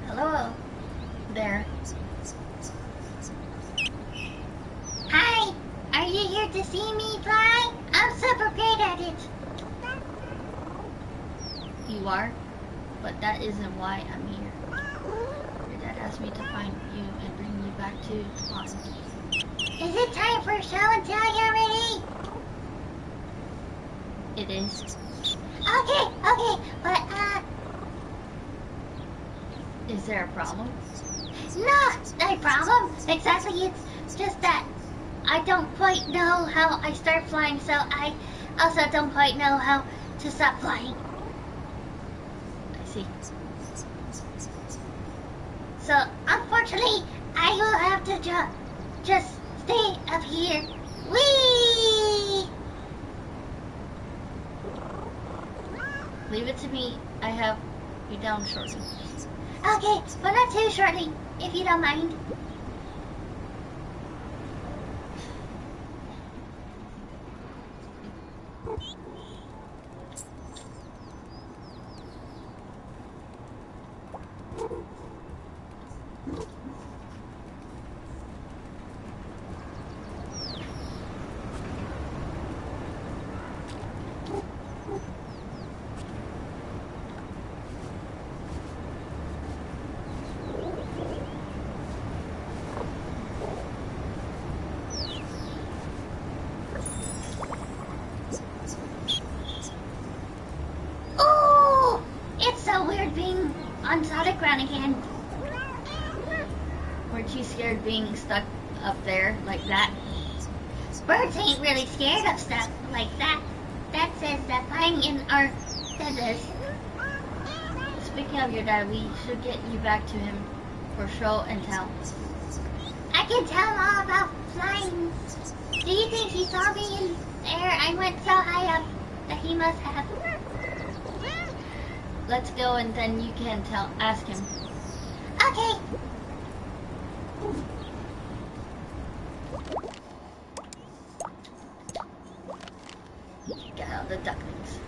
Hello there. Hi! Are you here to see me fly? I'm super great at it. You are? But that isn't why I'm here. Your dad asked me to find you and bring you back to Austin. Is it time for show and tell already? It is. Okay, but Is there a problem? no problem. Exactly, it's just that I don't quite know how I start flying, so I also don't quite know how to stop flying. I see. So, unfortunately, I will have to just stay up here. Whee! Leave it to me. I have you down shortly. Okay, but not too shortly, if you don't mind. Oh, it's so weird being on solid ground again. Weren't you scared being stuck up there like that? Birds ain't really scared of stuff like that. That says that flying in our feathers. Speaking of your dad, we should get you back to him for show and tell. I can tell him all about flying. Do you think he saw me in there? I went so high up that he must have. Let's go and then you can ask him. Okay. Get out the ducklings.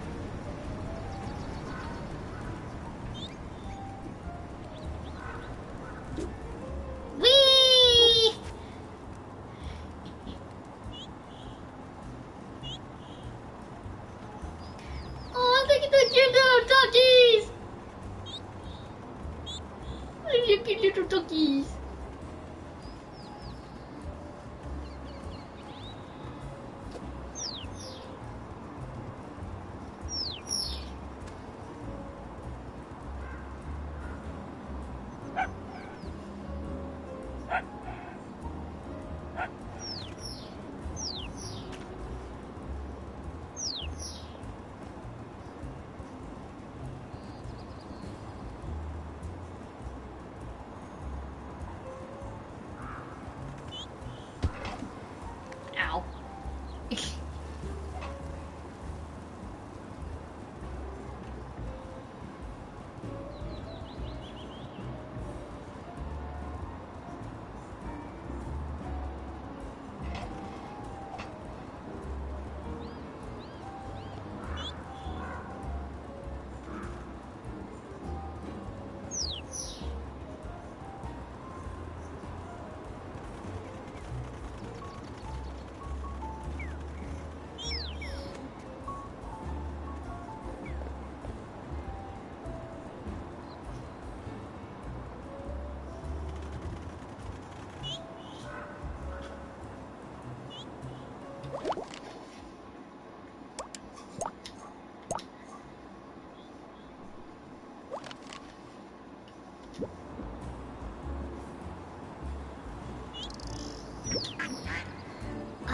Whee! Oh, look at the cute little duckies! Look at little duckies. Ow.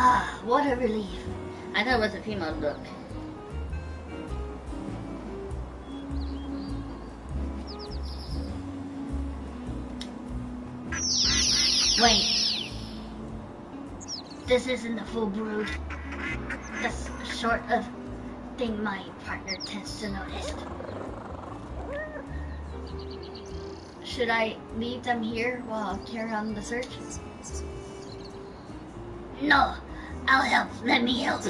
Ah, what a relief. I thought it was a female duck. Wait. This isn't a full brood. That's the sort of thing my partner tends to notice. Should I leave them here while I carry on the search? No, I'll help. Let me help.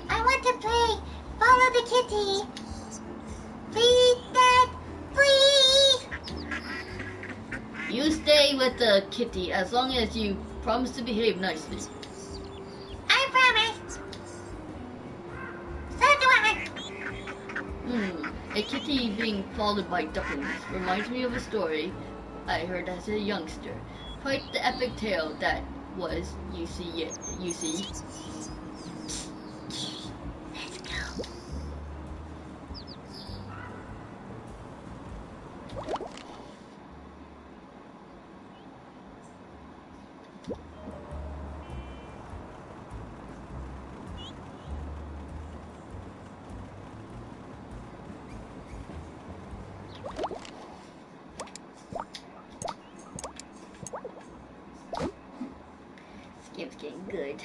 I want to play. Follow the kitty. Please, Dad. Please. You stay with the kitty as long as you promise to behave nicely. I promise. So do I. A kitty being followed by ducklings reminds me of a story I heard as a youngster. Quite the epic tale that was, you see. Let's go. This game's getting good.